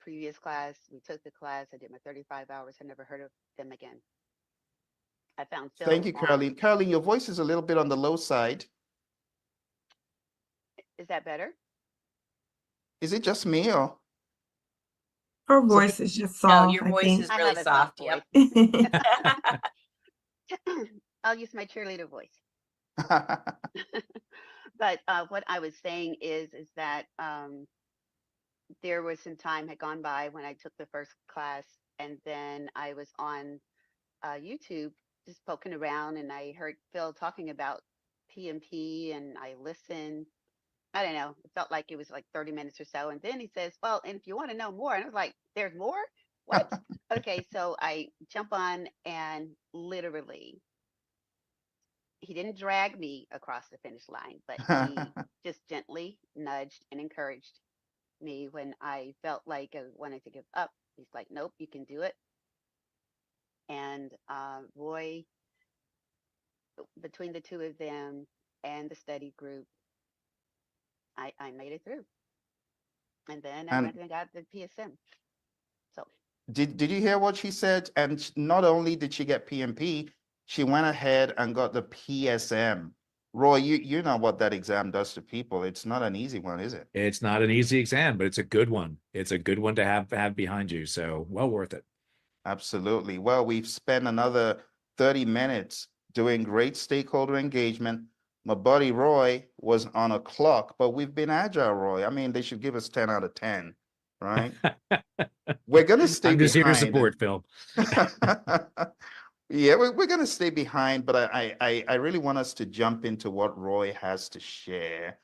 previous class. We took the class. I did my 35 hours. I never heard of them again. I found Thank Phil you, on. Caroline. Caroline, your voice is a little bit on the low side. Is that better? Is it just me or Her so? voice is just No, soft, your I voice think. is I really have a soft soft. Yep. voice. I'll use my cheerleader voice. But what I was saying is that there was some time had gone by when I took the first class, and then I was on YouTube just poking around, and I heard Phil talking about PMP, and I listened. I don't know. It felt like it was like 30 minutes or so, and then he says, "Well, and if you want to know more," and I was like, "There's more? What?" Okay, so I jump on, and literally, he didn't drag me across the finish line, but he just gently nudged and encouraged me when I felt like I wanted to give up. He's like, "Nope, you can do it." And Roy, between the two of them and the study group, I made it through. And then I And went and got the PSM. So did you hear what she said? And not only did she get PMP, she went ahead and got the PSM. Roy, you know what that exam does to people. It's not an easy one, is it? It's not an easy exam, but it's a good one. It's a good one to have behind you. So well worth it. Absolutely. Well, we've spent another 30 minutes doing great stakeholder engagement. My buddy Roy was on a clock, but we've been agile, Roy. I mean, they should give us 10 out of 10, right? We're going to stay I'm just here to behind. support, Phil. Yeah, we're going to stay behind, but I really want us to jump into what Roy has to share.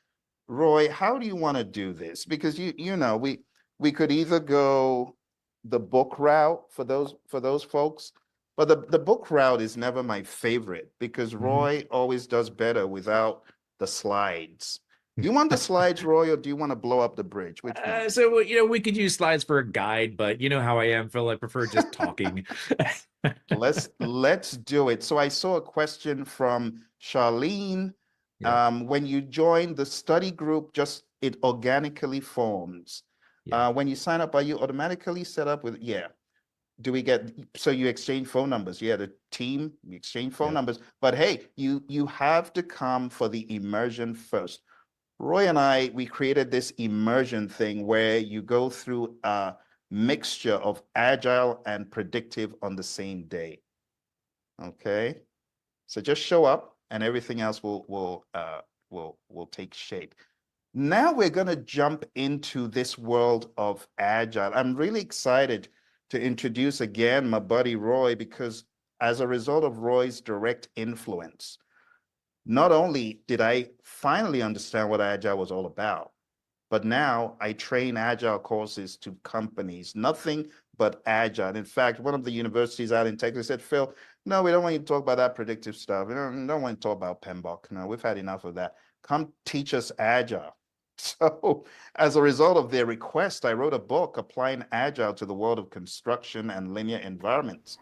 Roy, how do you want to do this? Because you know, we could either go the book route for those folks, but the book route is never my favorite because Roy always does better without the slides. Do you want the slides, Roy, or do you want to blow up the bridge? Which one? So we could use slides for a guide, but you know how I am, Phil. I prefer just talking. Let's do it. So I saw a question from Charlene. Yeah. When you join the study group, just it organically forms. Yeah. When you sign up, are you automatically set up with, yeah. Do we get, so you exchange phone numbers? Yeah, the team, you exchange phone Yeah. numbers. But hey, you have to come for the immersion first. Roy and I, we created this immersion thing where you go through a mixture of agile and predictive on the same day. Okay, so just show up and everything else will take shape. Now we're going to jump into this world of agile. I'm really excited to introduce again my buddy Roy because as a result of Roy's direct influence, not only did I finally understand what Agile was all about, but now I train Agile courses to companies, nothing but Agile. In fact, one of the universities out in Texas said, Phil, no, we don't want you to talk about that predictive stuff. We don't want to talk about PMBOK. No, we've had enough of that. Come teach us Agile. So as a result of their request, I wrote a book, Applying Agile to the World of Construction and Linear Environments.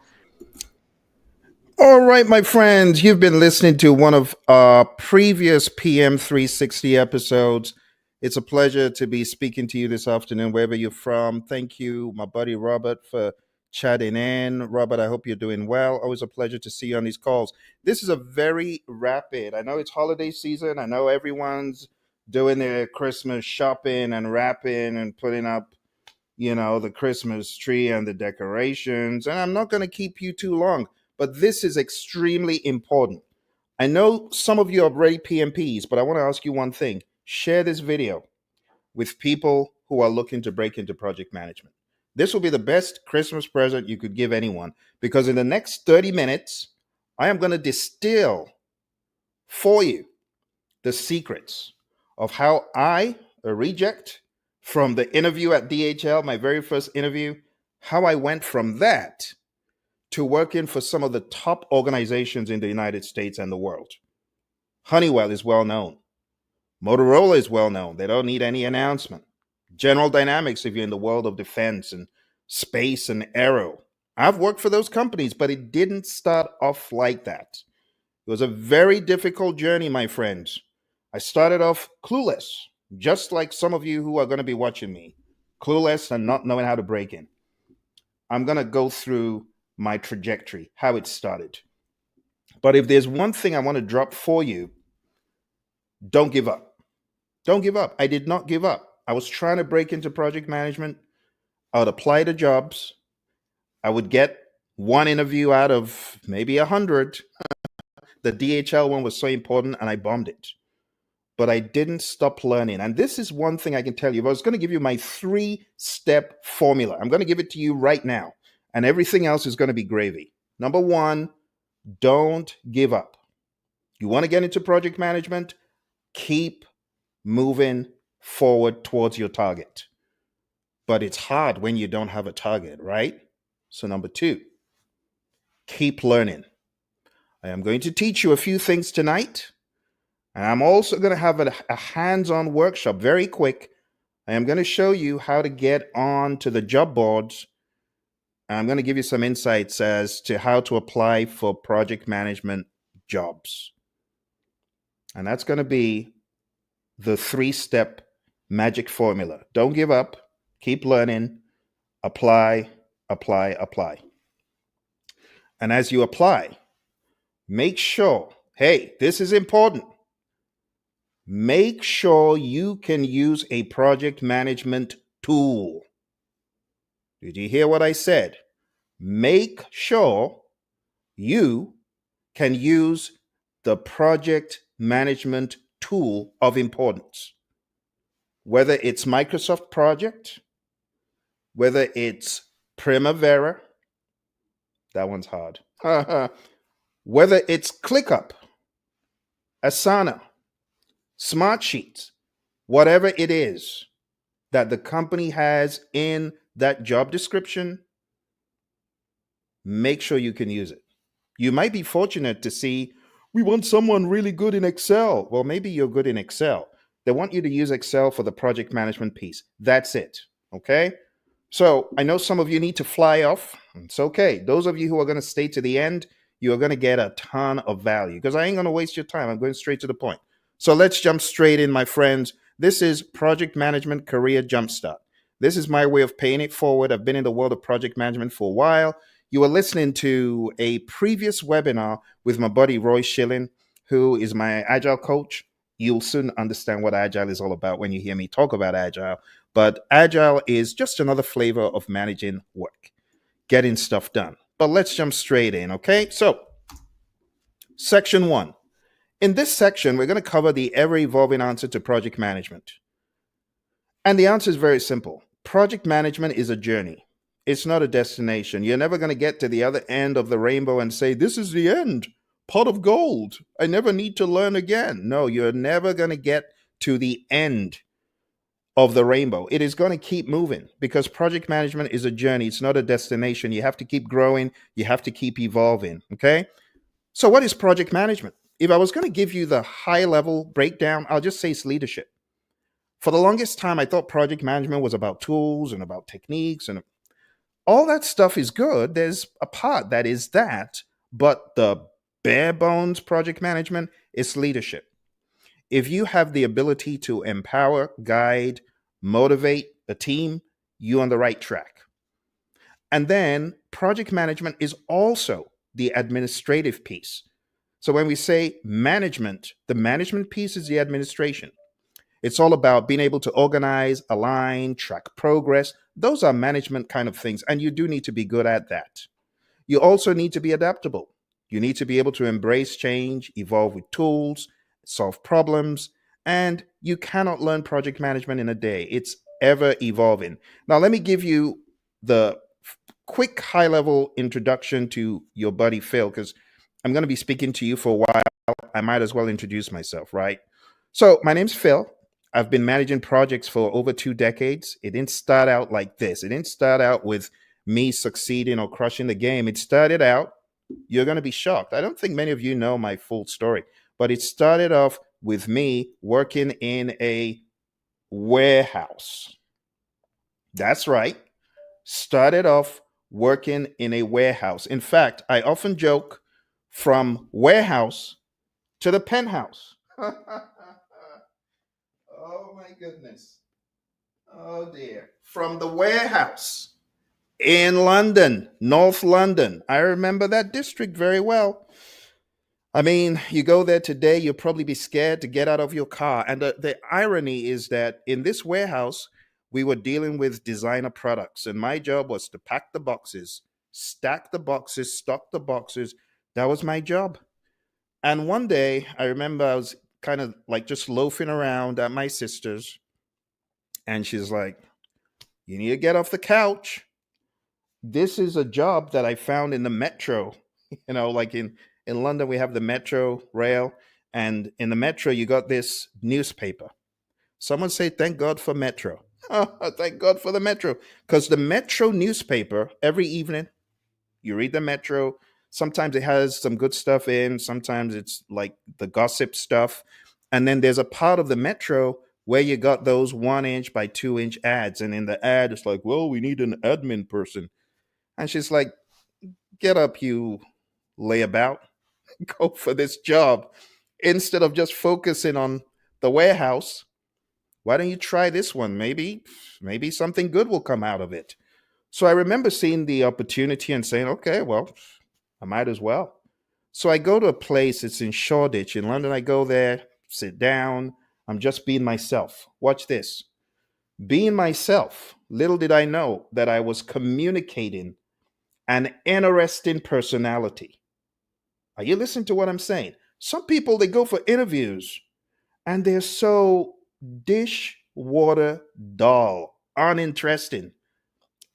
All right, my friends, you've been listening to one of our previous PM 360 episodes. It's a pleasure to be speaking to you this afternoon, wherever you're from. Thank you, my buddy Robert, for chatting in. Robert, I hope you're doing well. Always a pleasure to see you on these calls. This is a very rapid, I know it's holiday season. I know everyone's doing their Christmas shopping and wrapping and putting up, the Christmas tree and the decorations. And I'm not going to keep you too long. But this is extremely important. I know some of you are already PMPs, but I want to ask you one thing. Share this video with people who are looking to break into project management. This will be the best Christmas present you could give anyone because in the next 30 minutes, I am going to distill for you the secrets of how I, a reject from the interview at DHL, my very first interview, how I went from that to working for some of the top organizations in the United States and the world. Honeywell is well known. Motorola is well known. They don't need any announcement. General Dynamics, if you're in the world of defense and space and aero. I've worked for those companies, but it didn't start off like that. It was a very difficult journey, my friends. I started off clueless, just like some of you who are going to be watching me. clueless and not knowing how to break in. I'm going to go through my trajectory, how it started. But if there's one thing I want to drop for you, don't give up. Don't give up. I did not give up. I was trying to break into project management. I would apply to jobs. I would get one interview out of maybe 100. The DHL one was so important and I bombed it. But I didn't stop learning. And this is one thing I can tell you. If I was going to give you my 3-step formula, I'm going to give it to you right now. And everything else is going to be gravy. Number 1, don't give up. You want to get into project management? Keep moving forward towards your target. But it's hard when you don't have a target, right? So number 2, keep learning. I am going to teach you a few things tonight. And I'm also going to have a hands-on workshop, very quick. I am going to show you how to get on to the job boards. And I'm going to give you some insights as to how to apply for project management jobs. And that's going to be the 3-step magic formula. Don't give up. Keep learning. Apply, apply, apply. And as you apply, make sure, hey, this is important. Make sure you can use a project management tool. Did you hear what I said? Make sure you can use the project management tool of importance. Whether it's Microsoft Project, whether it's Primavera, that one's hard. Whether it's ClickUp, Asana, Smartsheets, whatever it is that the company has in that job description, make sure you can use it. You might be fortunate to see, we want someone really good in Excel. Well, maybe you're good in Excel. They want you to use Excel for the project management piece. That's it. Okay? So I know some of you need to fly off. It's okay. Those of you who are going to stay to the end, you're going to get a ton of value because I ain't going to waste your time. I'm going straight to the point. So let's jump straight in, my friends. This is Project Management Career Jumpstart. This is my way of paying it forward. I've been in the world of project management for a while. You are listening to a previous webinar with my buddy Roy Schilling, who is my Agile coach. You'll soon understand what Agile is all about when you hear me talk about Agile. But Agile is just another flavor of managing work, getting stuff done. But let's jump straight in, okay? So, section 1. In this section, we're going to cover the ever-evolving answer to project management. And the answer is very simple. Project management is a journey. It's not a destination. You're never going to get to the other end of the rainbow and say, this is the end, pot of gold. I never need to learn again. No, you're never going to get to the end of the rainbow. It is going to keep moving because project management is a journey. It's not a destination. You have to keep growing. You have to keep evolving, okay? So what is project management? If I was going to give you the high-level breakdown, I'll just say it's leadership. For the longest time, I thought project management was about tools and about techniques, and all that stuff is good. There's a part that is that, but the bare bones project management is leadership. If you have the ability to empower, guide, motivate a team, you're on the right track. And then project management is also the administrative piece. So when we say management, the management piece is the administration. It's all about being able to organize, align, track progress. Those are management kind of things, and you do need to be good at that. You also need to be adaptable. You need to be able to embrace change, evolve with tools, solve problems, and you cannot learn project management in a day. It's ever evolving. Now, let me give you the quick high-level introduction to your buddy Phil, because I'm going to be speaking to you for a while. I might as well introduce myself, right? So my name's Phil. I've been managing projects for over 2 decades. It didn't start out like this. It didn't start out with me succeeding or crushing the game. It started out, you're going to be shocked. I don't think many of you know my full story, but it started off with me working in a warehouse. That's right. Started off working in a warehouse. In fact, I often joke from warehouse to the penthouse. Oh my goodness. Oh dear. From the warehouse in London, North London. I remember that district very well. I mean, you go there today, you'll probably be scared to get out of your car. And the irony is that in this warehouse, we were dealing with designer products. And my job was to pack the boxes, stack the boxes, stock the boxes. That was my job. And one day, I remember I was kind of like just loafing around at my sister's. And she's like, "You need to get off the couch. This is a job that I found in the metro." Like in London, we have the metro rail. And in the metro, you got this newspaper. Someone say, "Thank God for Metro." Thank God for the Metro. Because the Metro newspaper, every evening, you read the Metro. Sometimes it has some good stuff in, sometimes it's like the gossip stuff. And then there's a part of the Metro where you got those 1 inch by 2 inch ads. And in the ad, it's like, "Well, we need an admin person." And she's like, "Get up, you layabout. Go for this job. Instead of just focusing on the warehouse, why don't you try this one? Maybe something good will come out of it." So I remember seeing the opportunity and saying, "Okay, well, I might as well." So I go to a place, it's in Shoreditch in London. I go there, sit down. I'm just being myself. Watch this. Being myself, little did I know that I was communicating an interesting personality. Are you listening to what I'm saying? Some people, they go for interviews and they're so dishwater dull, uninteresting.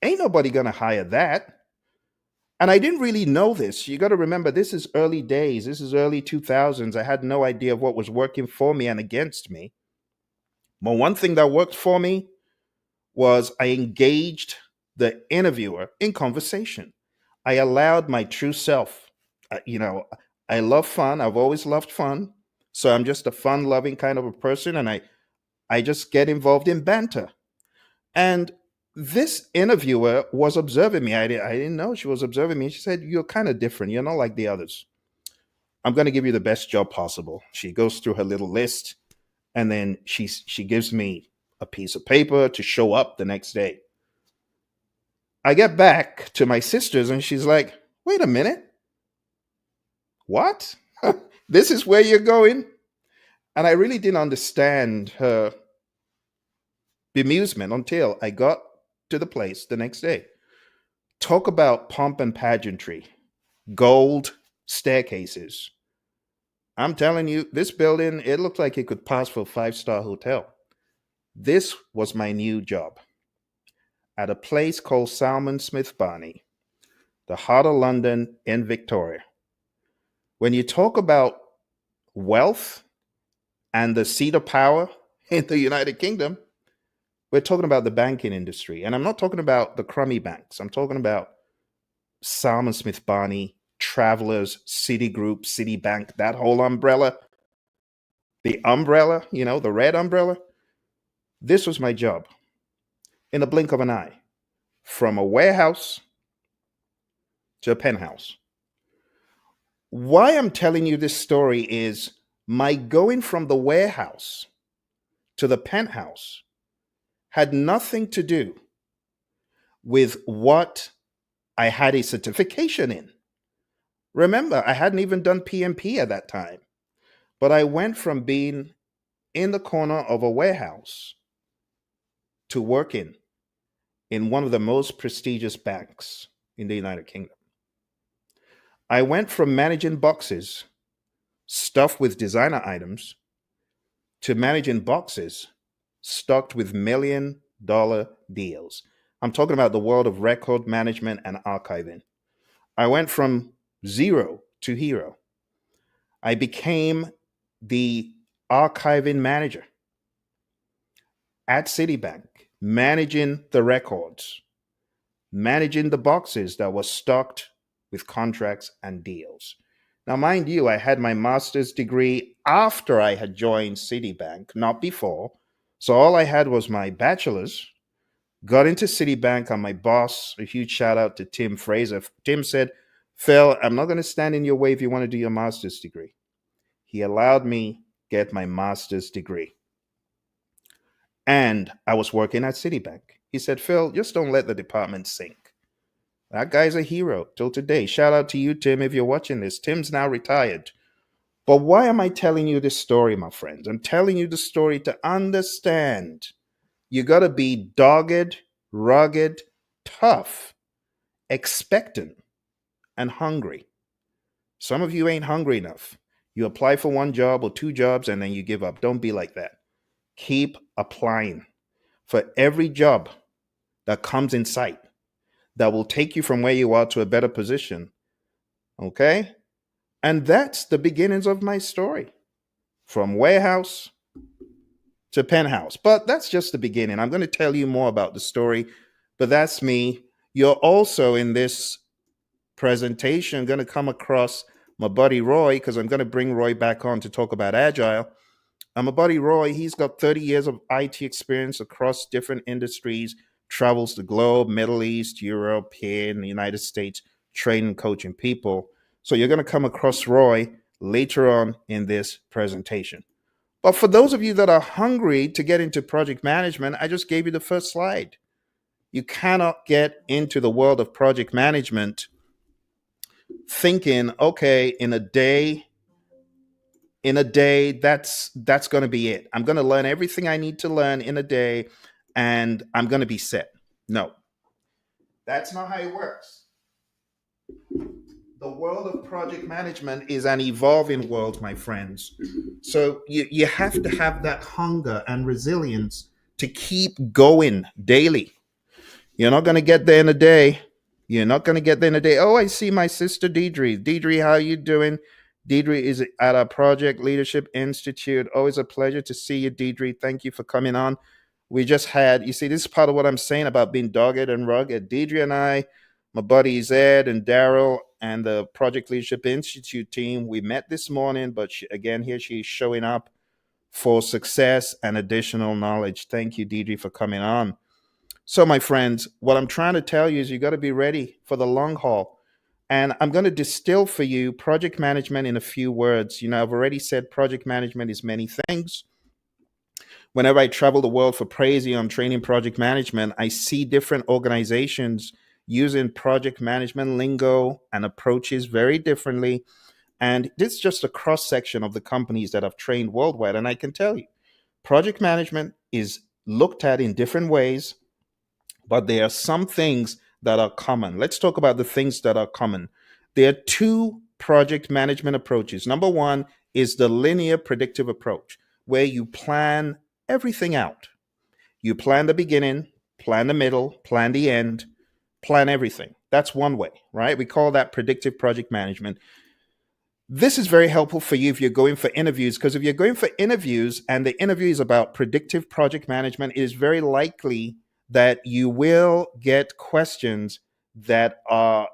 Ain't nobody gonna hire that. And I didn't really know this. You got to remember, this is early days. This is early 2000s. I had no idea of what was working for me and against me. But one thing that worked for me was I engaged the interviewer in conversation. I allowed my true self. I love fun. I've always loved fun. So I'm just a fun loving kind of a person. And I just get involved in banter. And this interviewer was observing me. I didn't know she was observing me. She said, "You're kind of different. You're not like the others. I'm going to give you the best job possible." She goes through her little list and then she gives me a piece of paper to show up the next day. I get back to my sister's and she's like, "Wait a minute. What? This is where you're going?" And I really didn't understand her bemusement until I got to the place the next day. Talk about pomp and pageantry, gold staircases. I'm telling you, this building, it looked like it could pass for a 5-star hotel. This was my new job at a place called Salmon Smith Barney, the heart of London in Victoria. When you talk about wealth and the seat of power in the United Kingdom, we're talking about the banking industry. And I'm not talking about the crummy banks. I'm talking about Salmon Smith Barney, Travelers, Citigroup, Citibank, that whole umbrella. The umbrella, the red umbrella. This was my job in the blink of an eye, from a warehouse to a penthouse. Why I'm telling you this story is my going from the warehouse to the penthouse had nothing to do with what I had a certification in. Remember, I hadn't even done PMP at that time, but I went from being in the corner of a warehouse to working in one of the most prestigious banks in the United Kingdom. I went from managing boxes stuffed with designer items to managing boxes stocked with $1 million deals. I'm talking about the world of record management and archiving. I went from zero to hero. I became the archiving manager at Citibank, managing the records, managing the boxes that were stocked with contracts and deals. Now, mind you, I had my master's degree after I had joined Citibank, not before. So all I had was my bachelor's, got into Citibank, and my boss, a huge shout out to Tim Fraser. Tim said, "Phil, I'm not going to stand in your way if you want to do your master's degree." He allowed me get my master's degree. And I was working at Citibank. He said, Phil, just don't let the department sink. That guy's a hero till today. Shout out to you, Tim, if you're watching this. Tim's now retired. But why am I telling you this story, my friends? I'm telling you the story to understand you got to be dogged, rugged, tough, expectant, and hungry. Some of you ain't hungry enough. You apply for one job or two jobs and then you give up. Don't be like that. Keep applying for every job that comes in sight that will take you from where you are to a better position. Okay? And that's the beginnings of my story, from warehouse to penthouse. But that's just the beginning. I'm going to tell you more about the story, but that's me. You're also in this presentation going to come across my buddy Roy, because I'm going to bring Roy back on to talk about Agile. And my buddy Roy, he's got 30 years of IT experience across different industries, travels the globe, Middle East, Europe, here in the United States, training, coaching people. So you're going to come across Roy later on in this presentation. But for those of you that are hungry to get into project management, I just gave you the first slide. You cannot get into the world of project management thinking, okay, in a day, that's going to be it. I'm going to learn everything I need to learn in a day and I'm going to be set. No, that's not how it works. The world of project management is an evolving world, my friends. So you have to have that hunger and resilience to keep going daily. You're not going to get there in a day. You're not going to get there in a day. Oh, I see my sister Deidre. Deidre, how are you doing? Deidre is at our Project Leadership Institute. Always a pleasure to see you, Deidre. Thank you for coming on. We just had, you see, this is part of what I'm saying about being dogged and rugged. Deidre and I, my buddies Ed and Daryl and the Project Leadership Institute team, we met this morning, but again, here she's showing up for success and additional knowledge. Thank you, Deidre, for coming on. So, my friends, what I'm trying to tell you is you got to be ready for the long haul. And I'm going to distill for you project management in a few words. You know, I've already said project management is many things. Whenever I travel the world for Praizion training project management, I see different organizations using project management lingo and approaches very differently. And this is just a cross section of the companies that I've trained worldwide. And I can tell you, project management is looked at in different ways, but there are some things that are common. Let's talk about the things that are common. There are two project management approaches. Number one is the linear predictive approach, where you plan everything out. You plan the beginning, plan the middle, plan the end, plan everything. That's one way, right? We call that predictive project management. This is very helpful for you if you're going for interviews, because if you're going for interviews and the interview is about predictive project management, it is very likely that you will get questions that are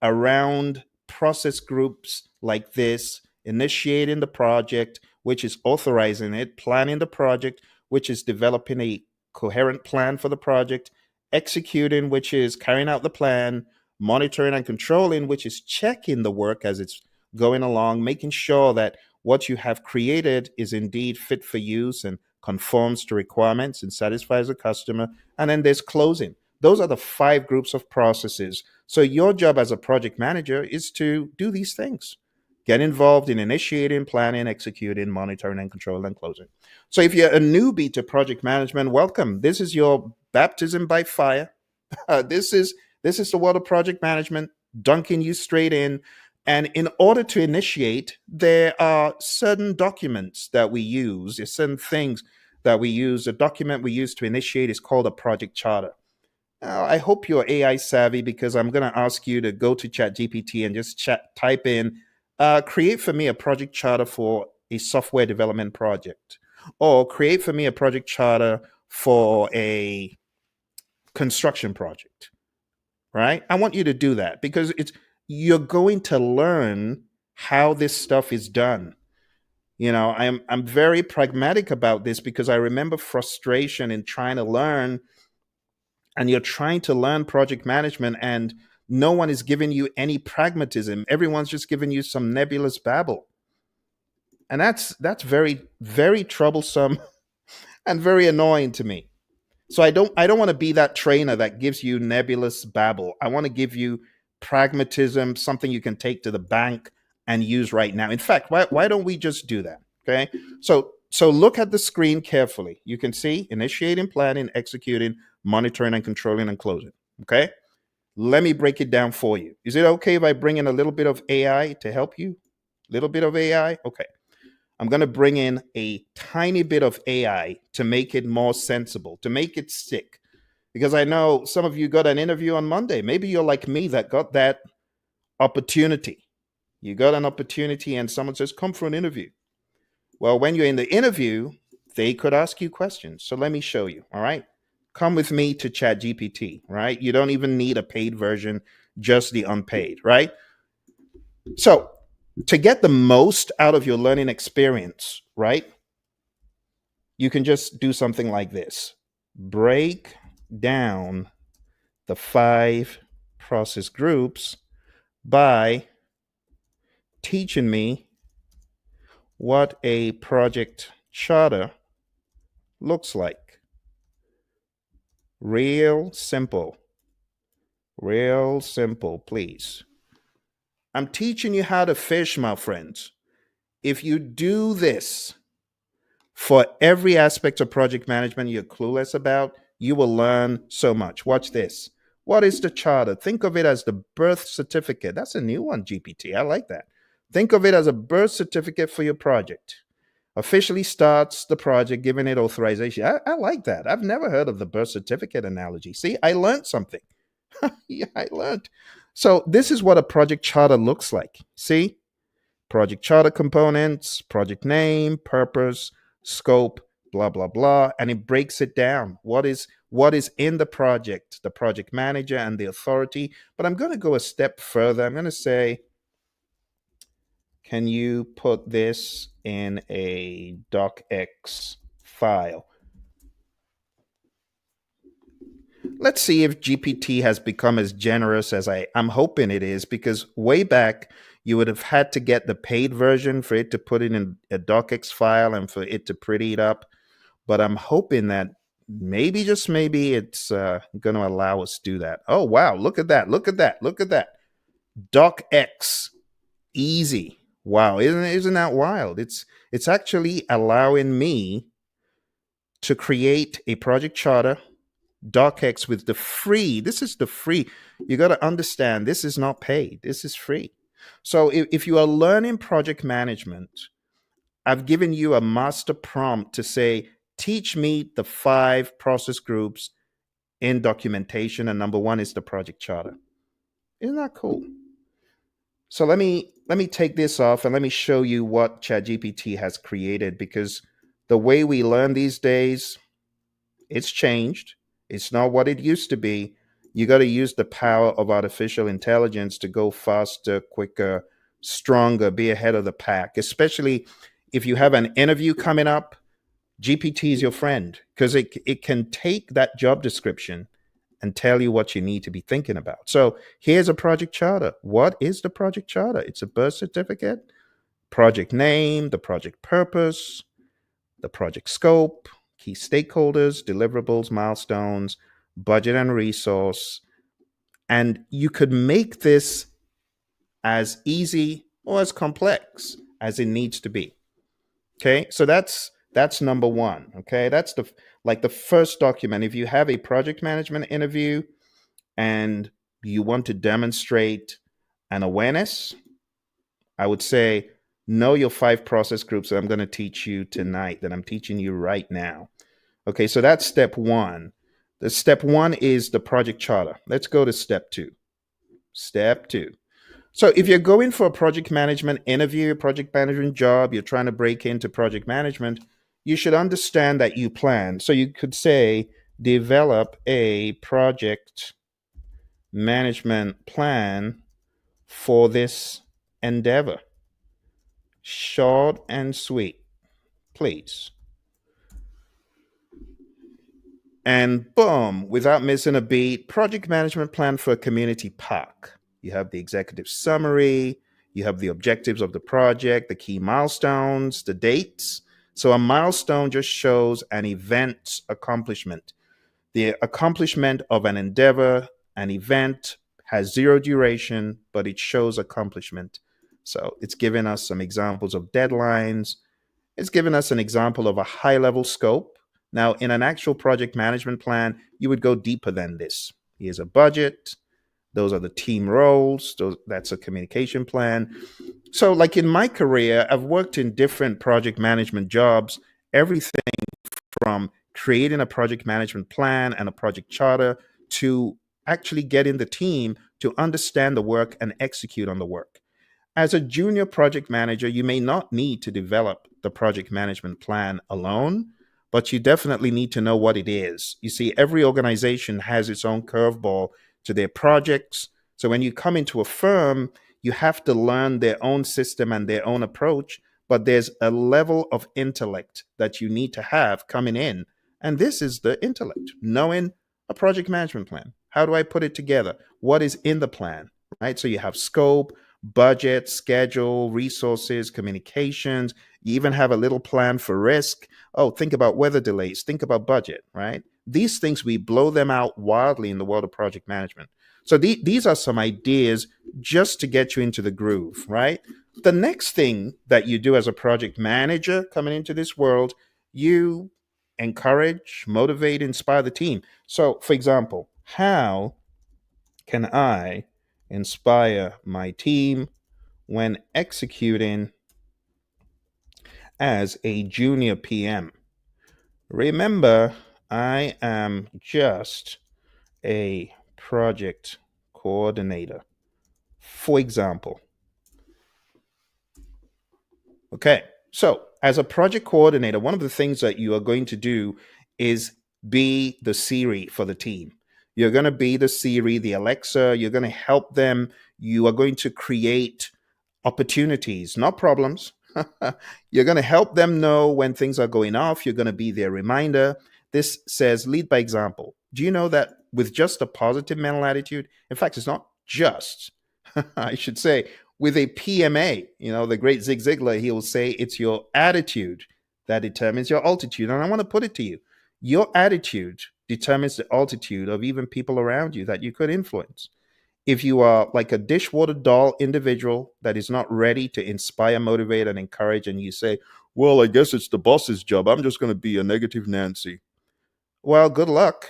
around process groups like this: initiating the project, which is authorizing it; planning the project, which is developing a coherent plan for the project; executing, which is carrying out the plan; monitoring and controlling, which is checking the work as it's going along, making sure that what you have created is indeed fit for use and conforms to requirements and satisfies the customer. And then there's closing. Those are the 5 groups of processes. So your job as a project manager is to do these things. Get involved in initiating, planning, executing, monitoring, and controlling, and closing. So if you're a newbie to project management, welcome. This is your baptism by fire. This is the world of project management, dunking you straight in. And in order to initiate, there are certain documents that we use. There's certain things that we use. The document we use to initiate is called a project charter. Now, I hope you're AI savvy, because I'm going to ask you to go to ChatGPT and just type in, create for me a project charter for a software development project, or create for me a project charter for a construction project, right? I want you to do that, because you're going to learn how this stuff is done. You know, I'm very pragmatic about this, because I remember frustration in trying to learn, and you're trying to learn project management and no one is giving you any pragmatism. Everyone's just giving you some nebulous babble. And that's very, very troublesome and very annoying to me. So I don't want to be that trainer that gives you nebulous babble. I want to give you pragmatism, something you can take to the bank and use right now. In fact, why don't we just do that? Okay. So look at the screen carefully. You can see initiating, planning, executing, monitoring, and controlling and closing. Okay. Let me break it down for you. Is it okay if I bring in a little bit of AI to help you? Little bit of AI? Okay. I'm going to bring in a tiny bit of AI to make it more sensible, to make it stick. Because I know some of you got an interview on Monday. Maybe you're like me that got that opportunity. You got an opportunity and someone says, come for an interview. Well, when you're in the interview, they could ask you questions. So let me show you. All right. Come with me to ChatGPT, right? You don't even need a paid version, just the unpaid, right? So to get the most out of your learning experience, right? You can just do something like this. Break down the 5 process groups by teaching me what a project charter looks like. Real simple, please. I'm teaching you how to fish, my friends. If you do this for every aspect of project management you're clueless about, you will learn so much. Watch this. What is the charter? Think of it as the birth certificate. That's a new one, GPT. I like that. Think of it as a birth certificate for your project. Officially starts the project, giving it authorization. I like that. I've never heard of the birth certificate analogy. See, I learned something. Yeah, I learned. So this is what a project charter looks like. See? Project charter components, project name, purpose, scope, blah, blah, blah. And it breaks it down. What is in the project manager and the authority. But I'm going to go a step further. I'm going to say, can you put this in a docx file? Let's see if GPT has become as generous as I'm hoping it is, because way back, you would have had to get the paid version for it to put it in a docx file and for it to pretty it up. But I'm hoping that maybe, just maybe, it's going to allow us to do that. Oh, wow. Look at that. Look at that. Look at that. Docx. Easy. Wow. Isn't that wild? It's actually allowing me to create a project charter, docx, with the free. This is the free. You got to understand, this is not paid. This is free. So if you are learning project management, I've given you a master prompt to say, teach me the 5 process groups in documentation. And number 1 is the project charter. Isn't that cool? So let me take this off and let me show you what ChatGPT has created, because the way we learn these days, it's changed. It's not what it used to be. You got to use the power of artificial intelligence to go faster, quicker, stronger, be ahead of the pack, especially if you have an interview coming up. GPT is your friend, because it can take that job description and tell you what you need to be thinking about. So here's a project charter. What is the project charter? It's a birth certificate, project name, the project purpose, the project scope, key stakeholders, deliverables, milestones, budget and resource. And you could make this as easy or as complex as it needs to be. Okay, so that's number 1. Okay, that's the first document. If you have a project management interview and you want to demonstrate an awareness, I would say, know your 5 process groups that I'm going to teach you tonight, that I'm teaching you right now. Okay, so that's step 1. The step 1 is the project charter. Let's go to step 2. Step 2. So if you're going for a project management interview, project management job, you're trying to break into project management, you should understand that you plan. So you could say, develop a project management plan for this endeavor. Short and sweet, please. And boom, without missing a beat, project management plan for a community park. You have the executive summary, you have the objectives of the project, the key milestones, the dates, So a milestone just shows an event's accomplishment. The accomplishment of an endeavor, an event, has zero duration, but it shows accomplishment. So it's given us some examples of deadlines. It's given us an example of a high level scope. Now, in an actual project management plan, you would go deeper than this. Here's a budget. Those are the team roles. That's a communication plan. So, like in my career, I've worked in different project management jobs, everything from creating a project management plan and a project charter to actually getting the team to understand the work and execute on the work. As a junior project manager, you may not need to develop the project management plan alone, but you definitely need to know what it is. You see, every organization has its own curveball to their projects. So when you come into a firm, you have to learn their own system and their own approach, but there's a level of intellect that you need to have coming in. And this is the intellect, knowing a project management plan. How do I put it together? What is in the plan, right? So you have scope, budget, schedule, resources, communications. You even have a little plan for risk. Oh, think about weather delays, think about budget, right? These things, we blow them out wildly in the world of project management. So these are some ideas just to get you into the groove, right? The next thing that you do as a project manager coming into this world, you encourage, motivate, inspire the team. So, for example, how can I inspire my team when executing as a junior PM? Remember, I am just a project coordinator, for example. Okay, so as a project coordinator, one of the things that you are going to do is be the Siri for the team. You're going to be the Siri, the Alexa. You're going to help them. You are going to create opportunities, not problems. You're going to help them know when things are going off. You're going to be their reminder. This says lead by example. Do you know that with just a positive mental attitude, in fact, it's not just, I should say, with a PMA, the great Zig Ziglar, he will say it's your attitude that determines your altitude. And I want to put it to you, your attitude determines the altitude of even people around you that you could influence. If you are like a dishwater doll individual that is not ready to inspire, motivate, and encourage, and you say, well, I guess it's the boss's job, I'm just going to be a negative Nancy. Well, good luck.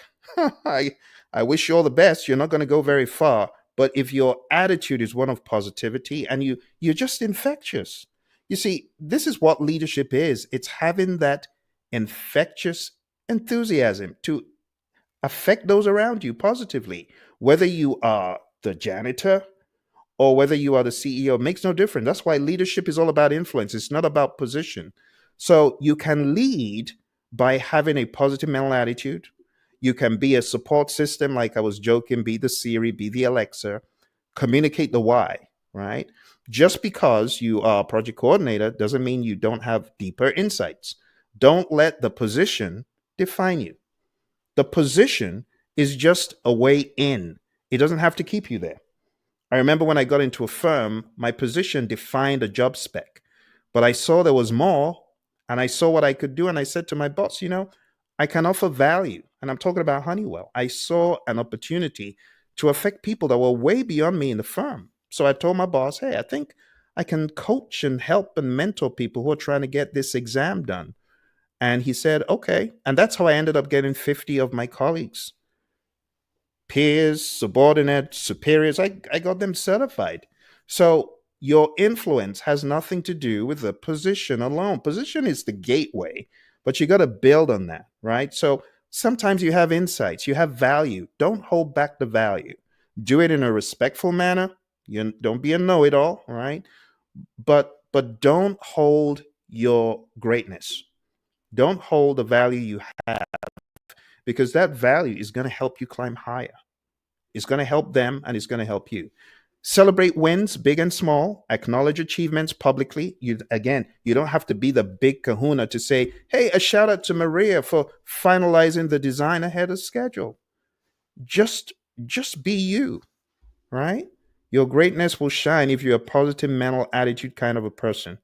I wish you all the best. You're not going to go very far. But if your attitude is one of positivity and you're just infectious. You see, this is what leadership is. It's having that infectious enthusiasm to affect those around you positively. Whether you are the janitor or whether you are the CEO, makes no difference. That's why leadership is all about influence. It's not about position. So you can lead by having a positive mental attitude. You can be a support system, like I was joking, be the Siri, be the Alexa, communicate the why, right? Just because you are a project coordinator doesn't mean you don't have deeper insights. Don't let the position define you. The position is just a way in. It doesn't have to keep you there. I remember when I got into a firm, my position defined a job spec, but I saw there was more and I saw what I could do. And I said to my boss, I can offer value. And I'm talking about Honeywell. I saw an opportunity to affect people that were way beyond me in the firm. So I told my boss, hey, I think I can coach and help and mentor people who are trying to get this exam done. And he said, okay. And that's how I ended up getting 50 of my colleagues, peers, subordinates, superiors. I got them certified. So your influence has nothing to do with the position alone. Position is the gateway, but you got to build on that, right? So sometimes you have insights, you have value. Don't hold back the value. Do it in a respectful manner. You don't be a know-it-all, right? But don't hold your greatness. Don't hold the value you have, because that value is going to help you climb higher. It's going to help them and it's going to help you. Celebrate wins, big and small. Acknowledge achievements publicly. You don't have to be the big kahuna to say, hey, a shout out to Maria for finalizing the design ahead of schedule. Just be you, right? Your greatness will shine if you're a positive mental attitude kind of a person.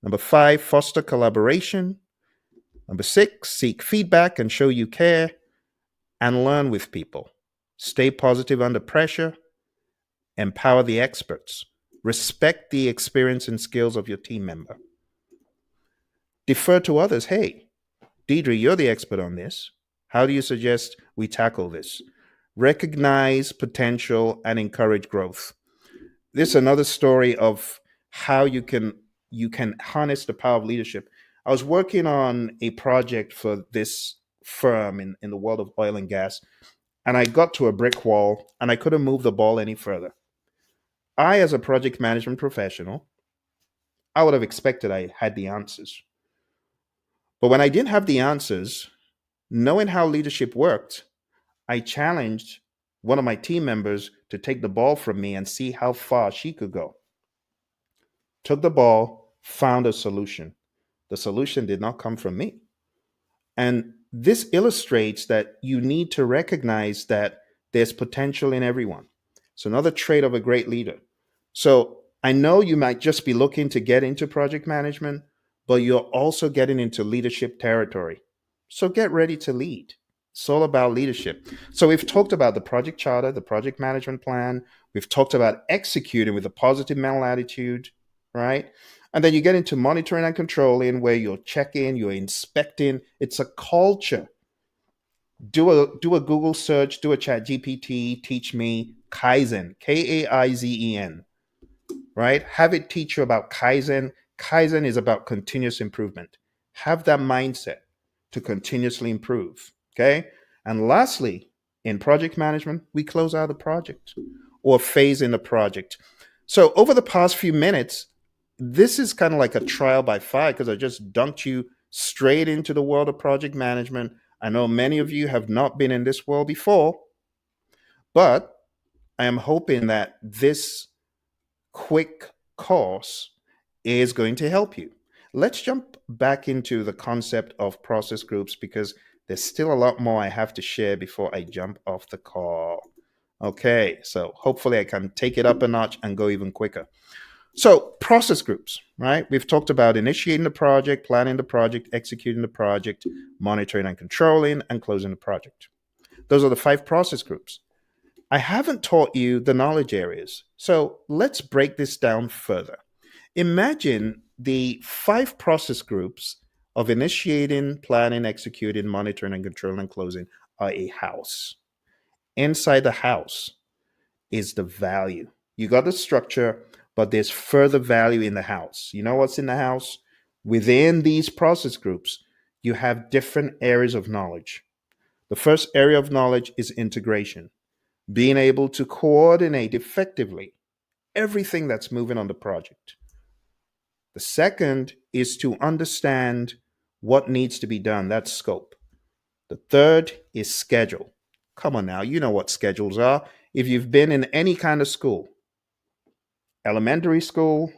Number 5, foster collaboration. Number 6, seek feedback and show you care and learn with people. Stay positive under pressure. Empower the experts. Respect the experience and skills of your team member. Defer to others. Hey, Deidre, you're the expert on this. How do you suggest we tackle this? Recognize potential and encourage growth. This is another story of how you can harness the power of leadership. I was working on a project for this firm in the world of oil and gas, and I got to a brick wall and I couldn't move the ball any further. I, as a project management professional, I would have expected I had the answers. But when I didn't have the answers, knowing how leadership worked, I challenged one of my team members to take the ball from me and see how far she could go. Took the ball, found a solution. The solution did not come from me. And this illustrates that you need to recognize that there's potential in everyone. It's another trait of a great leader. So I know you might just be looking to get into project management, but you're also getting into leadership territory. So get ready to lead. It's all about leadership. So we've talked about the project charter, the project management plan. We've talked about executing with a positive mental attitude, right? And then you get into monitoring and controlling, where you're checking, you're inspecting. It's a culture. Do a Google search, do a chat GPT, teach me Kaizen, Kaizen, right? Have it teach you about Kaizen. Kaizen is about continuous improvement. Have that mindset to continuously improve, okay? And lastly, in project management, we close out the project or phase in the project. So over the past few minutes, this is kind of like a trial by fire because I just dunked you straight into the world of project management. I know many of you have not been in this world before, but I am hoping that this quick course is going to help you. Let's jump back into the concept of process groups because there's still a lot more I have to share before I jump off the call. Okay, so hopefully I can take it up a notch and go even quicker. So process groups, right? We've talked about initiating the project, planning the project, executing the project, monitoring and controlling, and closing the project. Those are the 5 process groups. I haven't taught you the knowledge areas. So let's break this down further. Imagine the 5 process groups of initiating, planning, executing, monitoring, and controlling, and closing are a house. Inside the house is the value. You got the structure, but there's further value in the house. You know what's in the house? Within these process groups, you have different areas of knowledge. The first area of knowledge is integration, being able to coordinate effectively everything that's moving on the project. The second is to understand what needs to be done. That's scope. The third is schedule. Come on now, you know what schedules are. If you've been in any kind of school, elementary school,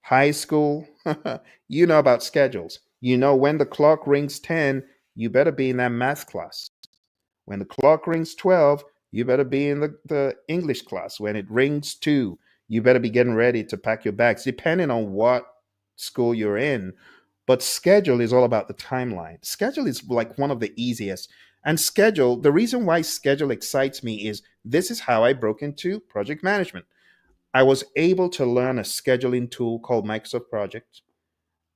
high school, you know about schedules. You know when the clock rings 10, you better be in that math class. When the clock rings 12, you better be in the English class. When it rings 2, you better be getting ready to pack your bags, depending on what school you're in. But schedule is all about the timeline. Schedule is like one of the easiest. And schedule, the reason why schedule excites me is this is how I broke into project management. I was able to learn a scheduling tool called Microsoft Project.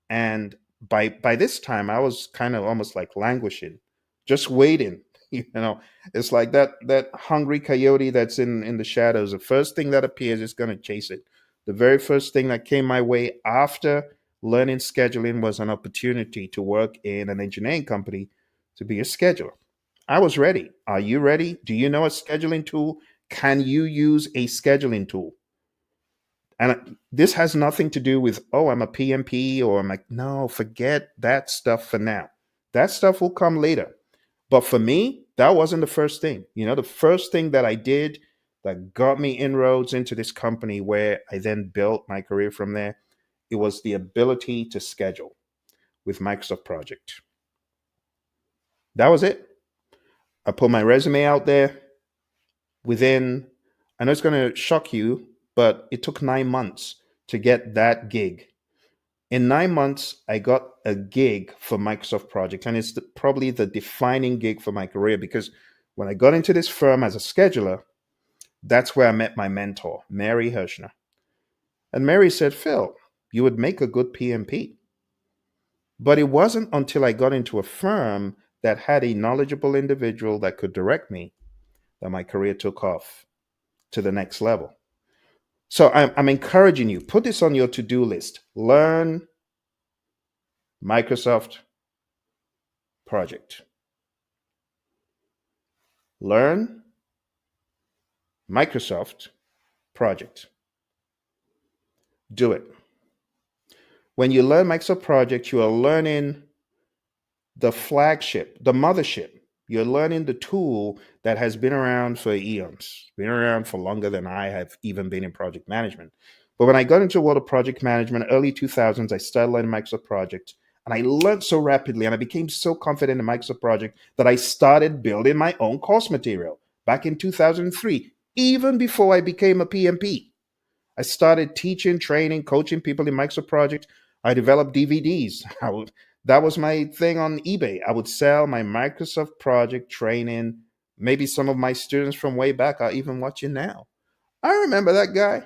And by this time, I was kind of almost like languishing, just waiting. You know, it's like that hungry coyote that's in the shadows. The first thing that appears is going to chase it. The very first thing that came my way after learning scheduling was an opportunity to work in an engineering company to be a scheduler. I was ready. Are you ready? Do you know a scheduling tool? Can you use a scheduling tool? And this has nothing to do with, oh, I'm a PMP or I'm like, no, forget that stuff for now. That stuff will come later. But for me, that wasn't the first thing. You know, the first thing that I did that got me inroads into this company where I then built my career from there, it was the ability to schedule with Microsoft Project. That was it. I put my resume out there within, I know it's going to shock you, but it took 9 months to get that gig. In 9 months, I got a gig for Microsoft Project, and it's probably the defining gig for my career because when I got into this firm as a scheduler, that's where I met my mentor, Mary Hirschner. And Mary said, Phil, you would make a good PMP. But it wasn't until I got into a firm that had a knowledgeable individual that could direct me that my career took off to the next level. So I'm encouraging you, put this on your to-do list. Learn Microsoft Project. Learn Microsoft Project. Do it. When you learn Microsoft Project, you are learning the flagship, the mothership. You're learning the tool that has been around for eons, been around for longer than I have even been in project management. But when I got into the world of project management, early 2000s, I started learning Microsoft Project. And I learned so rapidly and I became so confident in Microsoft Project that I started building my own course material back in 2003, even before I became a PMP. I started teaching, training, coaching people in Microsoft Project. I developed DVDs. That was my thing on eBay. I would sell my Microsoft Project training. Maybe some of my students from way back are even watching now. I remember that guy.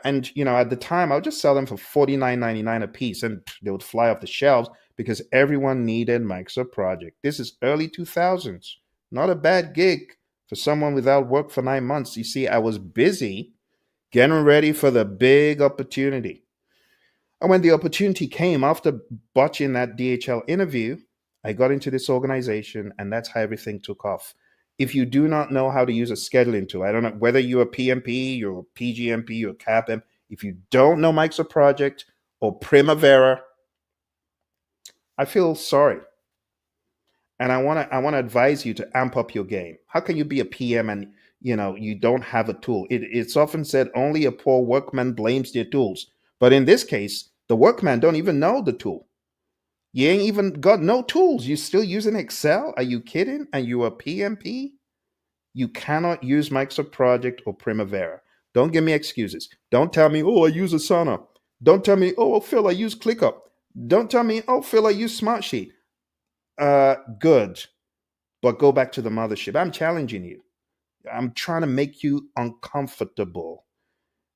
And at the time, I would just sell them for $49.99 a piece, and they would fly off the shelves because everyone needed Microsoft Project. This is early 2000s. Not a bad gig for someone without work for 9 months. You see, I was busy getting ready for the big opportunity. And when the opportunity came after botching that DHL interview, I got into this organization, and that's how everything took off. If you do not know how to use a scheduling tool, I don't know whether you're a PMP, you're a PGMP, you're a CAPM. If you don't know Microsoft Project or Primavera, I feel sorry. And I want to advise you to amp up your game. How can you be a PM and you don't have a tool? It's often said only a poor workman blames their tools. But in this case, the workman don't even know the tool. You ain't even got no tools. You still using Excel? Are you kidding? And you a PMP? You cannot use Microsoft Project or Primavera. Don't give me excuses. Don't tell me, oh, I use Asana. Don't tell me, oh, Phil, I use ClickUp. Don't tell me, oh, Phil, I use Smartsheet. Good. But go back to the mothership. I'm challenging you. I'm trying to make you uncomfortable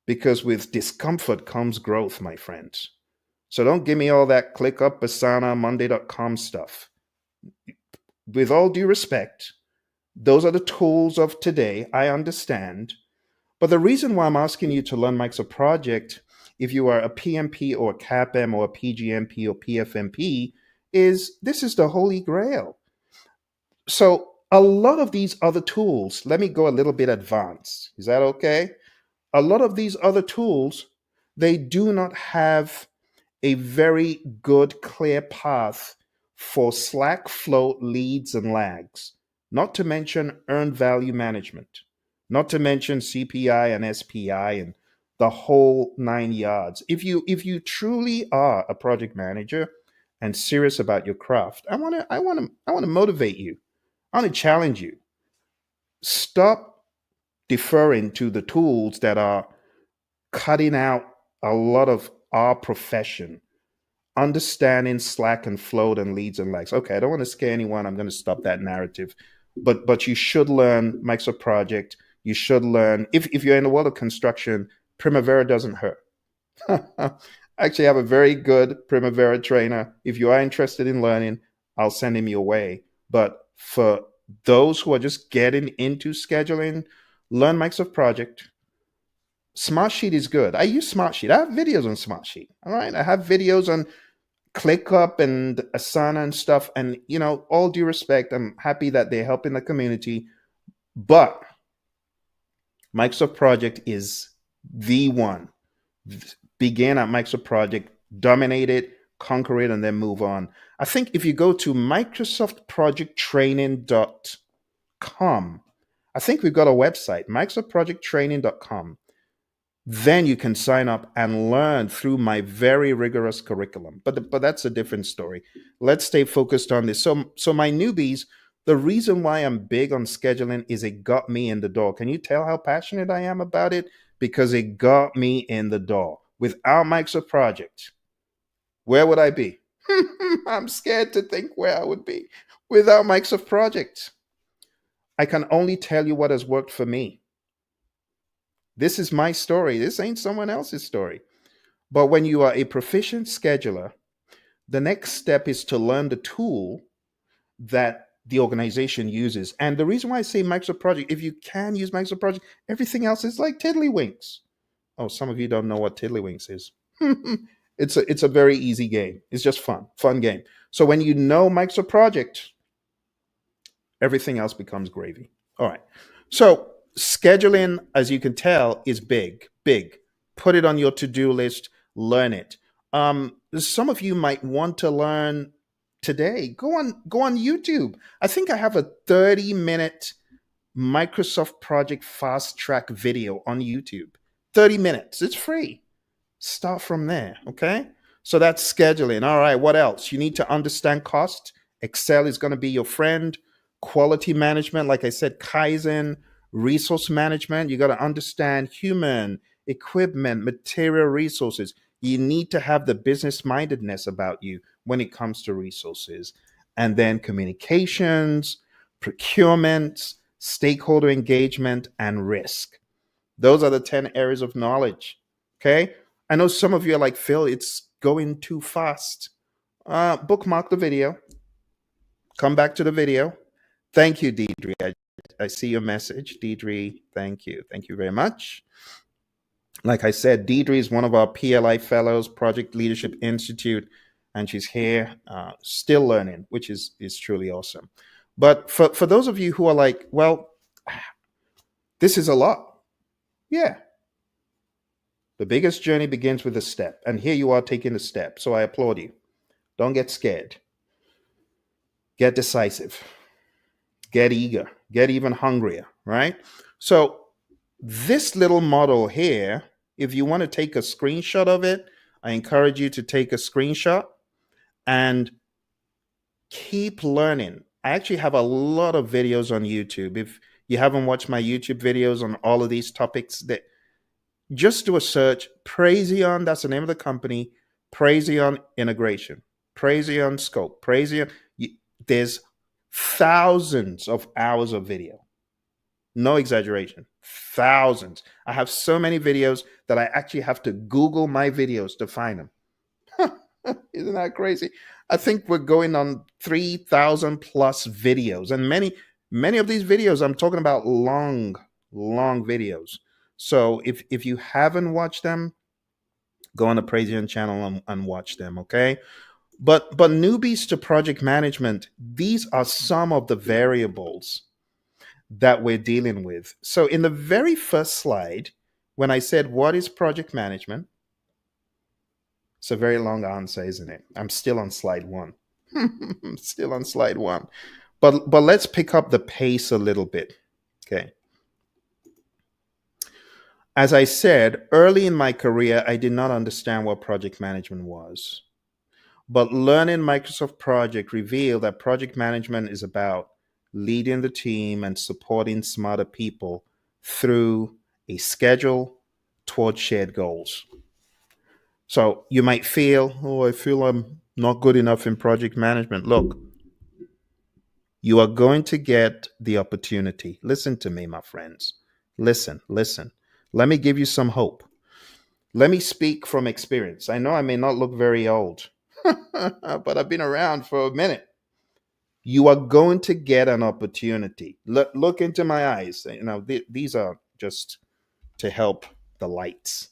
because with discomfort comes growth, my friends. So don't give me all that ClickUp, Asana, Monday.com stuff. With all due respect, those are the tools of today. I understand. But the reason why I'm asking you to learn Microsoft Project, if you are a PMP or a CAPM or a PGMP or PFMP, is this is the holy grail. So a lot of these other tools, let me go a little bit advanced. Is that okay? A lot of these other tools, they do not have a very good, clear path for Slack flow leads and lags, not to mention earned value management, not to mention CPI and SPI and the whole 9 yards. If you truly are a project manager and serious about your craft, I want to motivate you. I want to challenge you. Stop deferring to the tools that are cutting out a lot of our profession. Understanding Slack and float and leads and lags. Okay, I don't want to scare anyone. I'm going to stop that narrative. But you should learn Microsoft Project. You should learn, if you're in the world of construction, Primavera doesn't hurt. I actually have a very good Primavera trainer. If you are interested in learning, I'll send him your way. But for those who are just getting into scheduling, learn Microsoft Project. Smartsheet is good. I use Smartsheet. I have videos on Smartsheet. All right. I have videos on ClickUp and Asana and stuff. And, all due respect, I'm happy that they're helping the community. But Microsoft Project is the one. Begin at Microsoft Project, dominate it, conquer it, and then move on. I think if you go to microsoftprojecttraining.com, I think we've got a website, microsoftprojecttraining.com. Then you can sign up and learn through my very rigorous curriculum. But that's a different story. Let's stay focused on this. So my newbies, the reason why I'm big on scheduling is it got me in the door. Can you tell how passionate I am about it? Because it got me in the door. Without Microsoft Project, where would I be? I'm scared to think where I would be without Microsoft Project. I can only tell you what has worked for me. This is my story. This ain't someone else's story. But when you are a proficient scheduler, the next step is to learn the tool that the organization uses. And the reason why I say Microsoft Project, if you can use Microsoft Project, everything else is like tiddlywinks. Oh, some of you don't know what tiddlywinks is. It's a very easy game. It's just fun game. So when you know Microsoft Project, everything else becomes gravy. All right. So scheduling, as you can tell, is big. Put it on your to-do list, learn it. Some of you might want to learn today. Go on YouTube. I think I have a 30-minute Microsoft Project fast track video on YouTube. 30 minutes. It's free. Start from there, okay? So that's scheduling. All right, what else? You need to understand cost. Excel is going to be your friend. Quality management, like I said, Kaizen, resource management. You got to understand human, equipment, material resources. You need to have the business mindedness about you when it comes to resources. And then communications, procurement, stakeholder engagement, and risk. Those are the 10 areas of knowledge. Okay. I know some of you are like, Phil, it's going too fast. Bookmark the video. Come back to the video. Thank you, Deidre. I see your message. Deidre, thank you. Thank you very much. Like I said, Deidre is one of our PLI fellows, Project Leadership Institute, and she's here still learning, which is truly awesome. But for those of you who are like, well, this is a lot. Yeah. The biggest journey begins with a step. And here you are taking a step. So I applaud you. Don't get scared. Get decisive. Get eager. Get even hungrier, right? So this little model here, if you want to take a screenshot of it, I encourage you to take a screenshot and keep learning. I actually have a lot of videos on YouTube. If you haven't watched my YouTube videos on all of these topics, that just do a search. Praizion, that's the name of the company. Praizion Integration, Praizion Scope, Praizion. There's thousands of hours of video. No exaggeration. Thousands. I have so many videos that I actually have to Google my videos to find them. Isn't that crazy? I think we're going on 3,000 plus videos. And many of these videos, I'm talking about long videos. So if you haven't watched them, go on the Praizion channel and watch them, okay? But newbies to project management, these are some of the variables that we're dealing with. So in the very first slide, when I said, what is project management? It's a very long answer, isn't it? I'm still on slide 1. I'm still on slide 1. But let's pick up the pace a little bit, okay? As I said, early in my career, I did not understand what project management was. But learning Microsoft Project revealed that project management is about leading the team and supporting smarter people through a schedule towards shared goals. So you might feel, oh, I feel I'm not good enough in project management. Look, you are going to get the opportunity. Listen to me, my friends. Listen. Let me give you some hope. Let me speak from experience. I know I may not look very old, but I've been around for a minute. You are going to get an opportunity. Look into my eyes. You know, these are just to help the lights.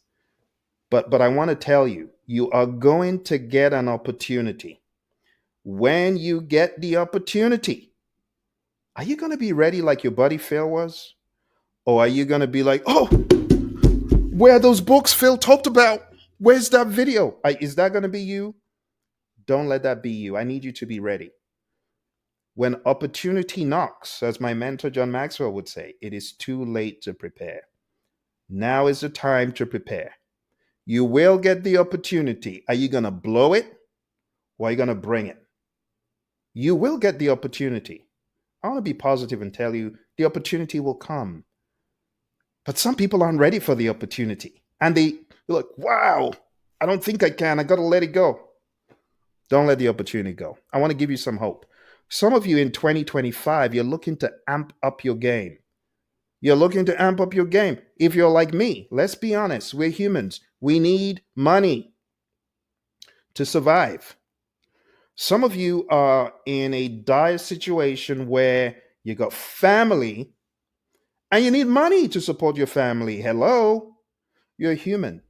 But I want to tell you, you are going to get an opportunity. When you get the opportunity, are you going to be ready like your buddy Phil was? Or are you going to be like, oh, where are those books Phil talked about? Where's that video? Is that going to be you? Don't let that be you. I need you to be ready. When opportunity knocks, as my mentor John Maxwell would say, it is too late to prepare. Now is the time to prepare. You will get the opportunity. Are you going to blow it or are you going to bring it? You will get the opportunity. I want to be positive and tell you the opportunity will come. But some people aren't ready for the opportunity. And they're like, wow, I don't think I can. I got to let it go. Don't let the opportunity go. I want to give you some hope. Some of you in 2025, you're looking to amp up your game. You're looking to amp up your game. If you're like me, let's be honest, we're humans. We need money to survive. Some of you are in a dire situation where you got family and you need money to support your family. Hello, you're a human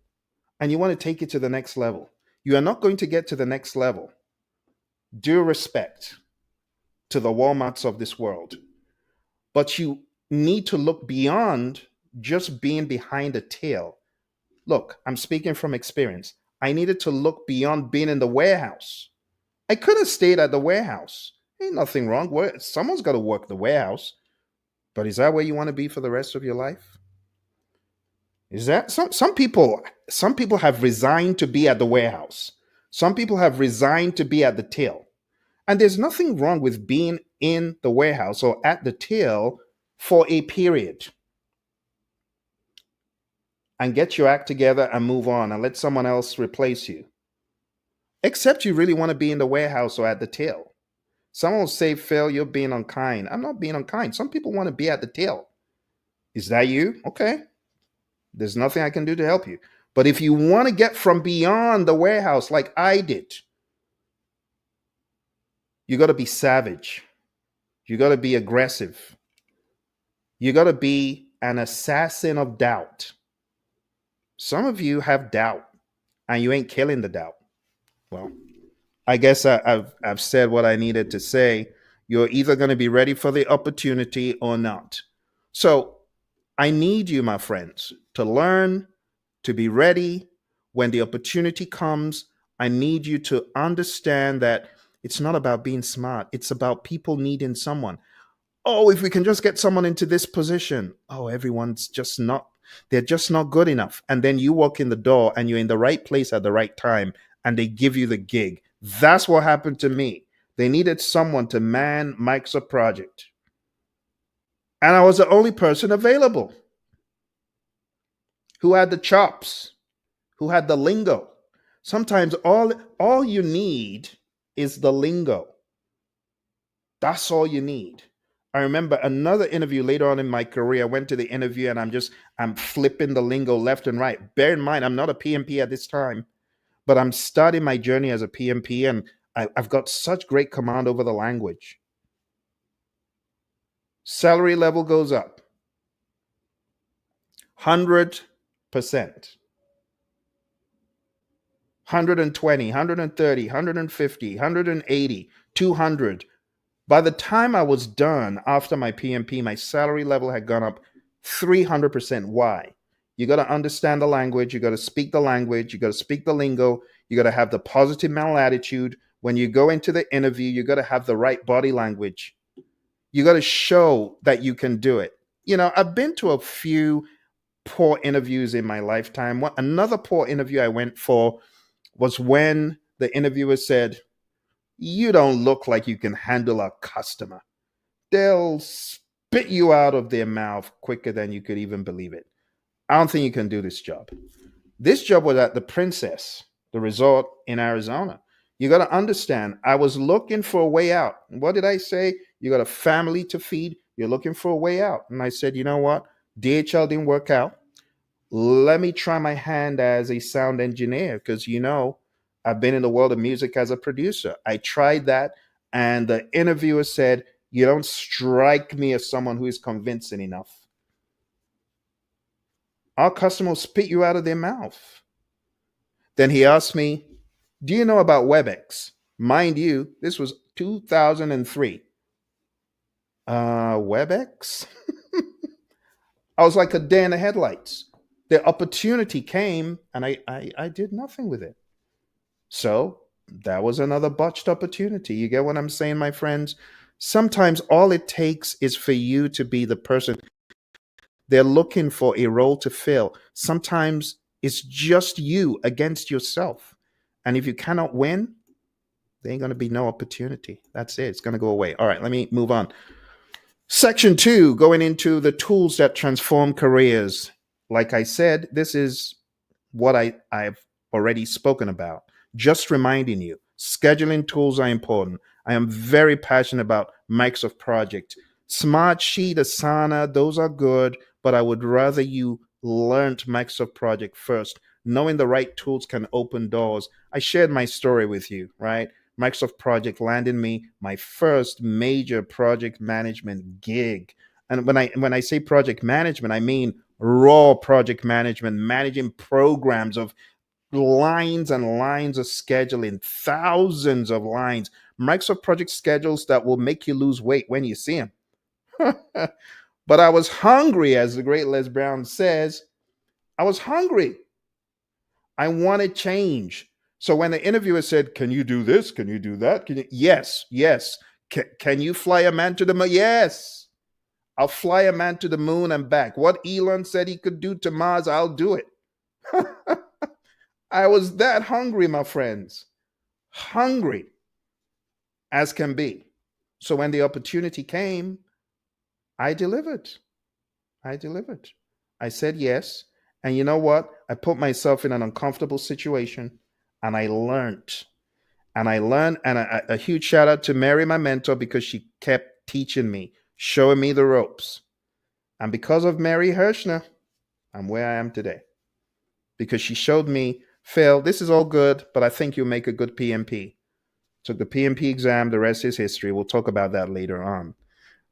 and you want to take it to the next level. You are not going to get to the next level. Due respect to the Walmarts of this world, but you need to look beyond just being behind a tail. Look, I'm speaking from experience. I needed to look beyond being in the warehouse. I could have stayed at the warehouse. Ain't nothing wrong. Someone's got to work the warehouse. But is that where you want to be for the rest of your life? Is that some people have resigned to be at the warehouse. Some people have resigned to be at the till. And there's nothing wrong with being in the warehouse or at the till for a period. And get your act together and move on and let someone else replace you. Except you really want to be in the warehouse or at the till. Someone will say, Phil, you're being unkind. I'm not being unkind. Some people want to be at the till. Is that you? Okay. There's nothing I can do to help you. But if you want to get from beyond the warehouse like I did, you got to be savage. You got to be aggressive. You got to be an assassin of doubt. Some of you have doubt and you ain't killing the doubt. Well, I guess I've said what I needed to say. You're either going to be ready for the opportunity or not. So I need you, my friends, to learn, to be ready. When the opportunity comes, I need you to understand that it's not about being smart. It's about people needing someone. Oh, if we can just get someone into this position. Oh, they're just not good enough. And then you walk in the door and you're in the right place at the right time and they give you the gig. That's what happened to me. They needed someone to man Microsoft Project. And I was the only person available who had the chops, who had the lingo. Sometimes all you need is the lingo. That's all you need. I remember another interview later on in my career. I went to the interview and I'm flipping the lingo left and right. Bear in mind, I'm not a PMP at this time, but I'm starting my journey as a PMP and I've got such great command over the language. Salary level goes up 100%. 120, 130, 150, 180, 200. By the time I was done after my PMP, my salary level had gone up 300%. Why? You got to understand the language. You got to speak the language. You got to speak the lingo. You got to have the positive mental attitude. When you go into the interview, you got to have the right body language. You got to show that you can do it. You know, I've been to a few poor interviews in my lifetime. Another poor interview I went for was when the interviewer said, "You don't look like you can handle a customer." They'll spit you out of their mouth quicker than you could even believe it. I don't think you can do this job. This job was at the Princess, the resort in Arizona. You got to understand, I was looking for a way out. What did I say? You got a family to feed. You're looking for a way out. And I said, you know what? DHL didn't work out. Let me try my hand as a sound engineer because, you know, I've been in the world of music as a producer. I tried that. And the interviewer said, "You don't strike me as someone who is convincing enough." Our customer will spit you out of their mouth. Then he asked me, "Do you know about WebEx?" Mind you, this was 2003. WebEx? I was like a deer in the headlights. The opportunity came and I did nothing with it. So that was another botched opportunity. You get what I'm saying, my friends? Sometimes all it takes is for you to be the person they're looking for a role to fill. Sometimes it's just you against yourself. And if you cannot win, there ain't going to be no opportunity. That's it. It's going to go away. All right, let me move on. Section 2, going into the tools that transform careers. Like I said, this is what I've already spoken about. Just reminding you, scheduling tools are important. I am very passionate about Microsoft Project. Smartsheet, Asana, those are good, but I would rather you learned Microsoft Project first. Knowing the right tools can open doors. I shared my story with you, right? Microsoft Project landed me my first major project management gig. And when I say project management, I mean raw project management, managing programs of lines and lines of scheduling, thousands of lines. Microsoft Project schedules that will make you lose weight when you see them. But I was hungry, as the great Les Brown says. I was hungry. I wanted change. So when the interviewer said, "Can you do this? Can you do that? Can you?" Yes, yes. Can you fly a man to the moon? Yes. I'll fly a man to the moon and back. What Elon said he could do to Mars, I'll do it. I was that hungry, my friends. Hungry as can be. So when the opportunity came, I delivered. I delivered. I said yes. And you know what? I put myself in an uncomfortable situation and I learned. And I learned, and a huge shout out to Mary, my mentor, because she kept teaching me, showing me the ropes. And because of Mary Hirschner, I'm where I am today. Because she showed me, Phil, this is all good, but I think you'll make a good PMP. Took the PMP exam, the rest is history. We'll talk about that later on.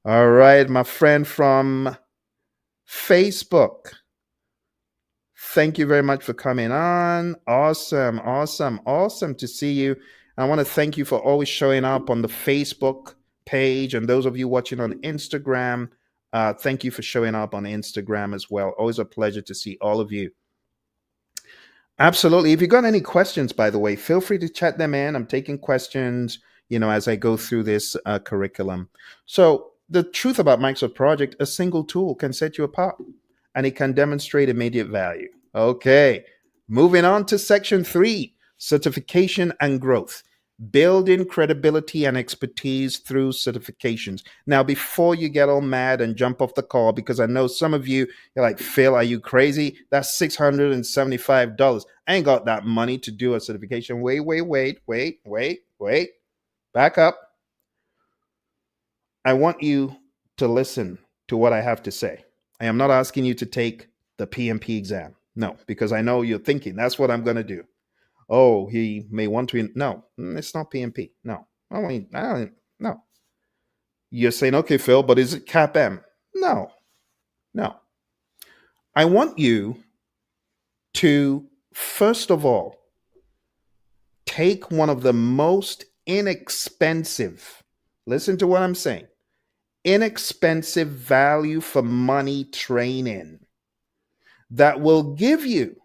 All right, my friend from Facebook. Thank you very much for coming on. Awesome, awesome, awesome to see you. I want to thank you for always showing up on the Facebook page, and those of you watching on Instagram, thank you for showing up on Instagram as well. Always a pleasure to see all of you. Absolutely. If you've got any questions, by the way, feel free to chat them in. I'm taking questions, as I go through this curriculum. So the truth about Microsoft Project, a single tool can set you apart and it can demonstrate immediate value. Okay, moving on to section 3, certification and growth. Building credibility and expertise through certifications. Now, before you get all mad and jump off the call, because I know some of you, you're like, Phil, are you crazy? That's $675. I ain't got that money to do a certification. Wait. Back up. I want you to listen to what I have to say. I am not asking you to take the PMP exam. No, because I know you're thinking that's what I'm going to do. Oh, he may want to. No, it's not PMP. No, no. You're saying, okay, Phil, but is it CAPM? No. I want you to, first of all, take one of the most inexpensive, listen to what I'm saying, inexpensive value for money training that will give you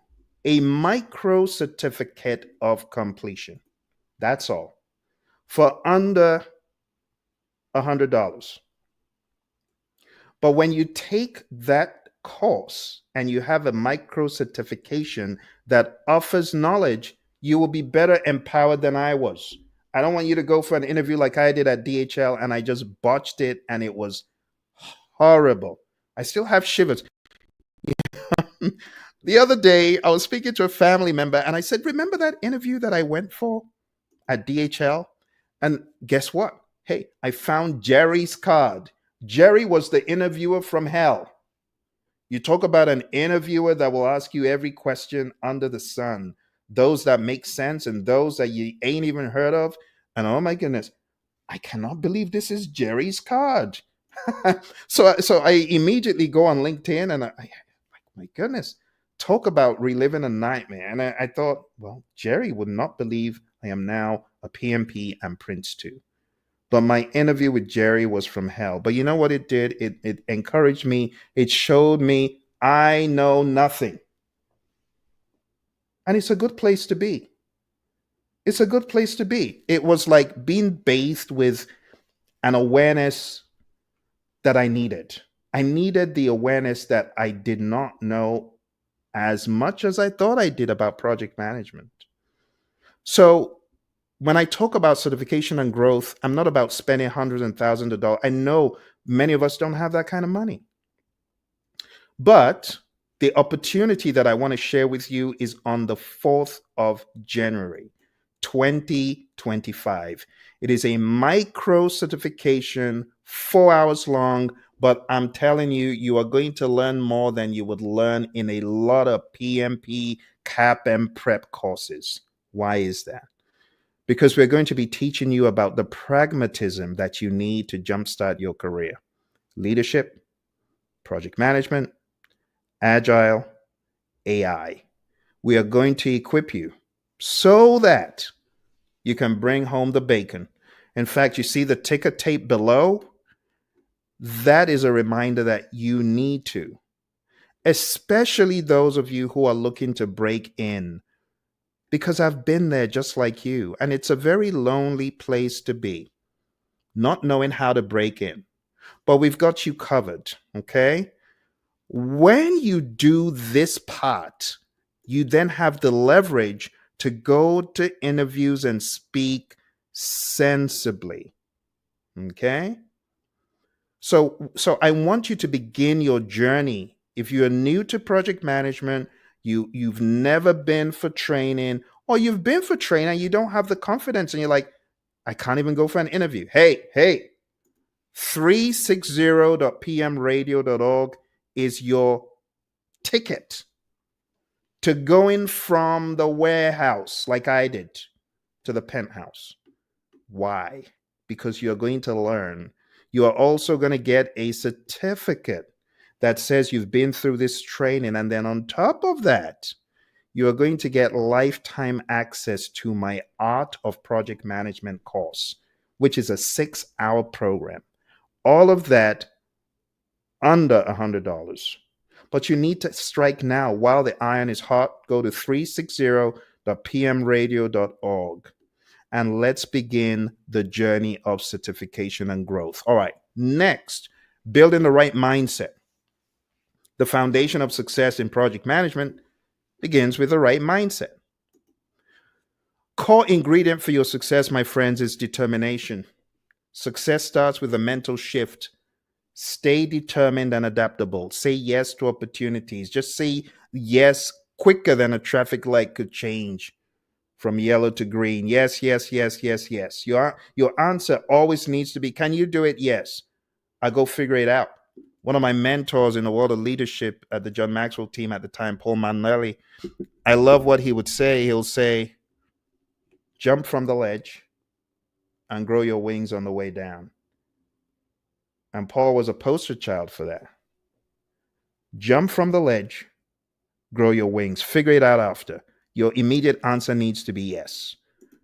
a micro certificate of completion. That's all. For under $100. But when you take that course and you have a micro certification that offers knowledge, you will be better empowered than I was. I don't want you to go for an interview like I did at DHL and I just botched it and it was horrible. I still have shivers. The other day, I was speaking to a family member and I said, remember that interview that I went for at DHL? And guess what? Hey, I found Jerry's card. Jerry was the interviewer from hell. You talk about an interviewer that will ask you every question under the sun, those that make sense and those that you ain't even heard of. And oh my goodness, I cannot believe this is Jerry's card. So I immediately go on LinkedIn and I my goodness, talk about reliving a nightmare. And I thought, well, Jerry would not believe I am now a PMP and Prince 2. But my interview with Jerry was from hell. But you know what it did? It encouraged me. It showed me I know nothing. And it's a good place to be. It's a good place to be. It was like being bathed with an awareness that I needed. I needed the awareness that I did not know as much as I thought I did about project management. So when I talk about certification and growth, I'm not about spending hundreds and thousands of dollars. I know many of us don't have that kind of money. But The opportunity that I want to share with you is on the 4th of January, 2025. It is a micro certification, 4 hours long, but I'm telling you, you are going to learn more than you would learn in a lot of PMP, CAP, and prep courses. Why is that? Because we're going to be teaching you about the pragmatism that you need to jumpstart your career. Leadership, project management, agile, AI. We are going to equip you so that you can bring home the bacon. In fact, you see the ticker tape below? That is a reminder that you need to, especially those of you who are looking to break in, because I've been there just like you, and it's a very lonely place to be, not knowing how to break in. But we've got you covered, okay? When you do this part, you then have the leverage to go to interviews and speak sensibly. Okay? So I want you to begin your journey. If you're new to project management, you've never been for training, or you've been for training, you don't have the confidence, and you're like, I can't even go for an interview. Hey, 360.pmradio.org is your ticket to going from the warehouse, like I did, to the penthouse. Why? Because you're going to learn. You are also going to get a certificate that says you've been through this training. And then on top of that, you are going to get lifetime access to my Art of Project Management course, which is a 6-hour program. All of that under $100. But you need to strike now while the iron is hot. Go to 360.pmradio.org and let's begin the journey of certification and growth. All right, next, building the right mindset. The foundation of success in project management begins with the right mindset. Core ingredient for your success, my friends, is determination. Success starts with a mental shift. Stay determined and adaptable. Say yes to opportunities. Just say yes quicker than a traffic light could change from yellow to green. Yes, yes, yes, yes, yes. Your answer always needs to be, can you do it? Yes. I'll go figure it out. One of my mentors in the world of leadership at the John Maxwell team at the time, Paul Manelli, I love what he would say. He'll say, jump from the ledge and grow your wings on the way down. And Paul was a poster child for that. Jump from the ledge, grow your wings, figure it out after. Your immediate answer needs to be yes.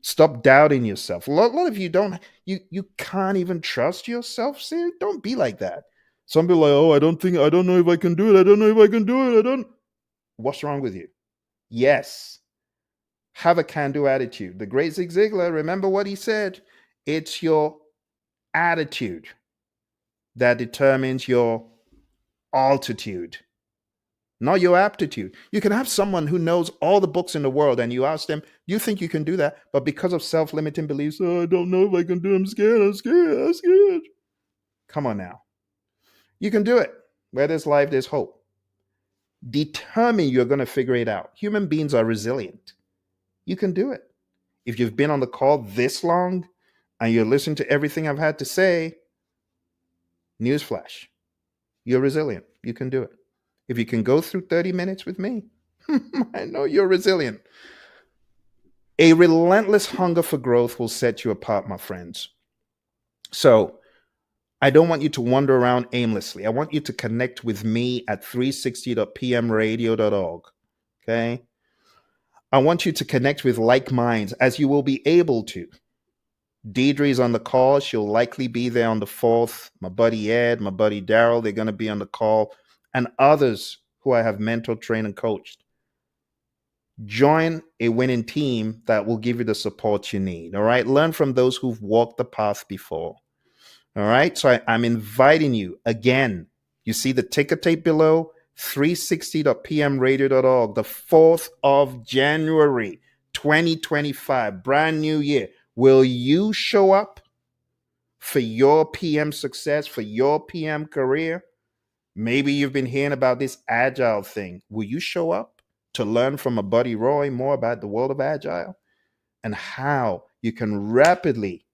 Stop doubting yourself. A lot of you you can't even trust yourself. See, don't be like that. Some people are like, oh, I don't know if I can do it. I don't know if I can do it. What's wrong with you? Yes. Have a can-do attitude. The great Zig Ziglar, remember what he said? It's your attitude that determines your altitude, not your aptitude. You can have someone who knows all the books in the world and you ask them, you think you can do that? But because of self-limiting beliefs, oh, I don't know if I can do it. I'm scared. Come on now. You can do it. Where there's life, there's hope. Determine you're going to figure it out. Human beings are resilient. You can do it. If you've been on the call this long and you're listening to everything I've had to say, newsflash, you're resilient. You can do it. If you can go through 30 minutes with me, I know you're resilient. A relentless hunger for growth will set you apart, my friends. So I don't want you to wander around aimlessly. I want you to connect with me at 360.pmradio.org. Okay? I want you to connect with like minds, as you will be able to. Deidre is on the call. She'll likely be there on the 4th. My buddy Ed, my buddy Daryl, they're going to be on the call. And others who I have mentored, trained, and coached. Join a winning team that will give you the support you need. All right? Learn from those who've walked the path before. All right? So I'm inviting you again. You see the ticker tape below? 360.pmradio.org, the 4th of January, 2025, brand new year. Will you show up for your PM success, for your PM career? Maybe you've been hearing about this agile thing. Will you show up to learn from a buddy Roy more about the world of agile and how you can rapidly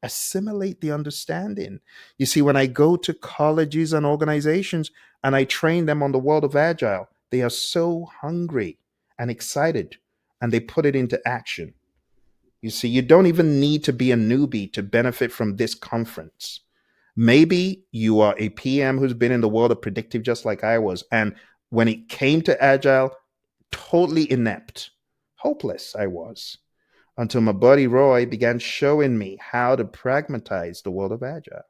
assimilate the understanding? You see, when I go to colleges and organizations and I train them on the world of agile, they are so hungry and excited and they put it into action. You see, you don't even need to be a newbie to benefit from this conference. Maybe you are a PM who's been in the world of predictive just like I was. And when it came to agile, totally inept, hopeless I was, until my buddy Roy began showing me how to pragmatize the world of agile.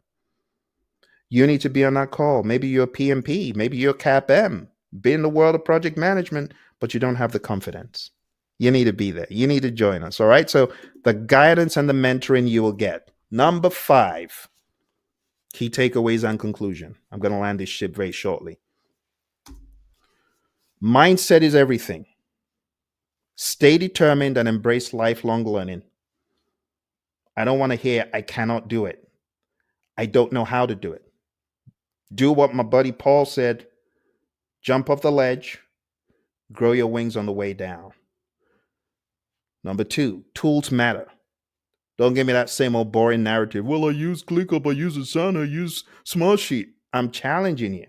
You need to be on that call. Maybe you're a PMP, maybe you're CAPM, be in the world of project management, but you don't have the confidence. You need to be there. You need to join us. All right. So the guidance and the mentoring you will get. Number 5, key takeaways and conclusion. I'm going to land this ship very shortly. Mindset is everything. Stay determined and embrace lifelong learning. I don't want to hear, I cannot do it. I don't know how to do it. Do what my buddy Paul said. Jump off the ledge. Grow your wings on the way down. Number 2, tools matter. Don't give me that same old boring narrative. Well, I use ClickUp, I use Asana, I use Smartsheet. I'm challenging you.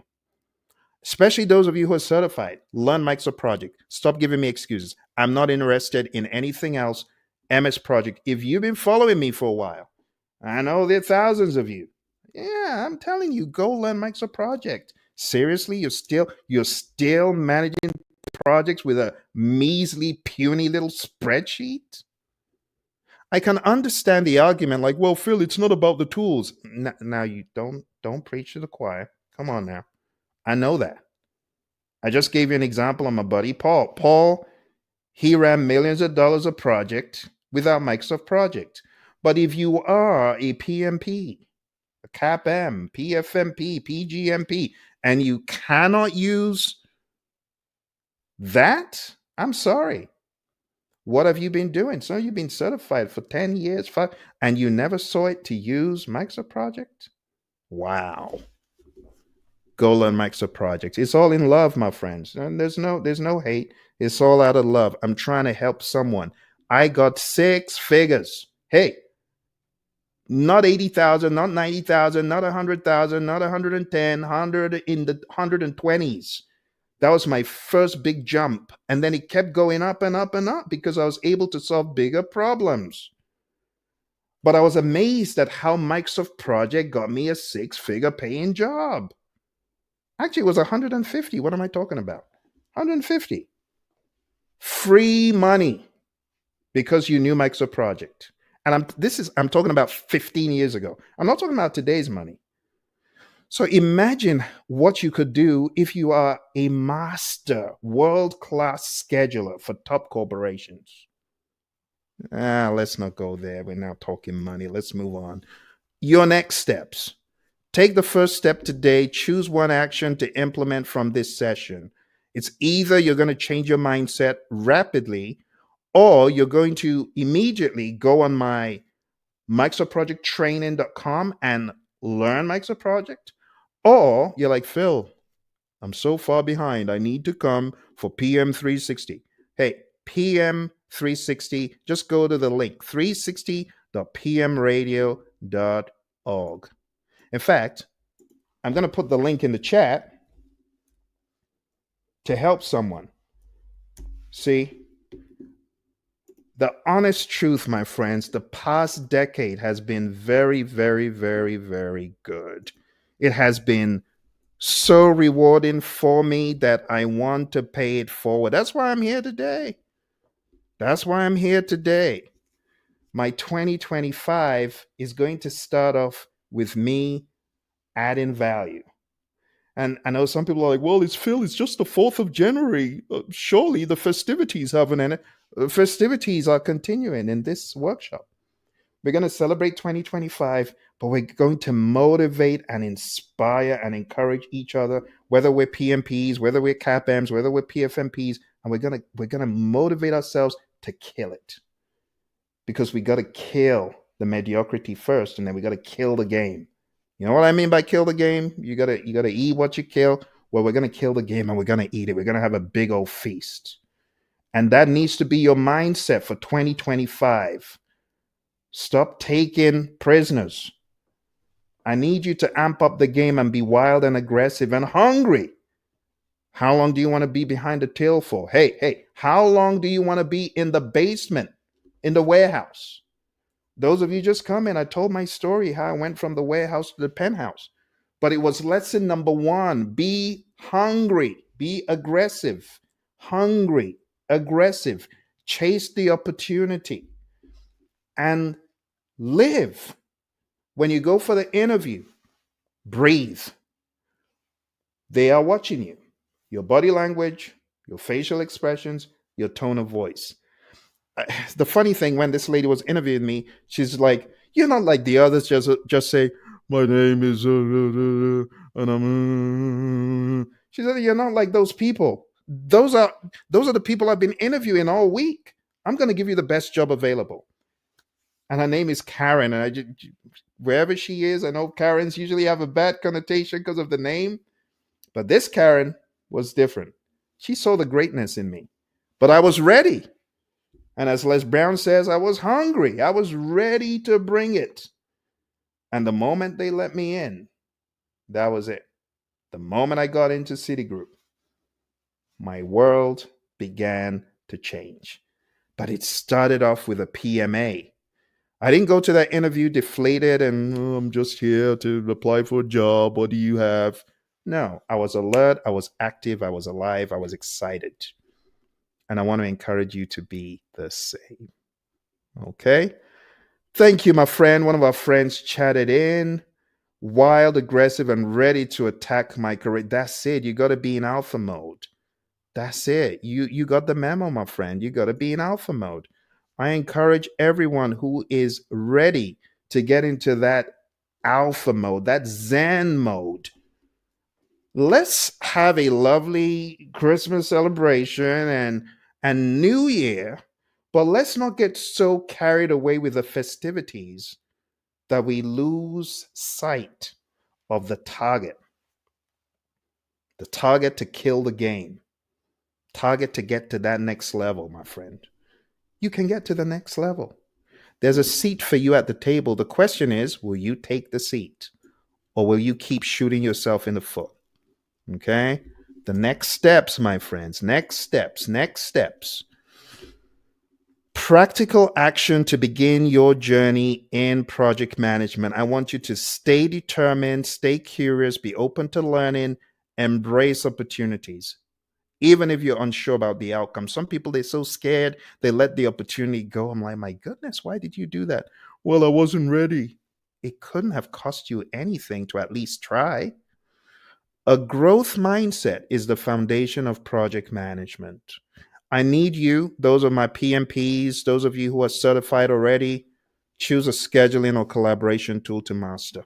Especially those of you who are certified. Learn Microsoft Project. Stop giving me excuses. I'm not interested in anything else. MS Project. If you've been following me for a while, I know there are thousands of you. Yeah, I'm telling you, go learn Microsoft Project. Seriously, you're still managing projects with a measly, puny little spreadsheet? I can understand the argument like, well, Phil, it's not about the tools. Now you don't preach to the choir. Come on now. I know that. I just gave you an example of my buddy Paul. Paul, he ran millions of dollars of project without Microsoft Project. But if you are a PMP, a CAPM, PFMP, PGMP, and you cannot use that, I'm sorry. What have you been doing? So you've been certified for 10 years, and you never saw it to use Microsoft Project? Wow. Go learn Microsoft Project. It's all in love, my friends. And there's no hate. It's all out of love. I'm trying to help someone. I got 6 figures. Hey, not 80,000, not 90,000, not 100,000, not 110, 100 in the 120s. That was my first big jump. And then it kept going up and up and up because I was able to solve bigger problems. But I was amazed at how Microsoft Project got me a 6-figure paying job. Actually, it was 150. What am I talking about? 150. Free money because you knew Microsoft Project. And I'm talking about 15 years ago. I'm not talking about today's money. So imagine what you could do if you are a master, world-class scheduler for top corporations. Let's not go there. We're now talking money. Let's move on. Your next steps. Take the first step today. Choose one action to implement from this session. It's either you're going to change your mindset rapidly, or you're going to immediately go on my MicrosoftProjectTraining.com and learn Microsoft Project. Or you're like, Phil, I'm so far behind. I need to come for PM360. Hey, PM360, just go to the link, 360.pmradio.org. In fact, I'm going to put the link in the chat to help someone. See, the honest truth, my friends, the past decade has been very, very, very, very good. It has been so rewarding for me that I want to pay it forward. That's why I'm here today. My 2025 is going to start off with me adding value. And I know some people are like, well, it's just the 4th of January. Surely the festivities haven't ended. Festivities are continuing in this workshop. We're going to celebrate 2025, but we're going to motivate and inspire and encourage each other, whether we're PMPs, whether we're CAPMs, whether we're PFMPs, and we're going to motivate ourselves to kill it. Because we got to kill the mediocrity first, and then we got to kill the game. You know what I mean by kill the game? You gotta eat what you kill. Well, we're gonna kill the game and we're gonna eat it. We're gonna have a big old feast. And that needs to be your mindset for 2025. Stop taking prisoners. I need you to amp up the game and be wild and aggressive and hungry. How long do you want to be behind the till for? Hey, how long do you want to be in the basement, in the warehouse? Those of you just come in, I told my story how I went from the warehouse to the penthouse. But it was lesson number 1. Be hungry, be aggressive, hungry, aggressive, chase the opportunity, and live. When you go for the interview, breathe. They are watching you. Your body language, your facial expressions, your tone of voice. The funny thing, when this lady was interviewing me, she's like, "You're not like the others. Just say my name is and I'm." She said, "You're not like those people. Those are the people I've been interviewing all week. I'm going to give you the best job available." And her name is Karen. And I just, wherever she is, I know Karens usually have a bad connotation because of the name, but this Karen was different. She saw the greatness in me, but I was ready. And as Les Brown says, I was hungry. I was ready to bring it. And the moment they let me in, that was it. The moment I got into Citigroup, my world began to change. But it started off with a PMA. I didn't go to that interview deflated and I'm just here to apply for a job. What do you have? No, I was alert. I was active. I was alive. I was excited. And I want to encourage you to be the same. Okay. Thank you, my friend. One of our friends chatted in. Wild, aggressive, and ready to attack my career. That's it. You got to be in alpha mode. That's it. You got the memo, my friend. You got to be in alpha mode. I encourage everyone who is ready to get into that alpha mode, that Zen mode. Let's have a lovely Christmas celebration and New Year, but let's not get so carried away with the festivities that we lose sight of the target to kill the game, target to get to that next level, my friend. You can get to the next level. There's a seat for you at the table. The question is, will you take the seat or will you keep shooting yourself in the foot? Okay? The next steps, my friends, next steps. Practical action to begin your journey in project management. I want you to stay determined, stay curious, be open to learning, embrace opportunities. Even if you're unsure about the outcome. Some people, they're so scared, they let the opportunity go. I'm like, my goodness, why did you do that? Well, I wasn't ready. It couldn't have cost you anything to at least try. A growth mindset is the foundation of project management. I need you, those are my PMPs, those of you who are certified already, choose a scheduling or collaboration tool to master.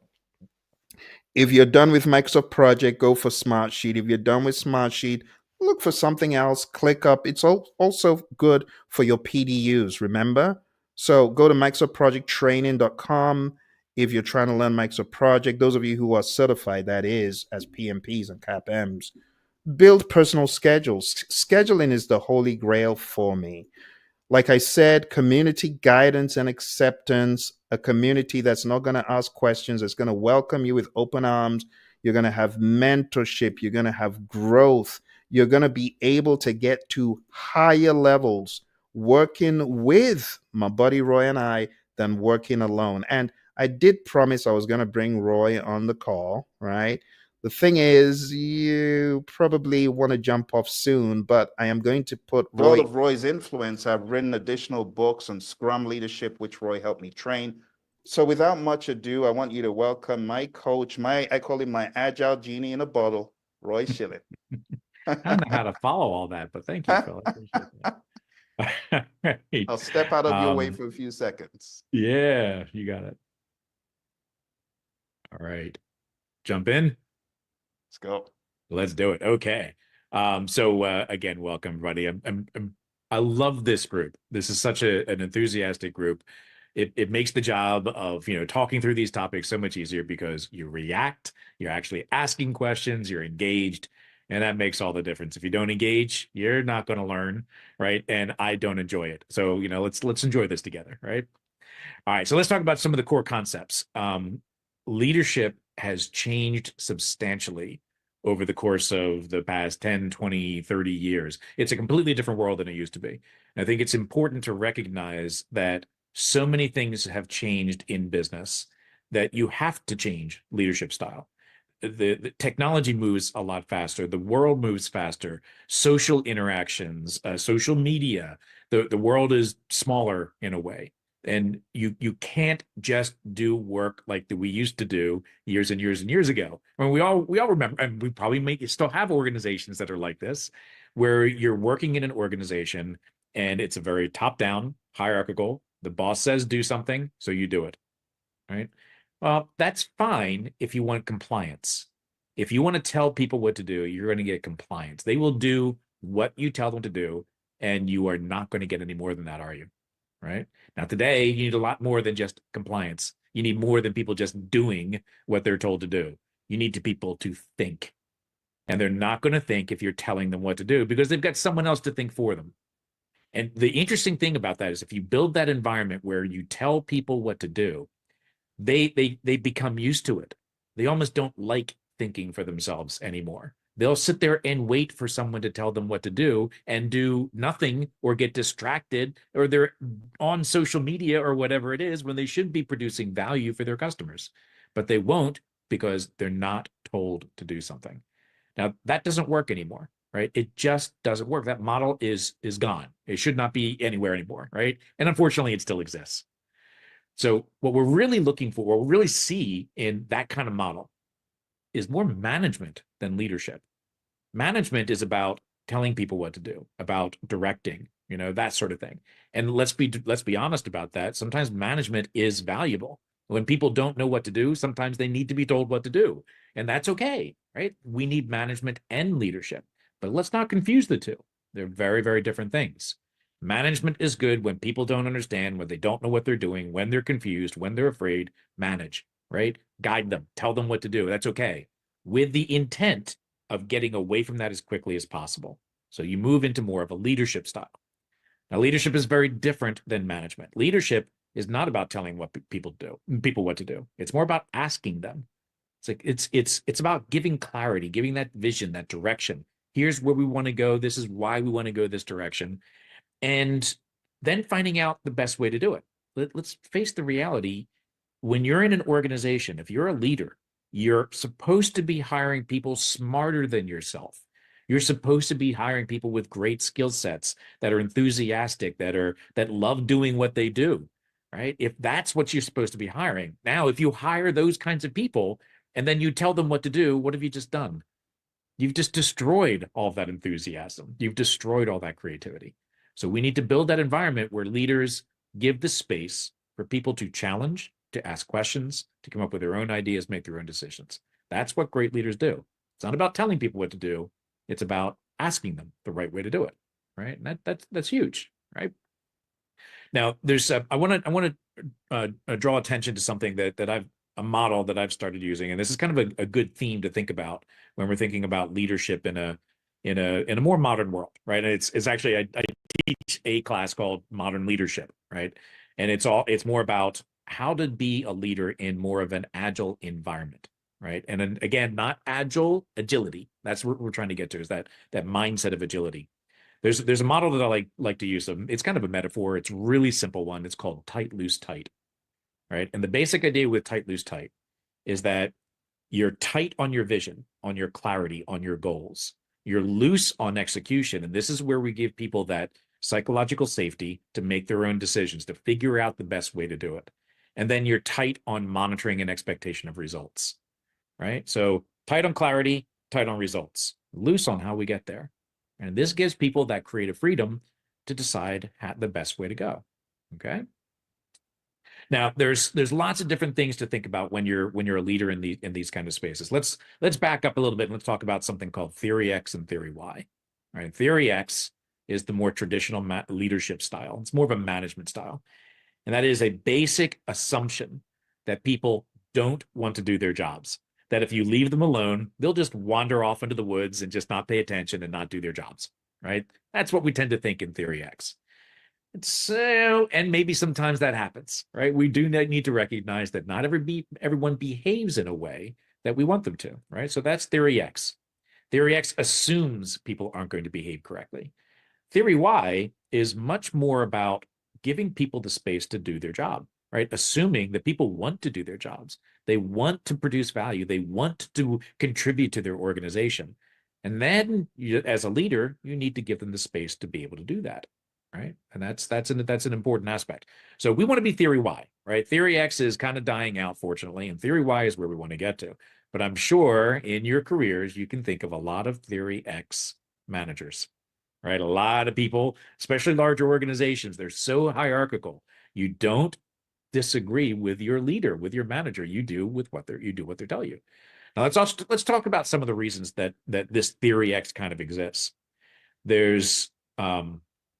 If you're done with Microsoft Project, go for Smartsheet. If you're done with Smartsheet, look for something else, ClickUp. It's also good for your PDUs, remember? So go to MicrosoftProjectTraining.com if you're trying to learn Microsoft Project. Those of you who are certified, that is, as PMPs and CAPMs, build personal schedules. Scheduling is the holy grail for me. Like I said, community guidance and acceptance, a community that's not going to ask questions, that's going to welcome you with open arms. You're going to have mentorship. You're going to have growth. You're going to be able to get to higher levels working with my buddy Roy and I than working alone. And I did promise I was going to bring Roy on the call, right? The thing is, you probably want to jump off soon, but I am going to put Roy. Of Roy's influence, I've written additional books on Scrum leadership, which Roy helped me train. So without much ado, I want you to welcome my coach, I call him my agile genie in a bottle, Roy Schilling. I don't know how to follow all that, but thank you, Phil. I appreciate that. Right. I'll step out of your way for a few seconds. Yeah, you got it. All right. Jump in. Let's go. Let's do it. Okay. So again, welcome, everybody. I love this group. This is such an enthusiastic group. it makes the job of, talking through these topics so much easier because you react, you're actually asking questions, you're engaged, and that makes all the difference. If you don't engage, you're not going to learn, right? And I don't enjoy it. So, let's enjoy this together, right? All right, so let's talk about some of the core concepts. Leadership has changed substantially over the course of the past 10, 20, 30 years. It's a completely different world than it used to be. And I think it's important to recognize that so many things have changed in business that you have to change leadership style. The technology moves a lot faster. The world moves faster. Social interactions, social media, the world is smaller in a way. And you can't just do work like we used to do years and years and years ago. I mean, we all remember, and we probably still have organizations that are like this, where you're working in an organization and it's a very top-down, hierarchical. The boss says do something, so you do it, right? Well, that's fine if you want compliance. If you want to tell people what to do, you're going to get compliance. They will do what you tell them to do, and you are not going to get any more than that, are you? Right? Now, today, you need a lot more than just compliance. You need more than people just doing what they're told to do. You need people to think. And they're not going to think if you're telling them what to do because they've got someone else to think for them. And the interesting thing about that is if you build that environment where you tell people what to do, they become used to it. They almost don't like thinking for themselves anymore. They'll sit there and wait for someone to tell them what to do and do nothing or get distracted, or they're on social media or whatever it is when they should be producing value for their customers. But they won't because they're not told to do something. Now, that doesn't work anymore, right? It just doesn't work. That model is gone. It should not be anywhere anymore, right? And unfortunately, it still exists. So what we're really looking for, what we really see in that kind of model is more management than leadership. Management is about telling people what to do, about directing, that sort of thing. And let's be honest about that. Sometimes management is valuable. When people don't know what to do, sometimes they need to be told what to do. And that's okay, right? We need management and leadership. But let's not confuse the two. They're very, very different things. Management is good when people don't understand, when they don't know what they're doing, when they're confused, when they're afraid. Manage, right? Guide them, tell them what to do. That's okay. With the intent of getting away from that as quickly as possible. So you move into more of a leadership style. Now, leadership is very different than management. Leadership is not about telling people what to do. It's more about asking them. It's about giving clarity, giving that vision, that direction. Here's where we want to go. This is why we want to go this direction. And then finding out the best way to do it. Let's face the reality. When you're in an organization, if you're a leader, you're supposed to be hiring people smarter than yourself. You're supposed to be hiring people with great skill sets that are enthusiastic, that love doing what they do, right? If that's what you're supposed to be hiring. Now, if you hire those kinds of people and then you tell them what to do, what have you just done? You've just destroyed all that enthusiasm. You've destroyed all that creativity. So we need to build that environment where leaders give the space for people to challenge, to ask questions, to come up with their own ideas, make their own decisions. That's what great leaders do. It's not about telling people what to do. It's about asking them the right way to do it, right? And that's huge, right? Now, there's I want to draw attention to something that a model that I've started using, and this is kind of a good theme to think about when we're thinking about leadership in a more modern world, right? And it's actually I teach a class called Modern Leadership, right? And it's more about how to be a leader in more of an agile environment, right? And then again, not agility. That's what we're trying to get to, is that mindset of agility. There's a model that I like to use. It's kind of a metaphor. It's a really simple one. It's called tight, loose, tight, right? And the basic idea with tight, loose, tight is that you're tight on your vision, on your clarity, on your goals. You're loose on execution. And this is where we give people that psychological safety to make their own decisions, to figure out the best way to do it. And then you're tight on monitoring and expectation of results, right? So tight on clarity, tight on results, loose on how we get there. And this gives people that creative freedom to decide the best way to go, okay? Now, there's lots of different things to think about when you're a leader in these kind of spaces. Let's back up a little bit and let's talk about something called Theory X and Theory Y. All right, Theory X is the more traditional leadership style. It's more of a management style. And that is a basic assumption that people don't want to do their jobs. That if you leave them alone, they'll just wander off into the woods and just not pay attention and not do their jobs, right? That's what we tend to think in Theory X. So, and maybe sometimes that happens, right? We do need to recognize that not everyone behaves in a way that we want them to, right? So that's Theory X. Theory X assumes people aren't going to behave correctly. Theory Y is much more about giving people the space to do their job, right? Assuming that people want to do their jobs. They want to produce value. They want to contribute to their organization. And then you, as a leader, you need to give them the space to be able to do that, right? And that's an important aspect. So we want to be Theory Y, right? Theory X is kind of dying out, fortunately, and Theory Y is where we want to get to. But I'm sure in your careers, you can think of a lot of Theory X managers, right? A lot of people, especially larger organizations, they're so hierarchical. You don't disagree with your leader, with your manager. You do what they tell you. Now let's talk about some of the reasons that this Theory X kind of exists. There's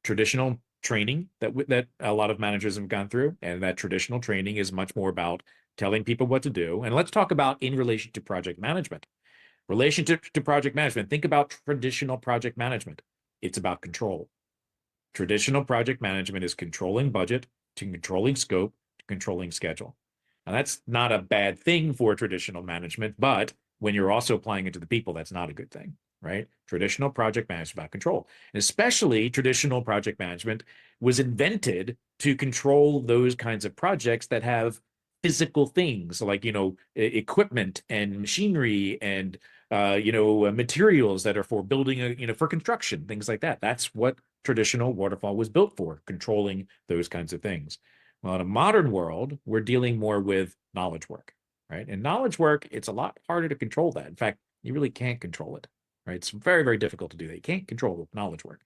traditional training that a lot of managers have gone through, and that traditional training is much more about telling people what to do. And let's talk about in relation to project management. Relationship to project management. Think about traditional project management. It's about control. Traditional project management is controlling budget, to controlling scope, to controlling schedule. Now, that's not a bad thing for traditional management, but when you're also applying it to the people, that's not a good thing, right? Traditional project management is about control. And especially traditional project management was invented to control those kinds of projects that have physical things like, equipment and machinery and, materials that are for building, for construction, things like that. That's what traditional waterfall was built for, controlling those kinds of things. Well, in a modern world, we're dealing more with knowledge work, right? And knowledge work, it's a lot harder to control that. In fact, you really can't control it, right? It's very, very difficult to do that. You can't control knowledge work.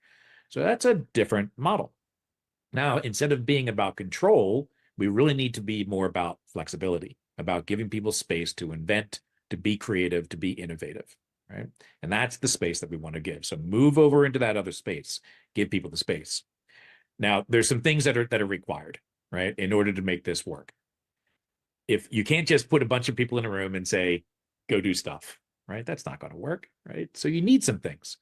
So that's a different model. Now, instead of being about control, we really need to be more about flexibility, about giving people space to invent, to be creative, to be innovative, right? And that's the space that we want to give. So move over into that other space, give people the space. Now, there's some things that are required, right, in order to make this work. If you can't just put a bunch of people in a room and say, go do stuff, right? That's not going to work, right? So you need some things.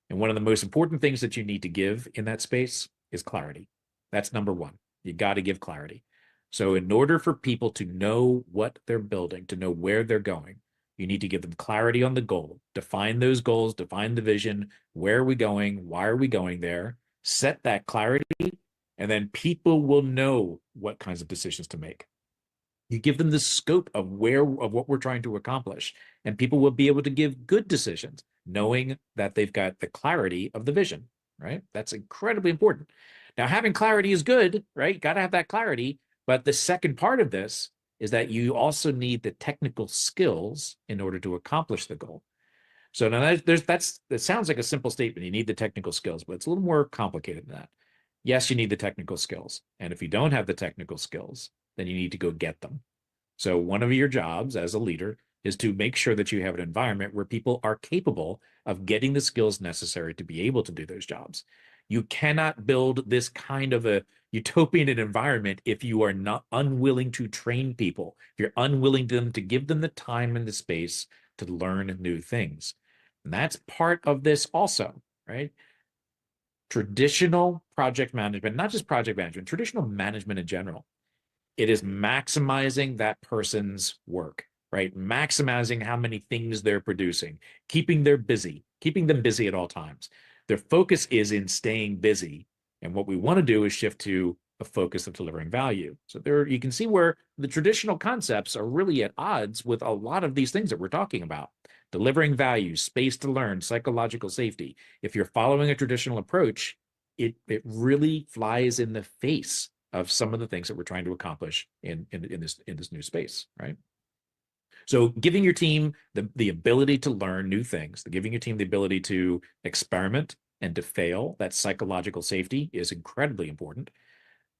And one of the most important things that you need to give in that space is clarity. That's number one. You got to give clarity. So in order for people to know what they're building, to know where they're going, you need to give them clarity on the goal. Define those goals, define the vision. Where are we going? Why are we going there? Set that clarity, and then people will know what kinds of decisions to make. You give them the scope of what we're trying to accomplish, and people will be able to give good decisions, knowing that they've got the clarity of the vision, right? That's incredibly important. Now, having clarity is good, right? Got to have that clarity. But the second part of this is that you also need the technical skills in order to accomplish the goal. So now that sounds like a simple statement. You need the technical skills, but it's a little more complicated than that. Yes, you need the technical skills. And if you don't have the technical skills, then you need to go get them. So one of your jobs as a leader is to make sure that you have an environment where people are capable of getting the skills necessary to be able to do those jobs. You cannot build this kind of a utopian environment if you are not unwilling to train people, if you're unwilling to give them the time and the space to learn new things. And that's part of this also, right? Traditional project management, not just project management, traditional management in general, it is maximizing that person's work, right? Maximizing how many things they're producing, keeping them busy at all times. Their focus is in staying busy. And what we want to do is shift to a focus of delivering value. So there you can see where the traditional concepts are really at odds with a lot of these things that we're talking about. Delivering value, space to learn, psychological safety. If you're following a traditional approach, it really flies in the face of some of the things that we're trying to accomplish in this new space, right? So giving your team the ability to learn new things, giving your team the ability to experiment and to fail, that psychological safety is incredibly important.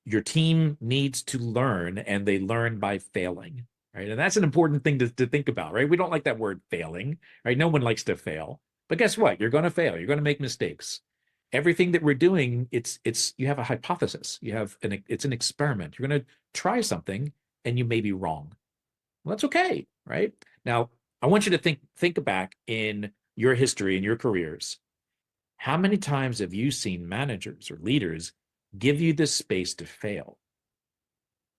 Your team needs to learn, and they learn by failing, right? And that's an important thing to think about, right? We don't like that word failing, right? No one likes to fail. But guess what? You're going to fail. You're going to make mistakes. everything that we're doing, you have a hypothesis. It's an experiment. You're going to try something and you may be wrong. Well, that's okay, right? Now, I want you to think back in your history and your careers. How many times have you seen managers or leaders give you the space to fail?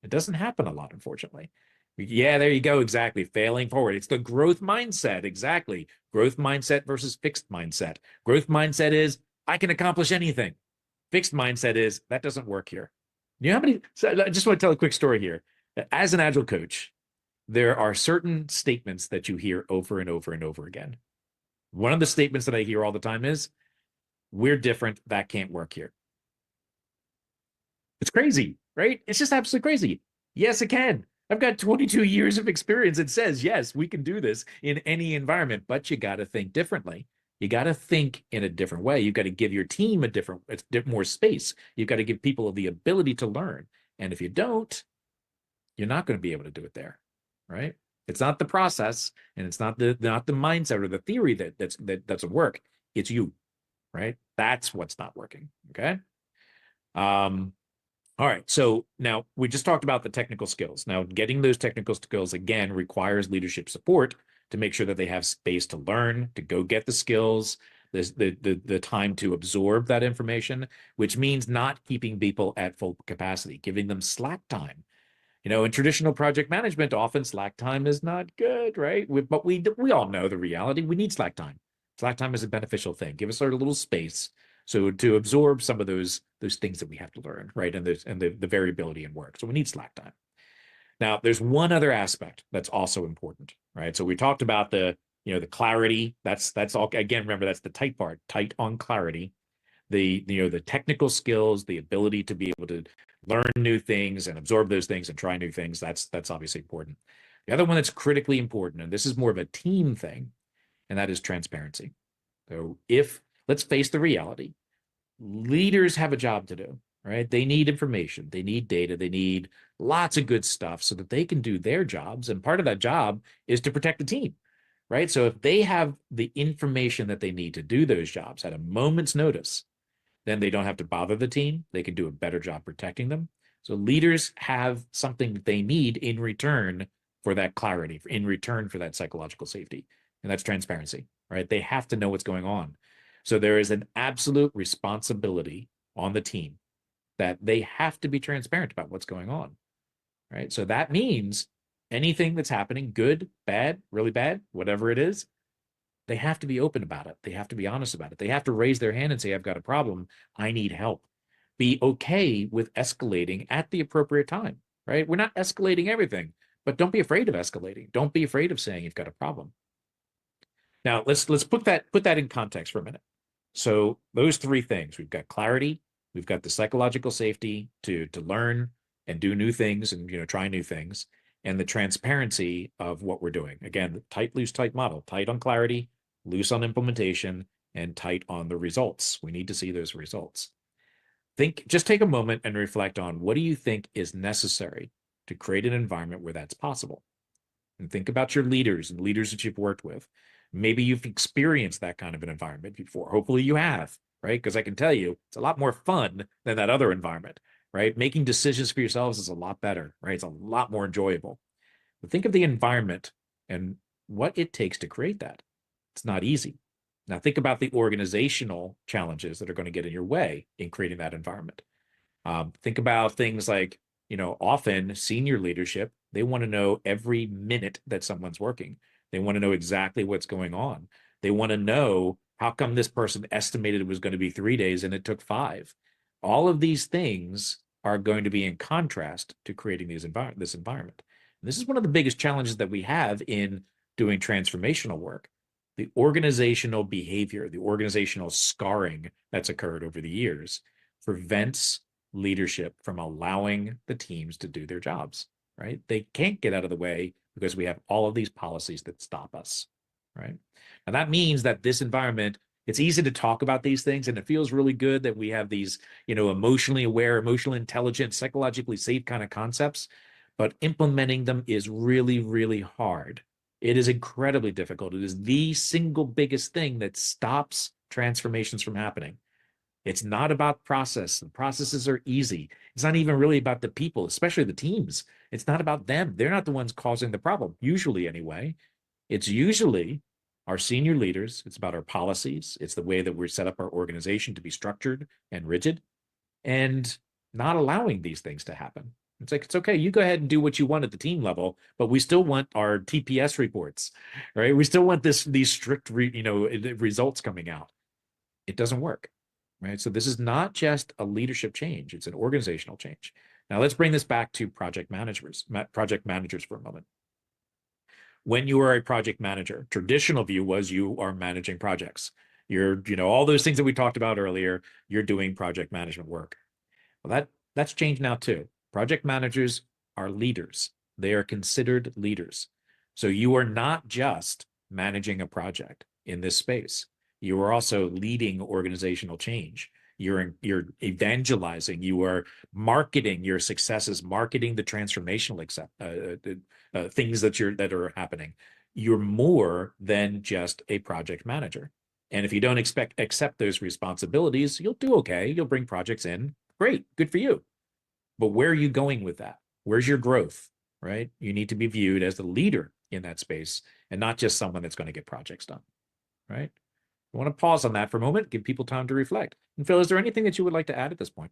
It doesn't happen a lot, unfortunately. Yeah, there you go. Exactly. Failing forward. It's the growth mindset. Exactly. Growth mindset versus fixed mindset. Growth mindset is, I can accomplish anything. Fixed mindset is, that doesn't work here. You know how many? So I just want to tell a quick story here. As an Agile coach, there are certain statements that you hear over and over and over again. One of the statements that I hear all the time is, we're different. That can't work here. It's crazy, right? It's just absolutely crazy. Yes, it can. I've got 22 years of experience. It says, yes, we can do this in any environment, but you got to think differently. You got to think in a different way. You've got to give your team more space. You've got to give people the ability to learn. And if you don't, you're not going to be able to do it there, right? It's not the process, and it's not the mindset or the theory that doesn't work. It's you, right? That's what's not working. Okay. All right, so now we just talked about the technical skills. Now, getting those technical skills, again, requires leadership support to make sure that they have space to learn, to go get the skills, the time to absorb that information, which means not keeping people at full capacity, giving them slack time. You know, in traditional project management, often slack time is not good, right? But we all know the reality. We need slack time. Slack time is a beneficial thing. Give us our little space. So to absorb some of those things that we have to learn, right? And the variability in work. So we need slack time. Now, there's one other aspect that's also important, right? So we talked about the clarity. That's all. Again, remember, that's the tight part, tight on clarity. The technical skills, the ability to be able to learn new things and absorb those things and try new things. That's obviously important. The other one that's critically important, and this is more of a team thing, and that is transparency. So let's face the reality. Leaders have a job to do, right? They need information, they need data, they need lots of good stuff so that they can do their jobs. And part of that job is to protect the team, right? So if they have the information that they need to do those jobs at a moment's notice, then they don't have to bother the team. They can do a better job protecting them. So leaders have something that they need in return for that clarity, in return for that psychological safety. And that's transparency, right? They have to know what's going on. So there is an absolute responsibility on the team that they have to be transparent about what's going on, right? So that means anything that's happening, good, bad, really bad, whatever it is, they have to be open about it. They have to be honest about it. They have to raise their hand and say, I've got a problem. I need help. Be okay with escalating at the appropriate time, right? We're not escalating everything, but don't be afraid of escalating. Don't be afraid of saying you've got a problem. Now, let's put that in context for a minute. So those three things, we've got clarity, we've got the psychological safety to learn and do new things and try new things, and the transparency of what we're doing. Again, tight, loose, tight model, tight on clarity, loose on implementation, and tight on the results. We need to see those results. Just take a moment and reflect on what do you think is necessary to create an environment where that's possible. And think about your leaders and leaders that you've worked with. Maybe you've experienced that kind of an environment before. Hopefully you have, right? Because I can tell you, it's a lot more fun than that other environment, right? Making decisions for yourselves is a lot better, right? It's a lot more enjoyable. But think of the environment and what it takes to create that. It's not easy. Now think about the organizational challenges that are going to get in your way in creating that environment. Think about things like, often senior leadership, they want to know every minute that someone's working. They want to know exactly what's going on. They want to know, how come this person estimated it was going to be 3 days and it took 5? All of these things are going to be in contrast to creating this environment. And this is one of the biggest challenges that we have in doing transformational work. The organizational behavior, the organizational scarring that's occurred over the years prevents leadership from allowing the teams to do their jobs, right? They can't get out of the way because we have all of these policies that stop us, right? And that means that this environment, it's easy to talk about these things and it feels really good that we have these, emotionally aware, emotionally intelligent, psychologically safe kind of concepts, but implementing them is really, really hard. It is incredibly difficult. It is the single biggest thing that stops transformations from happening. It's not about process. The processes are easy. It's not even really about the people, especially the teams. It's not about them. They're not the ones causing the problem, usually anyway. It's usually our senior leaders. It's about our policies. It's the way that we're set up our organization to be structured and rigid and not allowing these things to happen. It's like, it's okay. You go ahead and do what you want at the team level, but we still want our TPS reports, right? We still want these strict, results coming out. It doesn't work, right? So this is not just a leadership change. It's an organizational change. Now let's bring this back to project managers for a moment. When you are a project manager, traditional view was you are managing projects. You're, all those things that we talked about earlier, you're doing project management work. Well, that's changed now too. Project managers are leaders. They are considered leaders. So you are not just managing a project in this space. You are also leading organizational change. You're evangelizing. You are marketing your successes, marketing the transformational things that are happening. You're more than just a project manager. And if you don't accept those responsibilities, you'll do okay. You'll bring projects in. Great, good for you. But where are you going with that? Where's your growth, right? You need to be viewed as the leader in that space and not just someone that's going to get projects done, right? I want to pause on that for a moment, give people time to reflect. And Phil, is there anything that you would like to add at this point?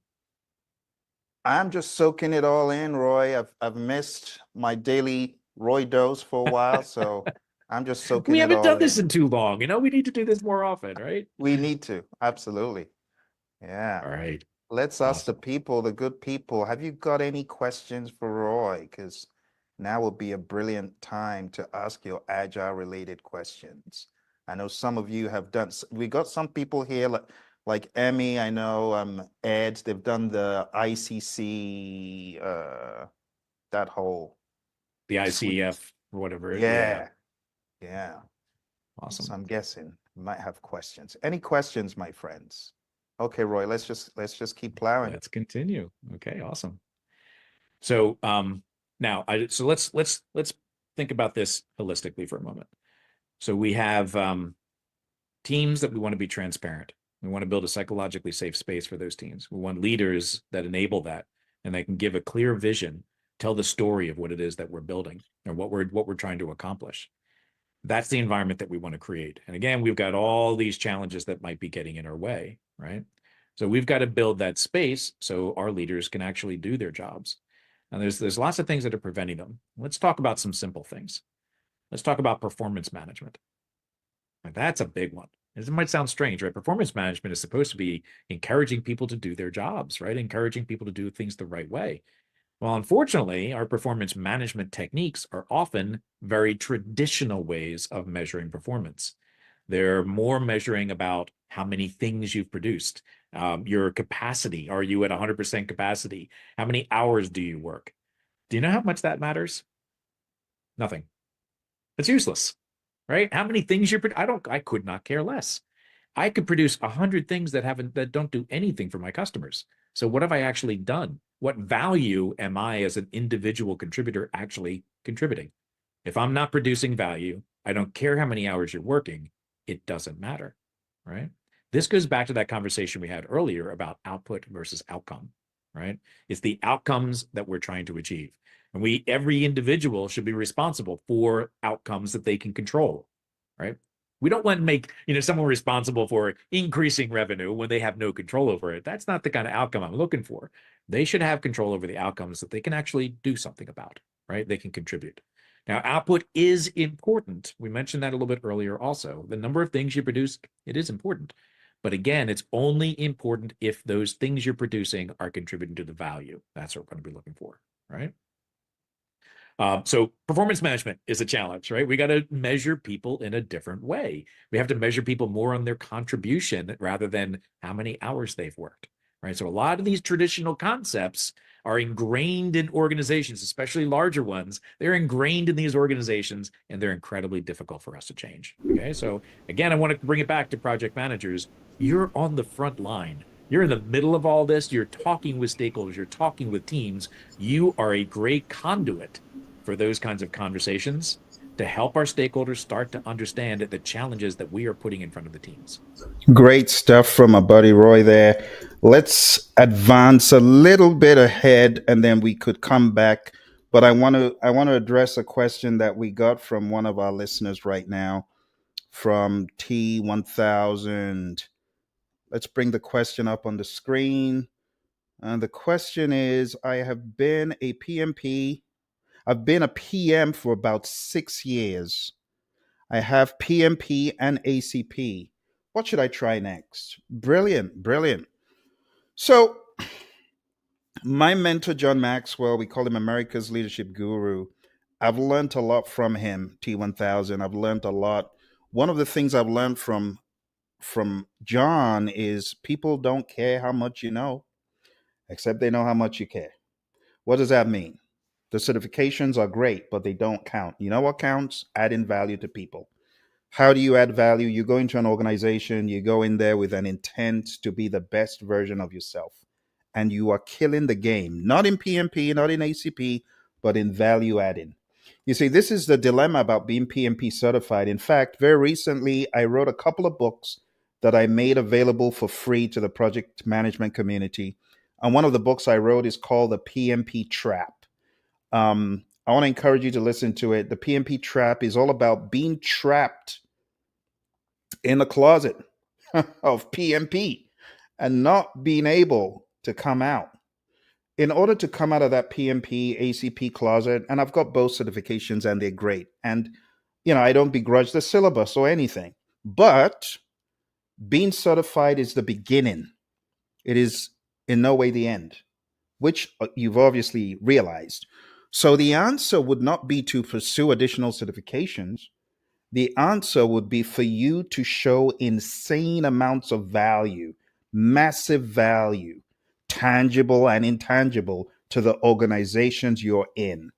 I'm just soaking it all in, Roy. I've missed my daily Roy dose for a while, so I'm just soaking We it haven't all done this in. in too long. We need to do this more often, right? We need to, absolutely. Yeah. All right. Let's ask the Awesome. people, the good people, have you got any questions for Roy? Because now would be a brilliant time to ask your agile related questions. I know some of you have done, we got some people here like Emmy, I know Ed, they've done the ICC, that whole The suite. ICF or whatever. Yeah. Yeah. Awesome. So I'm guessing you might have questions. Any questions, my friends? Okay, Roy, let's just keep plowing. Let's continue. Okay, awesome. So now let's think about this holistically for a moment. So we have teams that we want to be transparent. We want to build a psychologically safe space for those teams. We want leaders that enable that, and they can give a clear vision, tell the story of what it is that we're building or what we're trying to accomplish. That's the environment that we want to create. And again, we've got all these challenges that might be getting in our way, right? So we've got to build that space so our leaders can actually do their jobs. And there's lots of things that are preventing them. Let's talk about some simple things. Let's talk about performance management. Now, that's a big one. It might sound strange, right? Performance management is supposed to be encouraging people to do their jobs, right? Encouraging people to do things the right way. Well, unfortunately, our performance management techniques are often very traditional ways of measuring performance. They're more measuring about how many things you've produced, your capacity. Are you at 100% capacity? How many hours do you work? Do you know how much that matters? Nothing. It's useless, right? How many things you produce? I could not care less. I could produce 100 things that don't do anything for my customers. So what have I actually done? What value am I as an individual contributor actually contributing? If I'm not producing value, I don't care how many hours you're working, it doesn't matter, right? This goes back to that conversation we had earlier about output versus outcome, right? It's the outcomes that we're trying to achieve. And every individual should be responsible for outcomes that they can control, right? We don't want to make, someone responsible for increasing revenue when they have no control over it. That's not the kind of outcome I'm looking for. They should have control over the outcomes that they can actually do something about, right? They can contribute. Now, output is important. We mentioned that a little bit earlier also. The number of things you produce, it is important. But again, it's only important if those things you're producing are contributing to the value. That's what we're going to be looking for, right? So performance management is a challenge, right? We got to measure people in a different way. We have to measure people more on their contribution rather than how many hours they've worked, right? So a lot of these traditional concepts are ingrained in organizations, especially larger ones. They're ingrained in these organizations and they're incredibly difficult for us to change, okay? So again, I want to bring it back to project managers. You're on the front line. You're in the middle of all this. You're talking with stakeholders. You're talking with teams. You are a great conduit for those kinds of conversations. to help our stakeholders start to understand the challenges that we are putting in front of the teams. Great stuff from my buddy Roy there. Let's advance a little bit ahead and then we could come back. But I want to address a question that we got from one of our listeners right now from T1000. Let's bring the question up on the screen. And the question is, I've been a PM for about 6 years. I have PMP and ACP. What should I try next? Brilliant, brilliant. So, my mentor, John Maxwell, we call him America's leadership guru. I've learned a lot from him, T1000. I've learned a lot. One of the things I've learned from John is people don't care how much you know, except they know how much you care. What does that mean? The certifications are great, but they don't count. You know what counts? Adding value to people. How do you add value? You go into an organization, you go in there with an intent to be the best version of yourself, and you are killing the game, not in PMP, not in ACP, but in value adding. You see, this is the dilemma about being PMP certified. In fact, very recently, I wrote a couple of books that I made available for free to the project management community. And one of the books I wrote is called The PMP Trap. I want to encourage you to listen to it. The PMP Trap is all about being trapped in the closet of PMP and not being able to come out. In order to come out of that PMP, ACP closet, and I've got both certifications and they're great. And, I don't begrudge the syllabus or anything, but being certified is the beginning. It is in no way the end, which you've obviously realized. So the answer would not be to pursue additional certifications. The answer would be for you to show insane amounts of value, massive value, tangible and intangible, to the organizations you're in.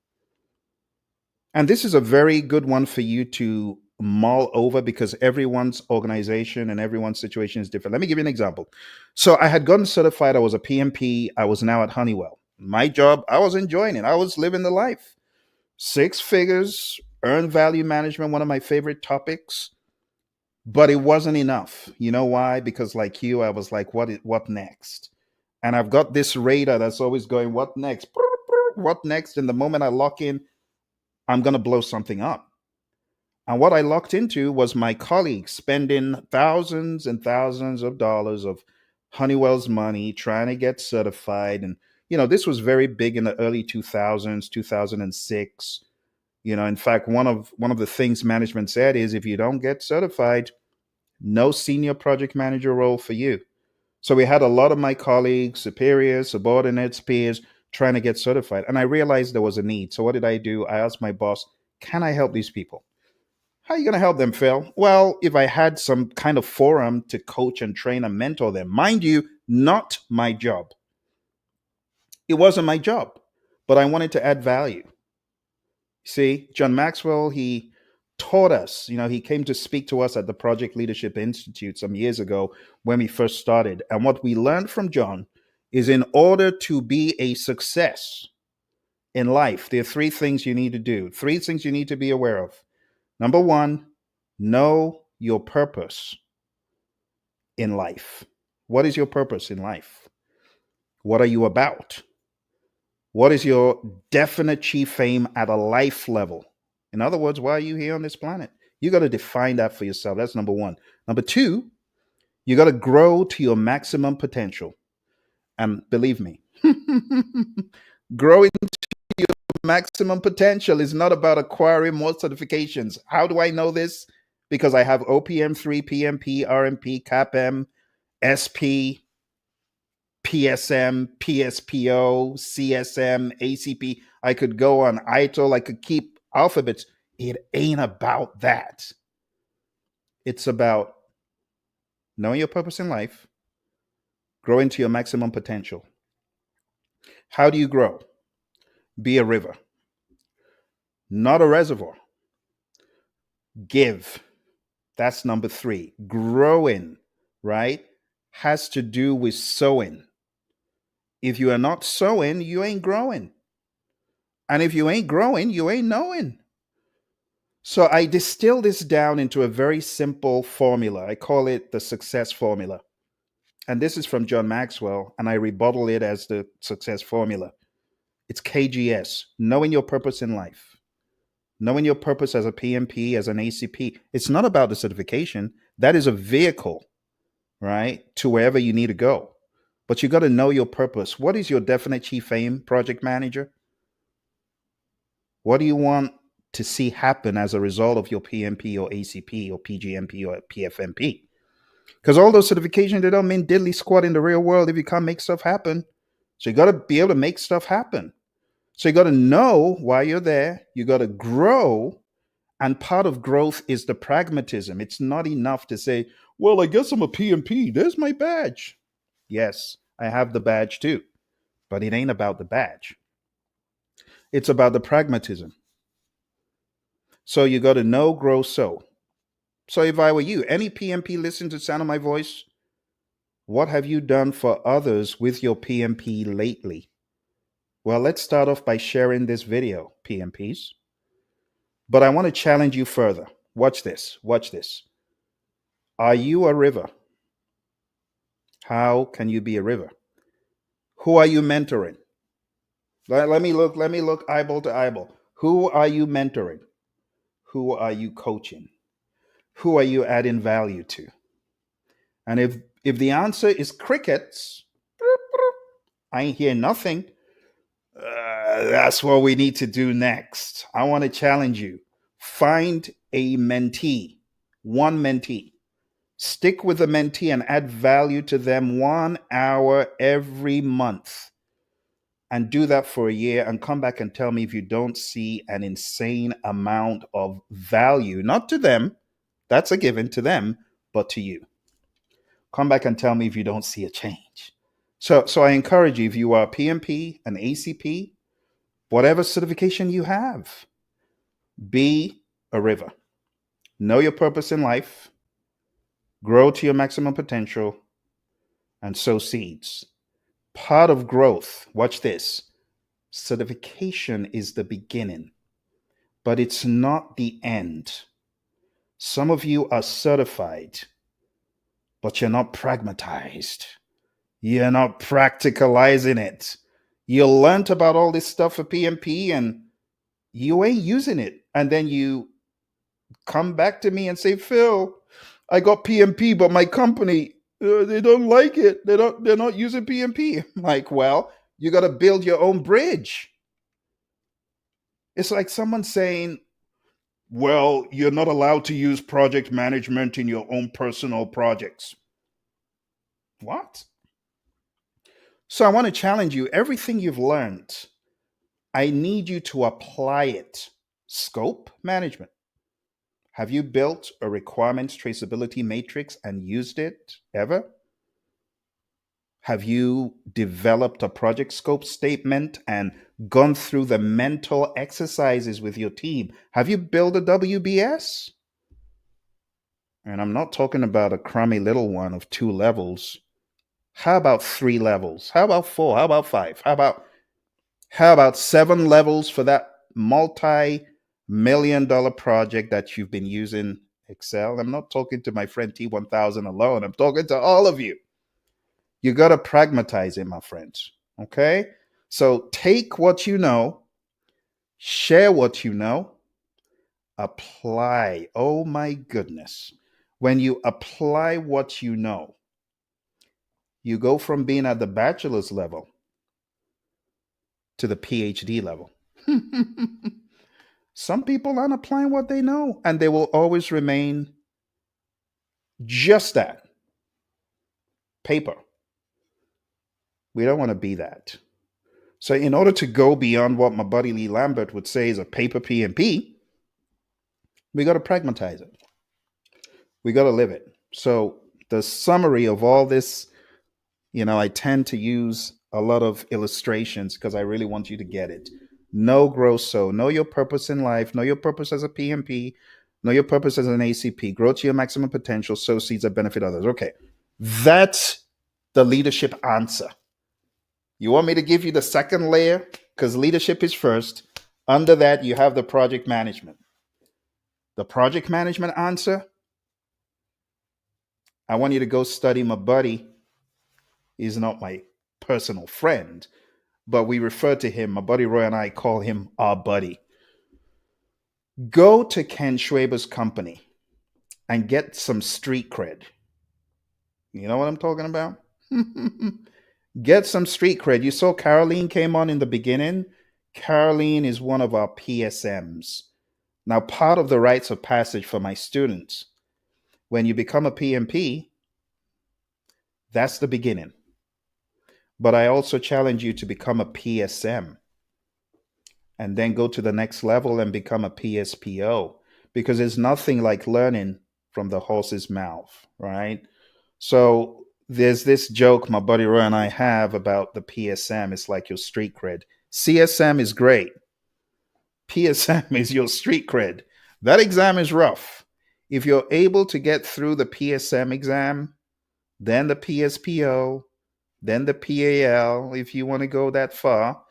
And this is a very good one for you to mull over because everyone's organization and everyone's situation is different. Let me give you an example. So I had gotten certified. I was a PMP. I was now at Honeywell. My job, I was enjoying it. I was living the life. 6 figures, earned value management, one of my favorite topics. But it wasn't enough. You know why? Because like you, I was like, what next? And I've got this radar that's always going, what next? What next? And the moment I lock in, I'm going to blow something up. And what I locked into was my colleagues spending thousands and thousands of dollars of Honeywell's money trying to get certified. And, this was very big in the early 2000s, 2006. In fact, one of the things management said is if you don't get certified, no senior project manager role for you. So we had a lot of my colleagues, superiors, subordinates, peers trying to get certified. And I realized there was a need. So what did I do? I asked my boss, can I help these people? How are you going to help them, Phil? Well, if I had some kind of forum to coach and train and mentor them, mind you, not my job. It wasn't my job, but I wanted to add value. See, John Maxwell, he taught us, he came to speak to us at the Project Leadership Institute some years ago when we first started. And what we learned from John is in order to be a success in life, there are 3 things you need to do, 3 things you need to be aware of. Number 1, know your purpose in life. What is your purpose in life? What are you about? What is your definite chief aim at a life level? In other words, why are you here on this planet? You got to define that for yourself. That's number 1. Number 2, you got to grow to your maximum potential. And believe me, growing to your maximum potential is not about acquiring more certifications. How do I know this? Because I have OPM3, PMP, RMP, CAPM, SP, PSM, PSPO, CSM, ACP. I could go on ITIL. I could keep alphabets. It ain't about that. It's about knowing your purpose in life, growing to your maximum potential. How do you grow? Be a river, not a reservoir. Give. That's number 3. Growing, right, has to do with sowing. If you are not sowing, you ain't growing. And if you ain't growing, you ain't knowing. So I distill this down into a very simple formula. I call it the success formula. And this is from John Maxwell, and I rebuttal it as the success formula. It's KGS, knowing your purpose in life. Knowing your purpose as a PMP, as an ACP. It's not about the certification. That is a vehicle, right, to wherever you need to go. But you got to know your purpose. What is your definite chief aim, project manager? What do you want to see happen as a result of your PMP or ACP or PGMP or PFMP? Because all those certifications, they don't mean diddly squat in the real world if you can't make stuff happen. So you got to be able to make stuff happen. So you got to know why you're there. You got to grow. And part of growth is the pragmatism. It's not enough to say, well, I guess I'm a PMP. There's my badge. Yes, I have the badge too. But it ain't about the badge. It's about the pragmatism. So you got to know, grow, sow. So if I were you, any PMP listening to the sound of my voice, what have you done for others with your PMP lately? Well, let's start off by sharing this video, PMPs. But I want to challenge you further. Watch this. Watch this. Are you a river? How can you be a river? Who are you mentoring? Let me look eyeball to eyeball. Who are you mentoring? Who are you coaching? Who are you adding value to? And if the answer is crickets, I ain't hear nothing. That's what we need to do next. I want to challenge you. Find a mentee, one mentee. Stick with the mentee and add value to them 1 hour every month. And do that for a year and come back and tell me if you don't see an insane amount of value, not to them, that's a given to them, but to you. Come back and tell me if you don't see a change. So I encourage you, if you are a PMP, an ACP, whatever certification you have, be a river. Know your purpose in life, grow to your maximum potential, and sow seeds. Part of growth, watch this, certification is the beginning, but it's not the end. Some of you are certified, but you're not pragmatized. You're not practicalizing it. You learned about all this stuff for PMP and you ain't using it. And then you come back to me and say, Phil, I got PMP, but my company, they don't like it. They're not using PMP. I'm like, well, you got to build your own bridge. It's like someone saying, well, you're not allowed to use project management in your own personal projects. What? So I want to challenge you. Everything you've learned, I need you to apply it. Scope management. Have you built a requirements traceability matrix and used it ever? Have you developed a project scope statement and gone through the mental exercises with your team? Have you built a WBS? And I'm not talking about a crummy little one of 2 levels. How about 3 levels? How about 4? How about 5? How about 7 levels for that multi-million-dollar project that you've been using Excel? I'm not talking to my friend T1000 alone. I'm talking to all of you. You got to pragmatize it, my friends. Okay? So take what you know, share what you know, apply. Oh my goodness. When you apply what you know, you go from being at the bachelor's level to the PhD level. Some people aren't applying what they know, and they will always remain just that, paper. We don't want to be that. So in order to go beyond what my buddy Lee Lambert would say is a paper PMP, we got to pragmatize it. We got to live it. So the summary of all this, I tend to use a lot of illustrations because I really want you to get it. Know, grow, sow. Know your purpose in life. Know your purpose as a PMP. Know your purpose as an ACP. Grow to your maximum potential. Sow seeds that benefit others. Okay. That's the leadership answer. You want me to give you the second layer? Because leadership is first. Under that, you have the project management. The project management answer, I want you to go study my buddy. He's not my personal friend, but we refer to him, my buddy Roy and I call him our buddy. Go to Ken Schwaber's company and get some street cred. You know what I'm talking about? Get some street cred. You saw Caroline came on in the beginning. Caroline is one of our PSMs. Now, part of the rites of passage for my students, when you become a PMP, that's the beginning. But I also challenge you to become a PSM and then go to the next level and become a PSPO, because there's nothing like learning from the horse's mouth, right? So there's this joke my buddy Roy and I have about the PSM. It's like your street cred. CSM is great. PSM is your street cred. That exam is rough. If you're able to get through the PSM exam, then the PSPO, then the PAL, if you want to go that far,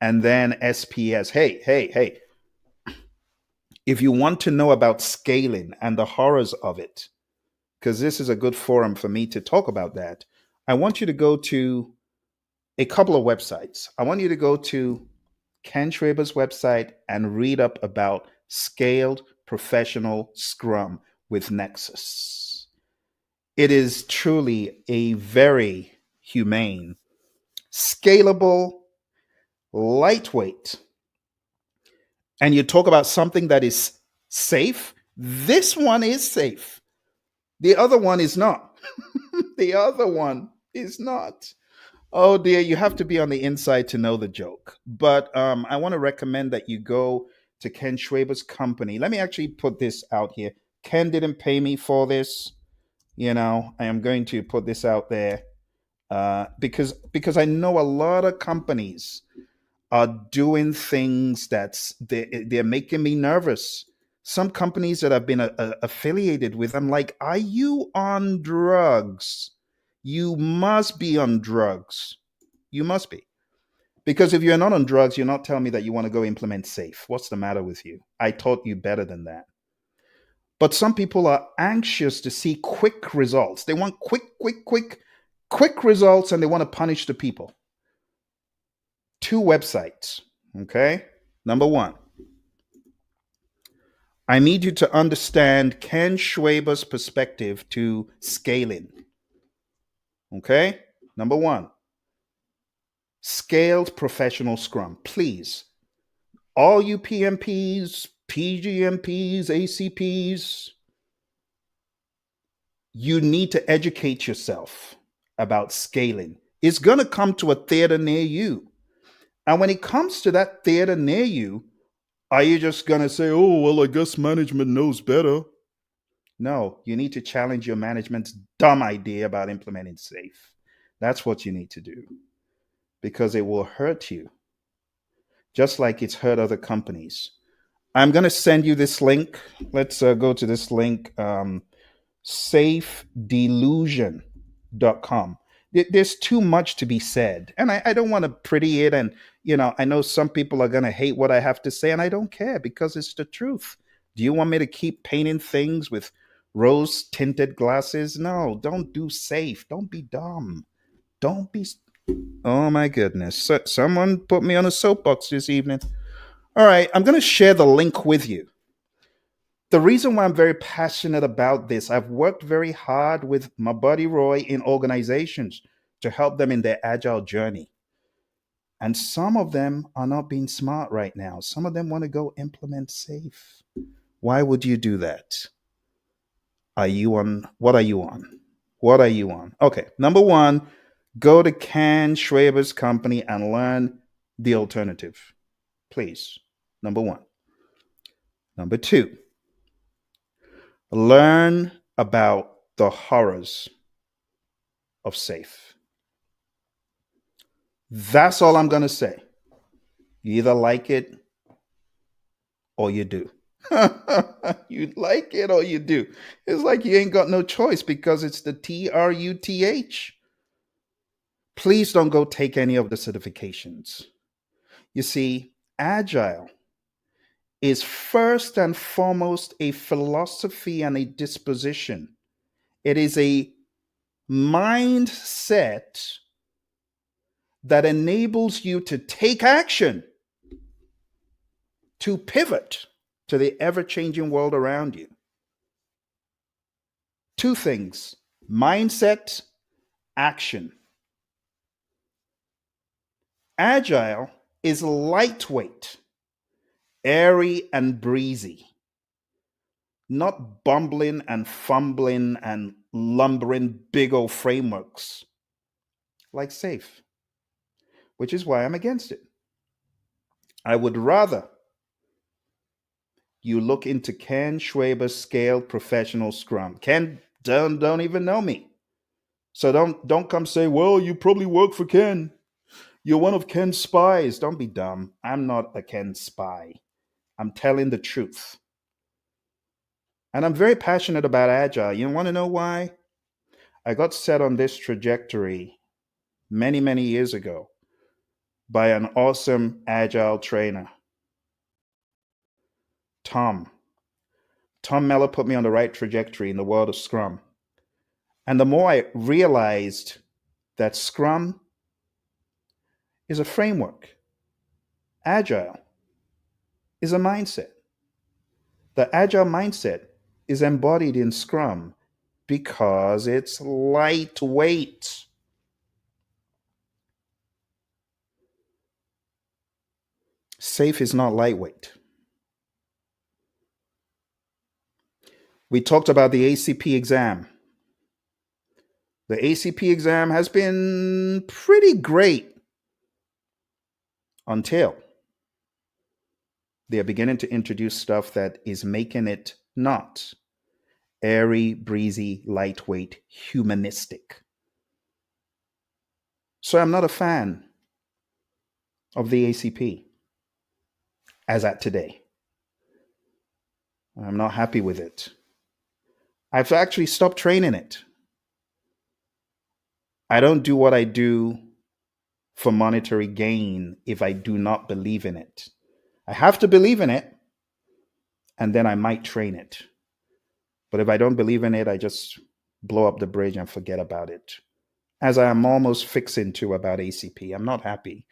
and then SPS. Hey. If you want to know about scaling and the horrors of it, because this is a good forum for me to talk about that, I want you to go to a couple of websites. I want you to go to Ken Schwaber's website and read up about Scaled Professional Scrum with Nexus. It is truly a very humane, scalable, lightweight, and you talk about something that is safe. This one is safe. The other one is not. The other one is not. Oh dear, you have to be on the inside to know the joke. But I want to recommend that you go to Ken Schwaber's company. Let me actually put this out here. Ken didn't pay me for this. You know, I am going to put this out there because I know a lot of companies are doing things they're making me nervous. Some companies that I've been affiliated with, I'm like, are you on drugs? You must be on drugs. You must be. Because if you're not on drugs, you're not telling me that you want to go implement SAFe. What's the matter with you? I taught you better than that. But some people are anxious to see quick results. They want quick results, and they want to punish the people. 2 websites, okay? Number 1, I need you to understand Ken Schwaber's perspective to scaling. Okay? Number 1, Scaled Professional Scrum. Please, all you PMPs, PGMPs, ACPs, you need to educate yourself about scaling. It's going to come to a theater near you. And when it comes to that theater near you, are you just going to say, oh, well, I guess management knows better? No, you need to challenge your management's dumb idea about implementing SAFe. That's what you need to do, because it will hurt you, just like it's hurt other companies. I'm going to send you this link. Let's go to this link, safedelusion.com. There's too much to be said, and I don't want to pretty it. And, you know, I know some people are going to hate what I have to say, and I don't care, because it's the truth. Do you want me to keep painting things with rose-tinted glasses? No, don't do SAFe. Don't be dumb. Don't be... Oh, my goodness. Someone put me on a soapbox this evening. All right, I'm going to share the link with you. The reason why I'm very passionate about this, I've worked very hard with my buddy Roy in organizations to help them in their agile journey. And some of them are not being smart right now. Some of them want to go implement SAFe. Why would you do that? Are you on? What are you on? What are you on? Okay, number 1, go to Ken Schwaber's company and learn the alternative. Please. Number 1. Number 2, learn about the horrors of SAFe. That's all I'm going to say. You either like it or you do. You like it or you do. It's like you ain't got no choice, because it's the TRUTH. Please don't go take any of the certifications. You see, Agile is first and foremost a philosophy and a disposition. It is a mindset that enables you to take action, to pivot to the ever changing world around you. Two things: mindset, action. Agile is lightweight, airy, and breezy, not bumbling and fumbling and lumbering big old frameworks like SAFe, which is why I'm against it. I would rather you look into Ken Schwaber's Scaled Professional Scrum. Ken don't even know me. So don't come say, well, you probably work for Ken. You're one of Ken's spies. Don't be dumb. I'm not a Ken spy. I'm telling the truth. And I'm very passionate about Agile. You want to know why? I got set on this trajectory many, many years ago by an awesome Agile trainer, Tom. Tom Mellor put me on the right trajectory in the world of Scrum. And the more I realized that Scrum is a framework, Agile is a mindset. The Agile mindset is embodied in Scrum because it's lightweight. SAFe is not lightweight. We talked about the ACP exam. The ACP exam has been pretty great until they are beginning to introduce stuff that is making it not airy, breezy, lightweight, humanistic. So I'm not a fan of the ACP as at today. I'm not happy with it. I've actually stopped training it. I don't do what I do for monetary gain if I do not believe in it. I have to believe in it, and then I might train it. But if I don't believe in it, I just blow up the bridge and forget about it. As I am almost fixing to about ACP. I'm not happy.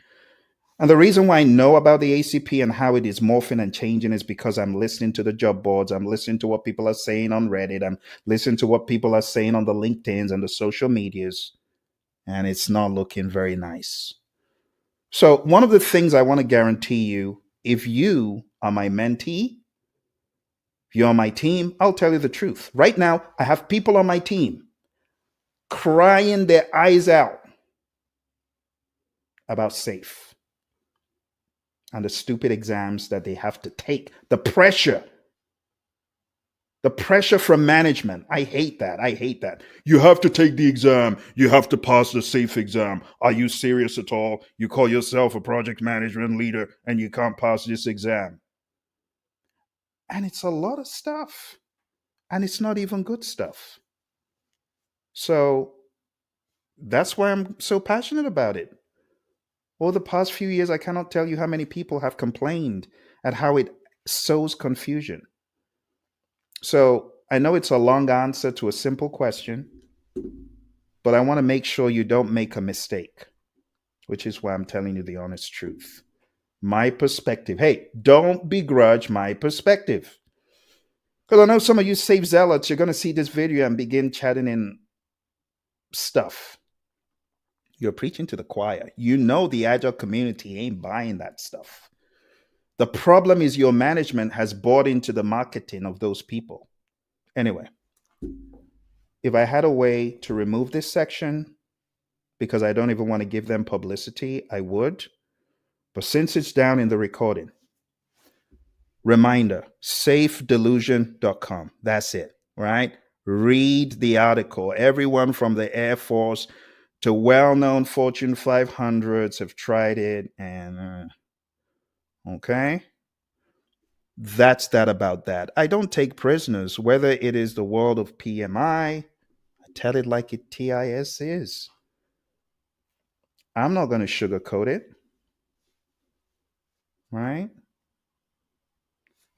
And the reason why I know about the ACP and how it is morphing and changing is because I'm listening to the job boards. I'm listening to what people are saying on Reddit. I'm listening to what people are saying on the LinkedIns and the social medias. And it's not looking very nice. So one of the things I want to guarantee you, if you are my mentee, if you're on my team, I'll tell you the truth. Right now, I have people on my team crying their eyes out about SAFe and the stupid exams that they have to take. The pressure from management. I hate that. You have to take the exam. You have to pass the SAFe exam. Are you serious at all? You call yourself a project management leader and you can't pass this exam. And it's a lot of stuff. And it's not even good stuff. So that's why I'm so passionate about it. Over the past few years, I cannot tell you how many people have complained at how it sows confusion. So I know it's a long answer to a simple question, but I want to make sure you don't make a mistake, which is why I'm telling you the honest truth. My perspective. Hey, don't begrudge my perspective. Because I know some of you SAFe zealots, you're going to see this video and begin chatting in stuff. You're preaching to the choir. You know the Agile community ain't buying that stuff. The problem is your management has bought into the marketing of those people. Anyway, if I had a way to remove this section, because I don't even want to give them publicity, I would. But since it's down in the recording, reminder, safedelusion.com. That's it, right? Read the article. Everyone from the Air Force to well-known Fortune 500s have tried it. And, okay? That's that about that. I don't take prisoners, whether it is the world of PMI, I tell it like it TIS is. I'm not going to sugarcoat it, right?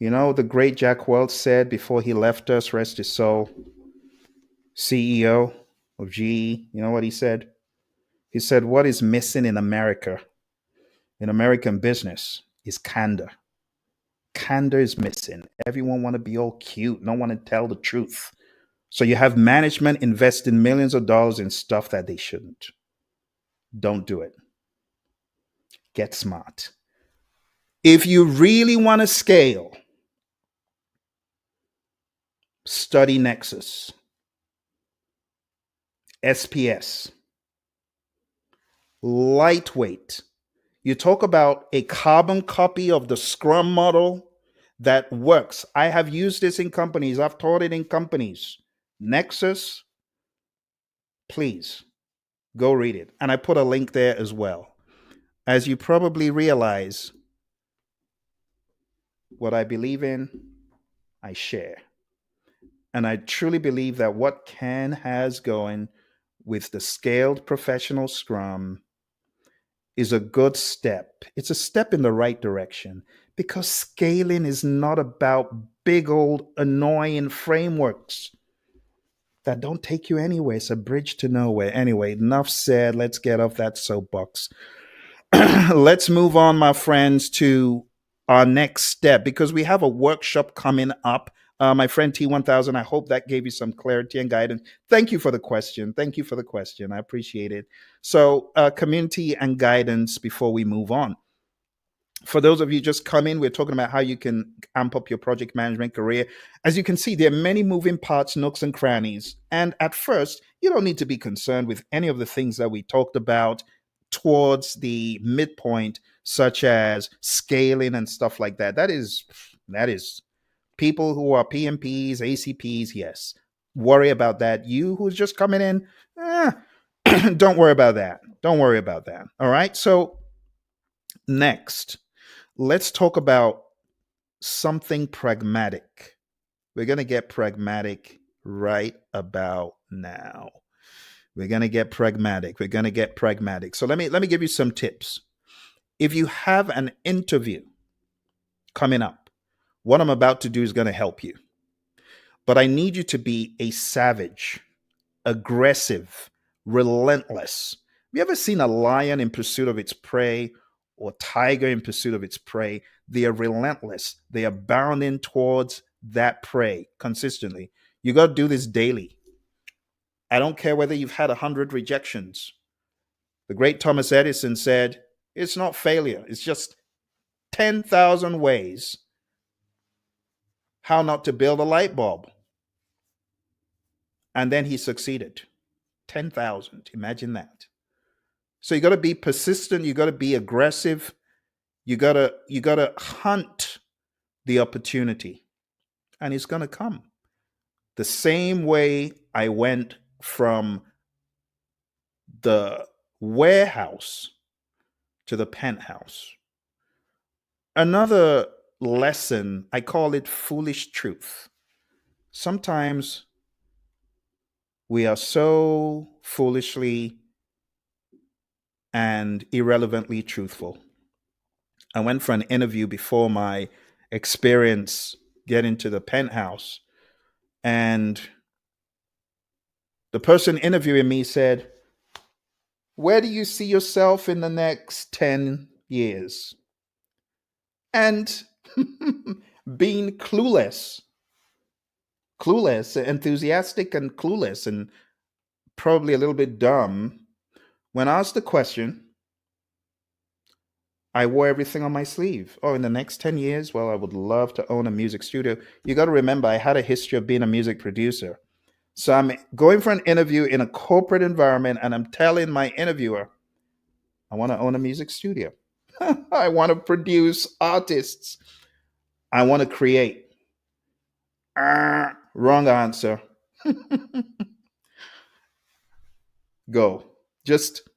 You know, the great Jack Welch said before he left us, rest his soul, CEO of GE, you know what he said? He said, what is missing in America, in American business, is candor. Candor is missing. Everyone want to be all cute, no one to tell the truth. So you have management investing millions of dollars in stuff that they shouldn't. Don't do it. Get smart. If you really want to scale, study Nexus, SPS, lightweight. You talk about a carbon copy of the Scrum model that works. I have used this in companies. I've taught it in companies. Nexus, please go read it. And I put a link there as well. As you probably realize, what I believe in, I share. And I truly believe that what Ken has going with the scaled professional Scrum is a good step. It's a step in the right direction, because scaling is not about big old annoying frameworks that don't take you anywhere. It's a bridge to nowhere. Anyway, enough said. Let's get off that soapbox. Let's move on, my friends, to our next step, because we have a workshop coming up. My friend T1000, I hope that gave you some clarity and guidance. Thank you for the question. Thank you for the question. I appreciate it. So community and guidance before we move on. For those of you just coming, we're talking about how you can amp up your project management career. As you can see, there are many moving parts, nooks and crannies. And at first, you don't need to be concerned with any of the things that we talked about towards the midpoint, such as scaling and stuff like that. That is people who are PMPs, ACPs, yes. Worry about that. You who's just coming in, don't worry about that. Don't worry about that. All right. So next, let's talk about something pragmatic. We're going to get pragmatic right about now. We're going to get pragmatic. We're going to get pragmatic. So let me give you some tips. If you have an interview coming up, what I'm about to do is going to help you. But I need you to be a savage, aggressive, relentless. Have you ever seen a lion in pursuit of its prey or tiger in pursuit of its prey? They are relentless. They are bounding towards that prey consistently. You got to do this daily. I don't care whether you've had 100 rejections. The great Thomas Edison said, it's not failure. It's just 10,000 ways how not to build a light bulb. And then he succeeded. 10,000. Imagine that. So you got to be persistent. You got to be aggressive. You got to hunt the opportunity. And it's going to come. The same way I went from the warehouse to the penthouse. Another lesson, I call it foolish truth. Sometimes we are so foolishly and irrelevantly truthful. I went for an interview before my experience getting to the penthouse, and the person interviewing me said, where do you see yourself in the next 10 years? And being clueless, enthusiastic and clueless, and probably a little bit dumb, when asked the question, I wore everything on my sleeve. Oh, in the next 10 years, well, I would love to own a music studio. You got to remember, I had a history of being a music producer. So I'm going for an interview in a corporate environment, and I'm telling my interviewer, I want to own a music studio. I want to produce artists. I want to create. Wrong answer. Go. Just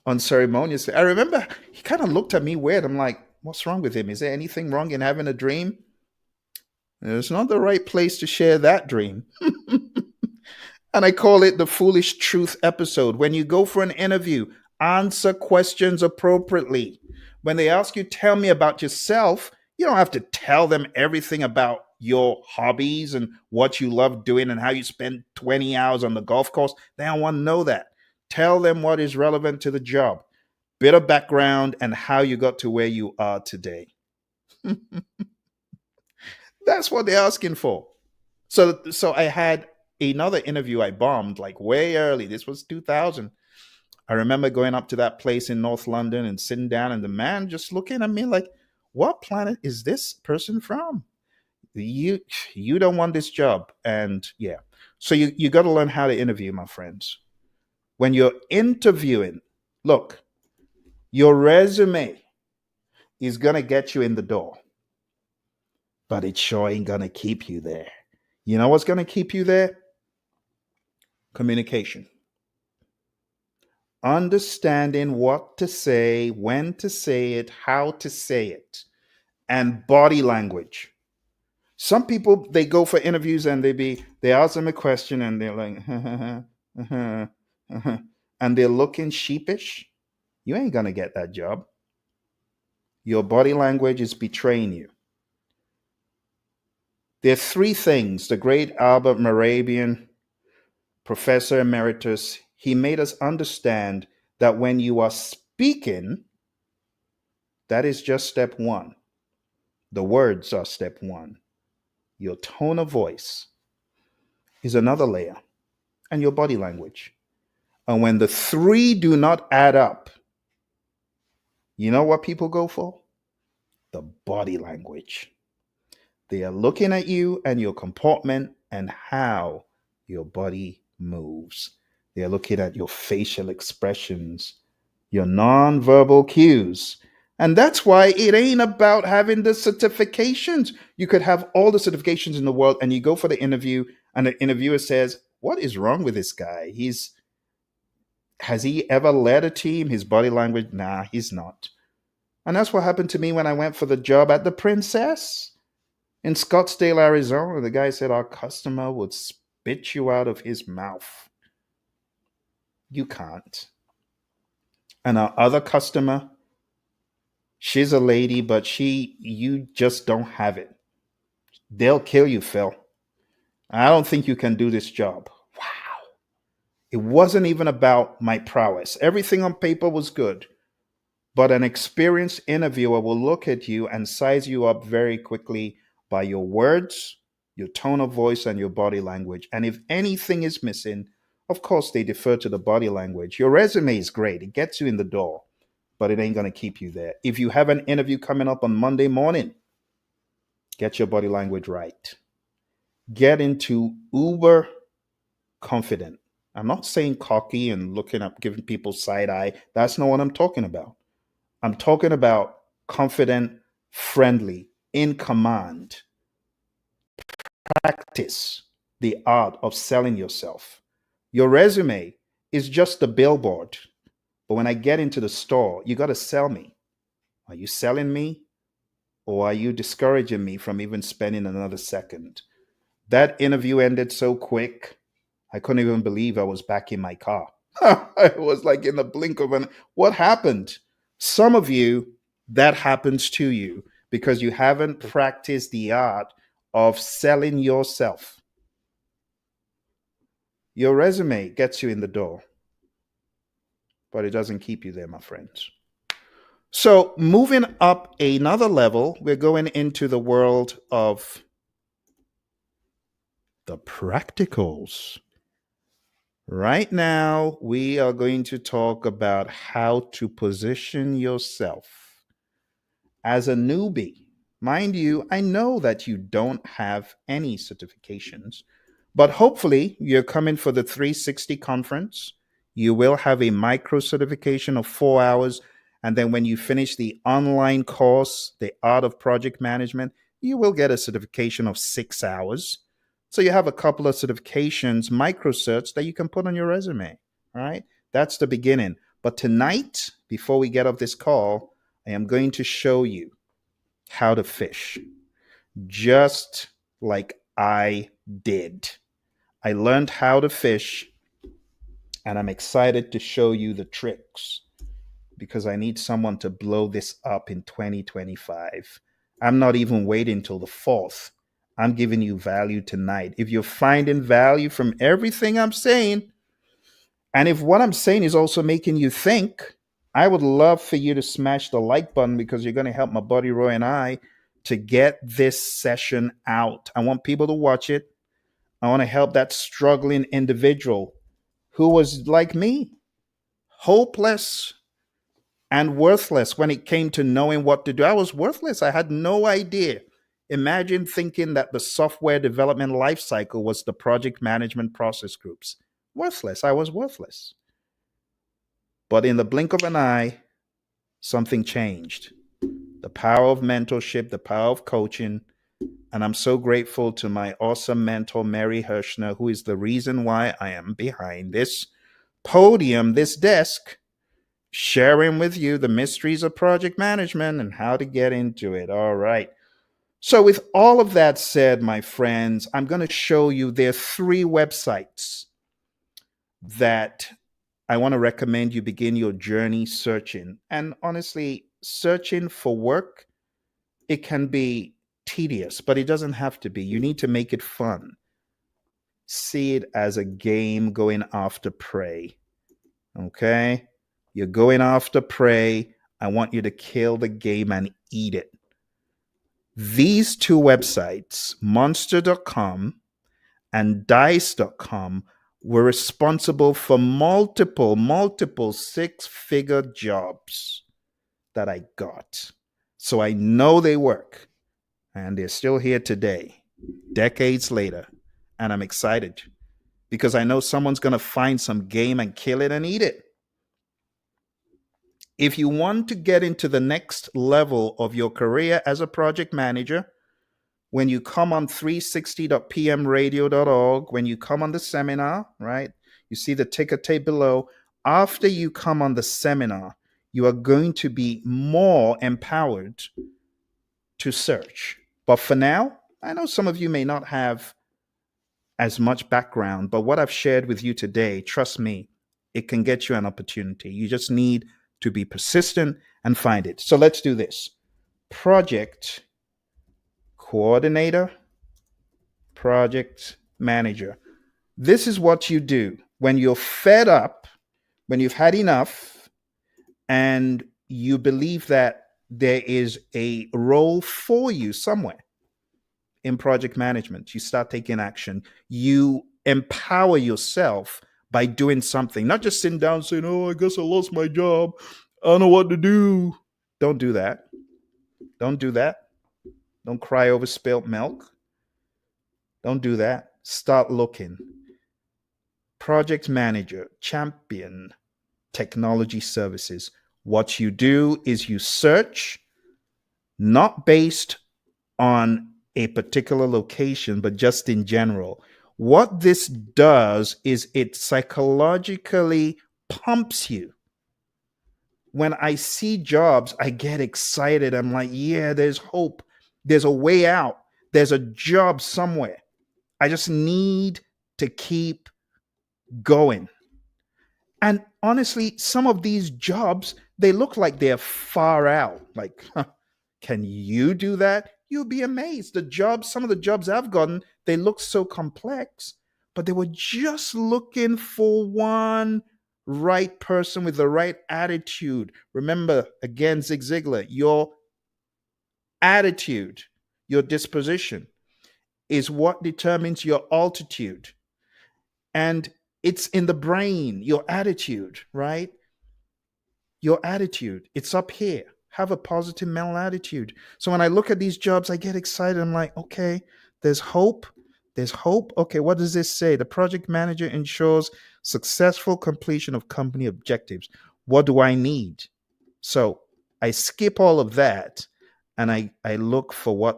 unceremoniously. I remember he kind of looked at me weird. I'm like, what's wrong with him? Is there anything wrong in having a dream? It's not the right place to share that dream. And I call it the foolish truth episode. When you go for an interview, answer questions appropriately. When they ask you, tell me about yourself, You don't have to tell them everything about your hobbies and what you love doing and how you spend 20 hours on the golf course. They don't want to know that. Tell them what is relevant to the job, bit of background, and how you got to where you are today. That's what they're asking for. So I had another interview I bombed like way early. This was 2000. I remember going up to that place in North London and sitting down, and the man just looking at me like, "What planet is this person from? You don't want this job." And yeah, so you got to learn how to interview, my friends. When you're interviewing, look, your resume is gonna get you in the door, but it sure ain't gonna keep you there. You know what's gonna keep you there? Communication. Understanding what to say, when to say it, how to say it, and body language. Some people, they go for interviews and they ask them a question and they're like, and they're looking sheepish. You ain't gonna get that job. Your body language is betraying you. There are three things the great Albert Morabian, Professor Emeritus, he made us understand that when you are speaking, that is just step one. The words are step one. Your tone of voice is another layer, and your body language. And when the three do not add up, you know what people go for? The body language. They are looking at you and your comportment and how your body moves. They are looking at your facial expressions, your non-verbal cues. And that's why it ain't about having the certifications. You could have all the certifications in the world and you go for the interview and the interviewer says, "What is wrong with this guy? Has he ever led a team? His body language, nah, he's not." And that's what happened to me when I went for the job at the Princess in Scottsdale, Arizona. The guy said, "Our customer would spit you out of his mouth." You can't. And our other customer, she's a lady, but you just don't have it. They'll kill you, Phil. I don't think you can do this job. Wow. It wasn't even about my prowess. Everything on paper was good. But an experienced interviewer will look at you and size you up very quickly by your words, your tone of voice, and your body language. And if anything is missing, of course, they defer to the body language. Your resume is great. It gets you in the door, but it ain't going to keep you there. If you have an interview coming up on Monday morning, get your body language right. Get into uber confident. I'm not saying cocky and looking up, giving people side eye. That's not what I'm talking about. I'm talking about confident, friendly, in command. Practice the art of selling yourself. Your resume is just a billboard. But when I get into the store, you got to sell me. Are you selling me? Or are you discouraging me from even spending another second? That interview ended so quick, I couldn't even believe I was back in my car. It was like in the blink of an, what happened? Some of you, that happens to you because you haven't practiced the art of selling yourself. Your resume gets you in the door, but it doesn't keep you there, my friends. So, moving up another level, we're going into the world of the practicals. Right now, we are going to talk about how to position yourself as a newbie. Mind you, I know that you don't have any certifications, but hopefully you're coming for the 360 conference. You will have a micro certification of 4 hours. And then when you finish the online course, The Art of Project Management, you will get a certification of 6 hours. So you have a couple of certifications, micro certs that you can put on your resume. All right. That's the beginning. But tonight, before we get off this call, I am going to show you how to fish, just like I did. I learned how to fish, and I'm excited to show you the tricks because I need someone to blow this up in 2025. I'm not even waiting till the 4th. I'm giving you value tonight. If you're finding value from everything I'm saying, and if what I'm saying is also making you think, I would love for you to smash the like button, because you're going to help my buddy Roy and I to get this session out. I want people to watch it. I want to help that struggling individual who was like me, hopeless and worthless when it came to knowing what to do. I was worthless. I had no idea. Imagine thinking that the software development lifecycle was the project management process groups. Worthless. I was worthless. But in the blink of an eye, something changed. The power of mentorship, the power of coaching. And I'm so grateful to my awesome mentor, Mary Hirschner, who is the reason why I am behind this podium, this desk, sharing with you the mysteries of project management and how to get into it. All right. So, with all of that said, my friends, I'm going to show you there are 3 websites that I want to recommend you begin your journey searching. And honestly, searching for work, it can be tedious, but it doesn't have to be. You need to make it fun. See it as a game going after prey. Okay? You're going after prey. I want you to kill the game and eat it. These 2 websites, monster.com and dice.com, were responsible for multiple 6-figure jobs that I got. So I know they work, and they're still here today, decades later. And I'm excited because I know someone's going to find some game and kill it and eat it. If you want to get into the next level of your career as a project manager, when you come on 360.pmradio.org, when you come on the seminar, right? You see the ticker tape below. After you come on the seminar, you are going to be more empowered to search. But for now, I know some of you may not have as much background, but what I've shared with you today, trust me, it can get you an opportunity. You just need to be persistent and find it. So let's do this. Project coordinator, project manager. This is what you do when you're fed up, when you've had enough, and you believe that there is a role for you somewhere in project management. You start taking action. You empower yourself by doing something, not just sitting down saying, oh, I guess I lost my job. I don't know what to do. Don't do that. Don't do that. Don't cry over spilt milk. Don't do that. Start looking. Project manager, champion technology services. What you do is you search, not based on a particular location, but just in general. What this does is it psychologically pumps you. When I see jobs, I get excited. I'm like, yeah, there's hope. There's a way out. There's a job somewhere. I just need to keep going. And honestly, some of these jobs, they look like they're far out. Like, can you do that? You'll be amazed. Some of the jobs I've gotten, they look so complex, but they were just looking for one right person with the right attitude. Remember, again, Zig Ziglar, your attitude, your disposition is what determines your altitude. And it's in the brain, your attitude, right? Your attitude, it's up here. Have a positive mental attitude. So when I look at these jobs, I get excited. I'm like, okay, there's hope. There's hope. Okay, what does this say? The project manager ensures successful completion of company objectives. What do I need? So I skip all of that and I look for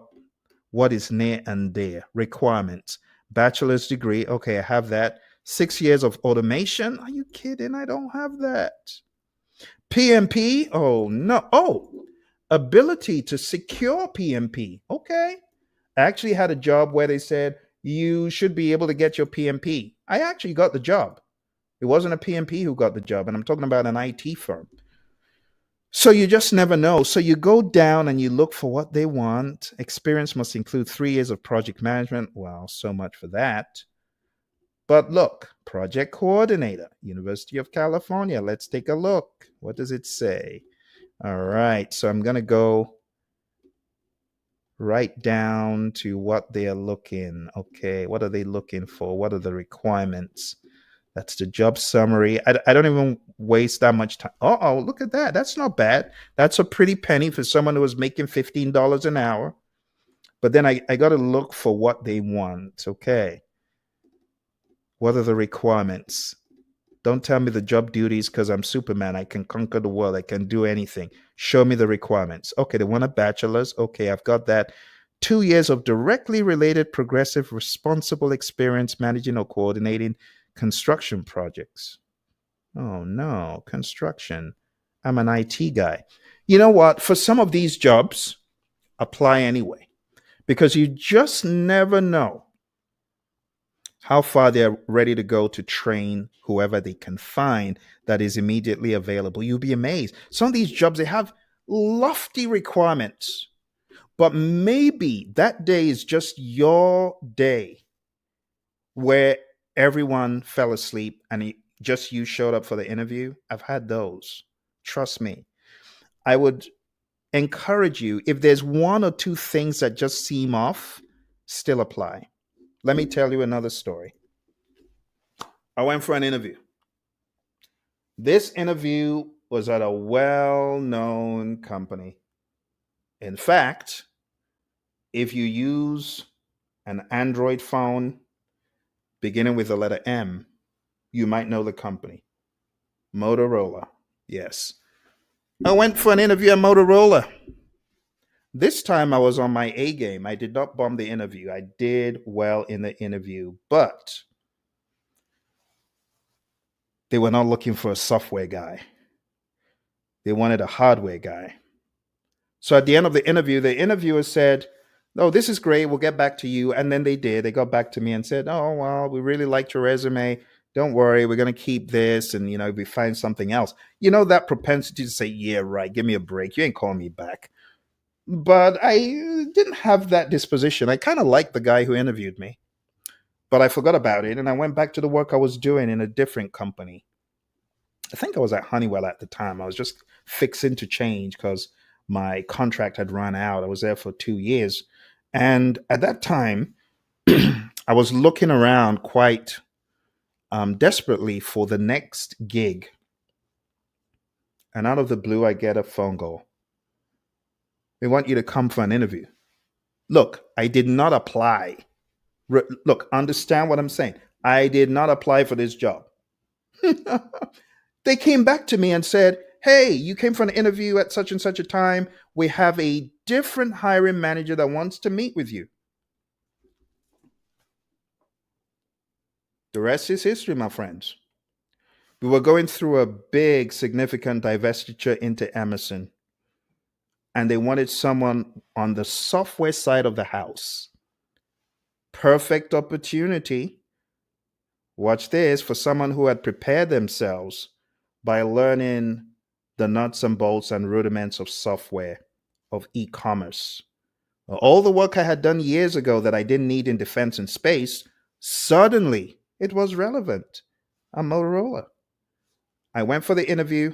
what is near and there. Requirements. Bachelor's degree. Okay, I have that. 6 years of automation. Are you kidding? I don't have that. PMP. Oh, no. Oh, ability to secure PMP. Okay. I actually had a job where they said you should be able to get your PMP. I actually got the job. It wasn't a PMP who got the job, and I'm talking about an IT firm. So you just never know. So you go down and you look for what they want. Experience must include 3 years of project management. Well, so much for that. But look, project coordinator, University of California. Let's take a look. What does it say? All right. So I'm going to go right down to what they are looking. Okay. What are they looking for? What are the requirements? That's the job summary. I don't even waste that much time. Oh, look at that. That's not bad. That's a pretty penny for someone who was making $15 an hour. But then I got to look for what they want. Okay. What are the requirements? Don't tell me the job duties because I'm Superman. I can conquer the world. I can do anything. Show me the requirements. Okay, they want a bachelor's. Okay, I've got that. 2 years of directly related, progressive, responsible experience managing or coordinating construction projects. Oh no, construction. I'm an IT guy. You know what? For some of these jobs, apply anyway because you just never know how far they're ready to go to train whoever they can find that is immediately available. You'll be amazed. Some of these jobs, they have lofty requirements, but maybe that day is just your day where everyone fell asleep and just you showed up for the interview. I've had those. Trust me. I would encourage you, if there's one or two things that just seem off, still apply. Let me tell you another story. I went for an interview. This interview was at a well-known company. In fact, if you use an Android phone beginning with the letter M, you might know the company. Motorola. Yes. I went for an interview at Motorola. This time I was on my A game. I did not bomb the interview. I did well in the interview, but they were not looking for a software guy. They wanted a hardware guy. So at the end of the interview, the interviewer said, "Oh, this is great. We'll get back to you." And then they did. They got back to me and said, "Oh, well, we really liked your resume. Don't worry. We're going to keep this. And, if we find something else." That propensity to say, "Yeah, right. Give me a break. You ain't calling me back." But I didn't have that disposition. I kind of liked the guy who interviewed me, but I forgot about it. And I went back to the work I was doing in a different company. I think I was at Honeywell at the time. I was just fixing to change because my contract had run out. I was there for 2 years. And at that time, I was looking around quite desperately for the next gig. And out of the blue, I get a phone call. "We want you to come for an interview." Look, I did not apply. Look, understand what I'm saying. I did not apply for this job. They came back to me and said, "Hey, you came for an interview at such and such a time. We have a different hiring manager that wants to meet with you." The rest is history, my friends. We were going through a big, significant divestiture into Emerson, and they wanted someone on the software side of the house. Perfect opportunity. Watch this, for someone who had prepared themselves by learning the nuts and bolts and rudiments of software, of e-commerce. All the work I had done years ago that I didn't need in defense and space, suddenly it was relevant. I'm Motorola. I went for the interview,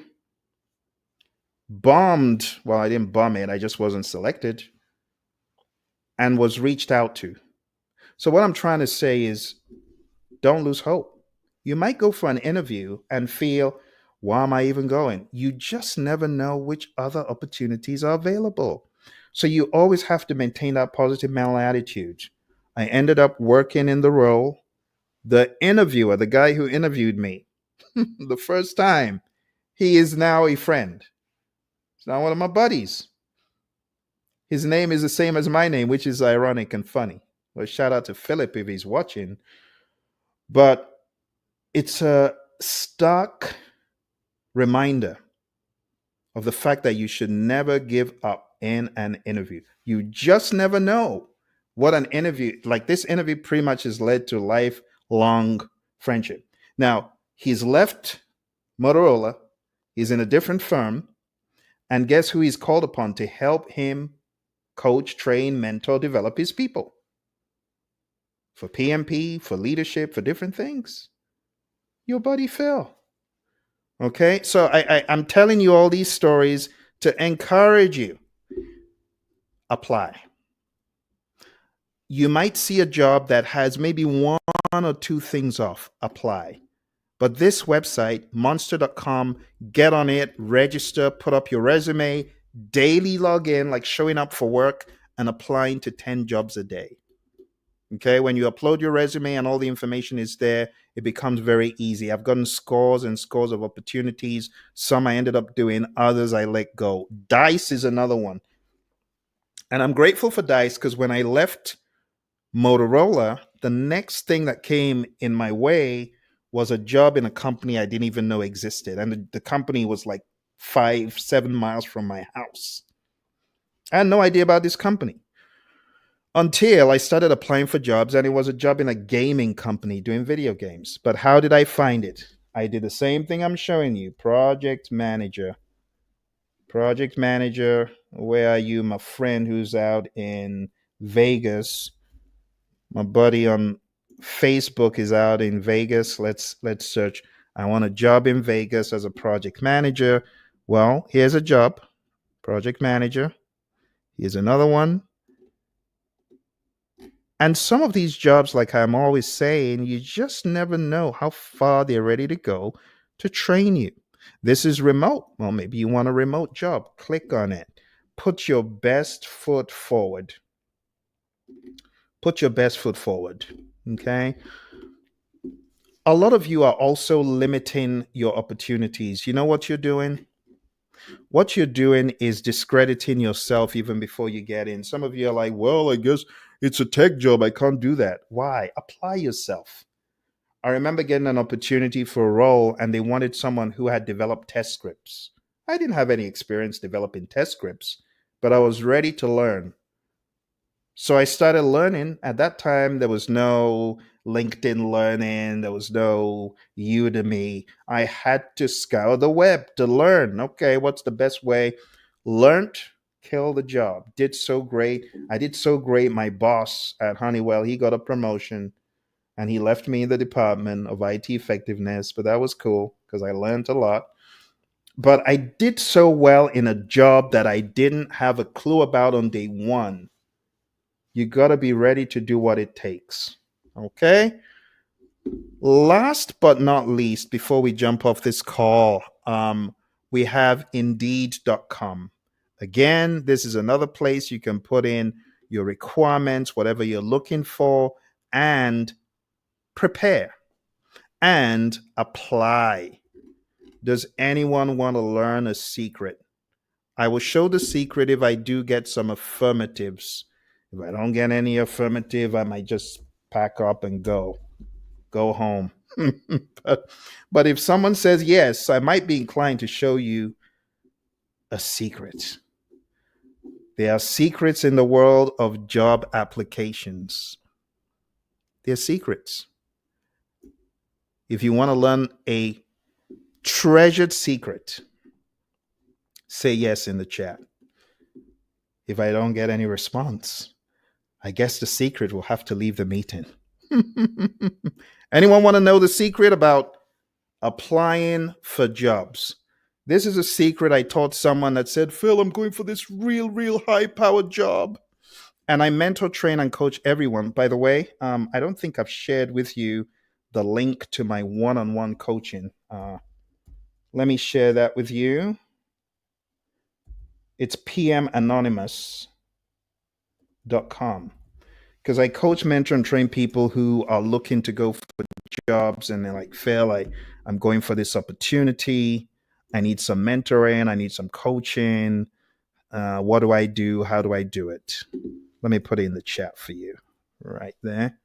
bombed. Well, I didn't bomb it. I just wasn't selected and was reached out to. So what I'm trying to say is, don't lose hope. You might go for an interview and feel, why am I even going? You just never know which other opportunities are available. So you always have to maintain that positive mental attitude. I ended up working in the role. The interviewer, the guy who interviewed me the first time, he is now a friend. He's now one of my buddies. His name is the same as my name, which is ironic and funny. Well, shout out to Philip if he's watching. But it's a stark reminder of the fact that you should never give up in an interview. You just never know what an interview, like this interview pretty much has led to lifelong friendship. Now, he's left Motorola. He's in a different firm. And guess who he's called upon to help him coach, train, mentor, develop his people? For PMP, for leadership, for different things. Your buddy Phil. Okay, so I'm telling you all these stories to encourage you. Apply. You might see a job that has maybe one or two things off. Apply. But this website, monster.com, get on it, register, put up your resume, daily log in, like showing up for work and applying to 10 jobs a day. Okay, when you upload your resume and all the information is there, it becomes very easy. I've gotten scores and scores of opportunities. Some I ended up doing, others I let go. Dice is another one. And I'm grateful for Dice because when I left Motorola, the next thing that came in my way was a job in a company I didn't even know existed. And the company was like 5-7 miles from my house. I had no idea about this company until I started applying for jobs, and it was a job in a gaming company doing video games. But how did I find it? I did the same thing I'm showing you. Project manager. Project manager, where are you, my friend who's out in Vegas? My buddy on Facebook is out in Vegas. Let's search. I want a job in Vegas as a project manager. Well, here's a job, project manager. Here's another one. And some of these jobs, like I'm always saying, you just never know how far they're ready to go to train you. This is remote. Well, maybe you want a remote job. Click on it. Put your best foot forward. Put your best foot forward. Okay. A lot of you are also limiting your opportunities. You know what you're doing? What you're doing is discrediting yourself even before you get in. Some of you are like, well, I guess it's a tech job. I can't do that. Why? Apply yourself. I remember getting an opportunity for a role and they wanted someone who had developed test scripts. I didn't have any experience developing test scripts, but I was ready to learn. So I started learning. At that time, there was no LinkedIn Learning. There was no Udemy. I had to scour the web to learn. Okay, what's the best way? Learned, kill the job. Did so great. I did so great. My boss at Honeywell, he got a promotion and he left me in the department of IT effectiveness, but that was cool because I learned a lot. But I did so well in a job that I didn't have a clue about on day one. You got to be ready to do what it takes. Okay? Last but not least, before we jump off this call, we have Indeed.com. Again, this is another place you can put in your requirements, whatever you're looking for, and prepare and apply. Does anyone want to learn a secret? I will show the secret if I do get some affirmatives. If I don't get any affirmative, I might just pack up and go home. but if someone says yes, I might be inclined to show you a secret. There are secrets in the world of job applications. They're secrets. If you want to learn a treasured secret, say yes in the chat. If I don't get any response, I guess the secret will have to leave the meeting. Anyone want to know the secret about applying for jobs? This is a secret I taught someone that said, Phil, I'm going for this real high-powered job. And I mentor, train, and coach everyone. By the way, I don't think I've shared with you the link to my one-on-one coaching. Let me share that with you. It's pmanonymous.com. Because I coach, mentor, and train people who are looking to go for jobs and they're like, Phil, I'm going for this opportunity. I need some mentoring. I need some coaching. What do I do? How do I do it? Let me put it in the chat for you right there.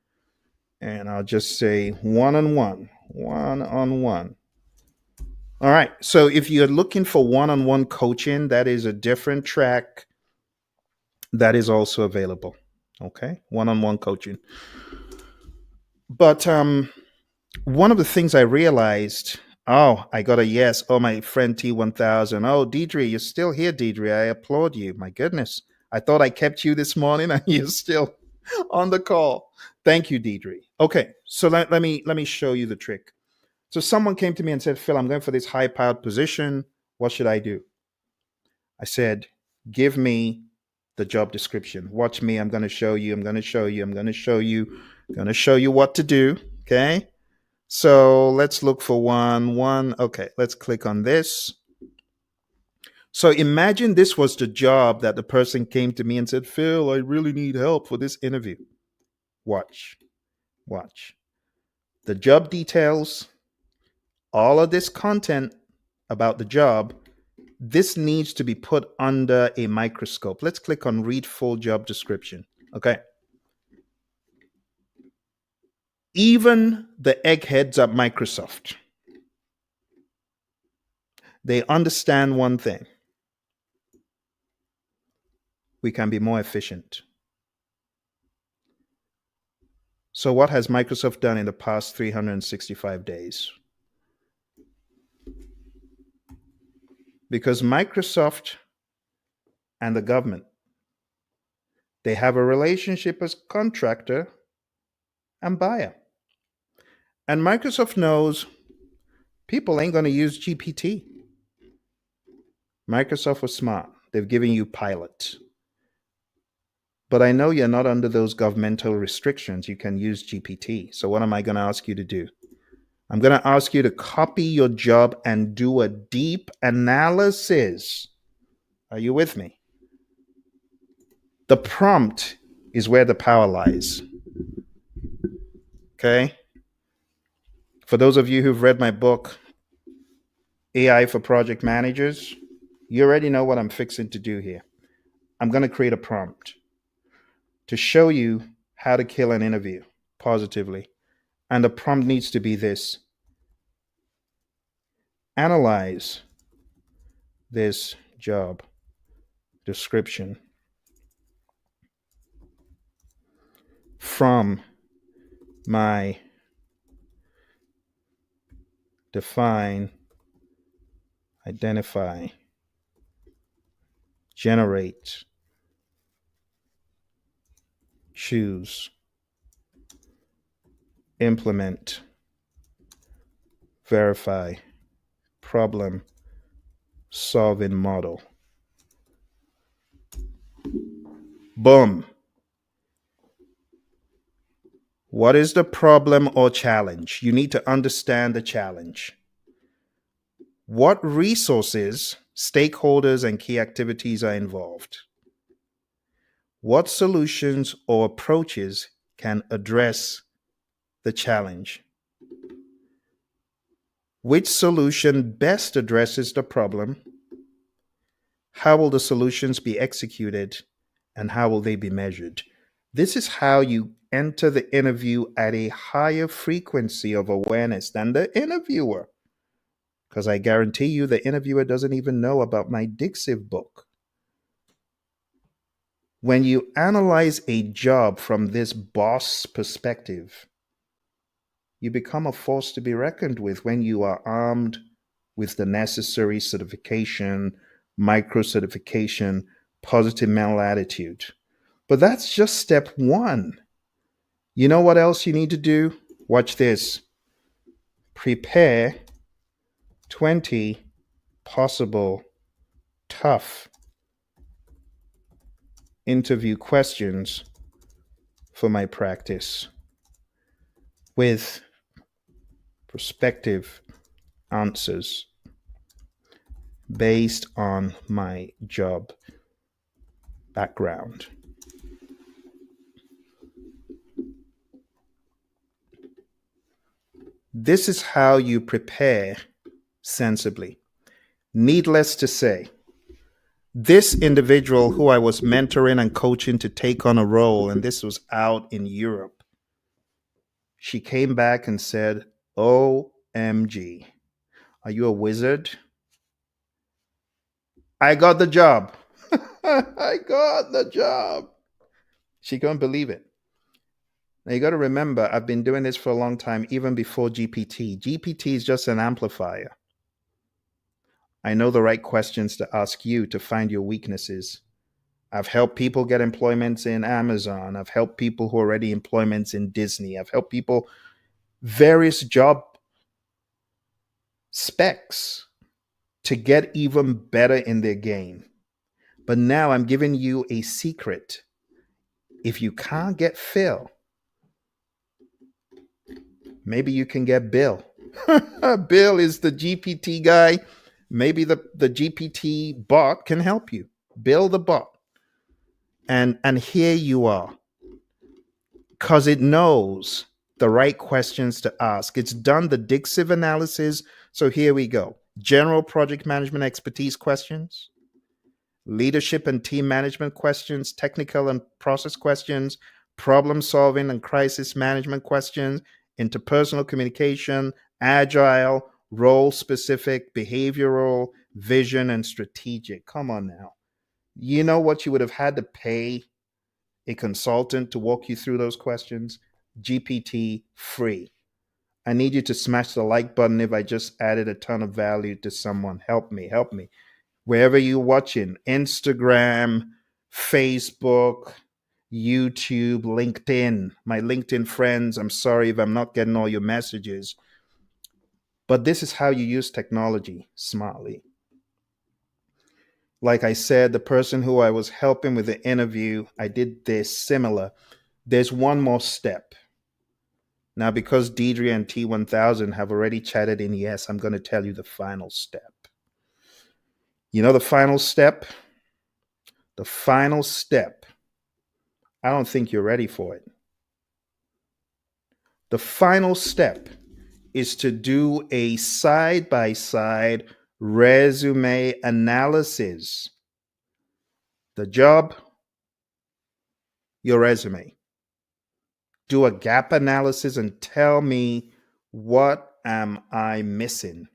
And I'll just say one-on-one. All right. So if you're looking for one-on-one coaching, that is a different track that is also available. Okay. One-on-one coaching. But one of the things I realized Oh, I got a yes. Oh, my friend T1000. Oh, Deidre, you're still here, Deidre. I applaud you. My goodness. I thought I kept you this morning and you're still on the call. Thank you, Deidre. Okay, so let me show you the trick. So someone came to me and said, Phil, I'm going for this high-powered position. What should I do? I said, give me the job description. Watch me. I'm going to show you. I'm going to show you. I'm going to show you. I'm going to show you what to do. Okay. So let's look for one. Okay. Let's click on this. So imagine this was the job that the person came to me and said, Phil, I really need help for this interview. Watch. The job details, all of this content about the job, this needs to be put under a microscope. Let's click on read full job description. Okay. Even the eggheads at Microsoft, they understand one thing. We can be more efficient. So what has Microsoft done in the past 365 days? Because Microsoft and the government, they have a relationship as contractor and buyer. And Microsoft knows people ain't going to use GPT. Microsoft was smart. They've given you pilot. But I know you're not under those governmental restrictions. You can use GPT. So what am I going to ask you to do? I'm going to ask you to copy your job and do a deep analysis. Are you with me? The prompt is where the power lies. Okay? For those of you who've read my book, AI for Project Managers, you already know what I'm fixing to do here. I'm going to create a prompt to show you how to kill an interview positively. And the prompt needs to be this. Analyze this job description from my define, identify, generate, choose, implement, verify, problem solving model. Boom. What is the problem or challenge? You need to understand the challenge. What resources, stakeholders, and key activities are involved? What solutions or approaches can address the challenge? Which solution best addresses the problem? How will the solutions be executed? And how will they be measured? This is how you enter the interview at a higher frequency of awareness than the interviewer. Because I guarantee you the interviewer doesn't even know about my Dixiv book. When you analyze a job from this boss perspective, you become a force to be reckoned with when you are armed with the necessary certification, micro-certification, positive mental attitude. But that's just step one. You know what else you need to do? Watch this. Prepare 20 possible tough interview questions for my practice with prospective answers based on my job background. This is how you prepare sensibly. Needless to say, this individual who I was mentoring and coaching to take on a role, and this was out in Europe, she came back and said, OMG, are you a wizard? I got the job. I got the job. She couldn't believe it. Now you got to remember, I've been doing this for a long time, even before GPT. GPT is just an amplifier. I know the right questions to ask you to find your weaknesses. I've helped people get employments in Amazon. I've helped people who are already employments in Disney. I've helped people various job specs to get even better in their game. But now I'm giving you a secret. If you can't get Phil, maybe you can get Bill. Bill is the GPT guy. Maybe the GPT bot can help you. Bill the bot. And here you are. Because it knows the right questions to ask. It's done the Dixiv analysis. So here we go. General project management expertise questions, leadership and team management questions, technical and process questions, problem solving and crisis management questions, interpersonal communication, agile, role specific, behavioral, vision, and strategic. Come on now. You know what you would have had to pay a consultant to walk you through those questions? GPT free. I need you to smash the like button if I just added a ton of value to someone. Help me, help me. Wherever you're watching, Instagram, Facebook, YouTube, LinkedIn, my LinkedIn friends, I'm sorry if I'm not getting all your messages, but this is how you use technology smartly. Like I said, the person who I was helping with the interview, I did this similar. There's one more step. Now, because Deidre and T1000 have already chatted in, yes, I'm going to tell you the final step. You know the final step? The final step. I don't think you're ready for it. The final step is to do a side-by-side resume analysis. The job, your resume. Do a gap analysis and tell me, what am I missing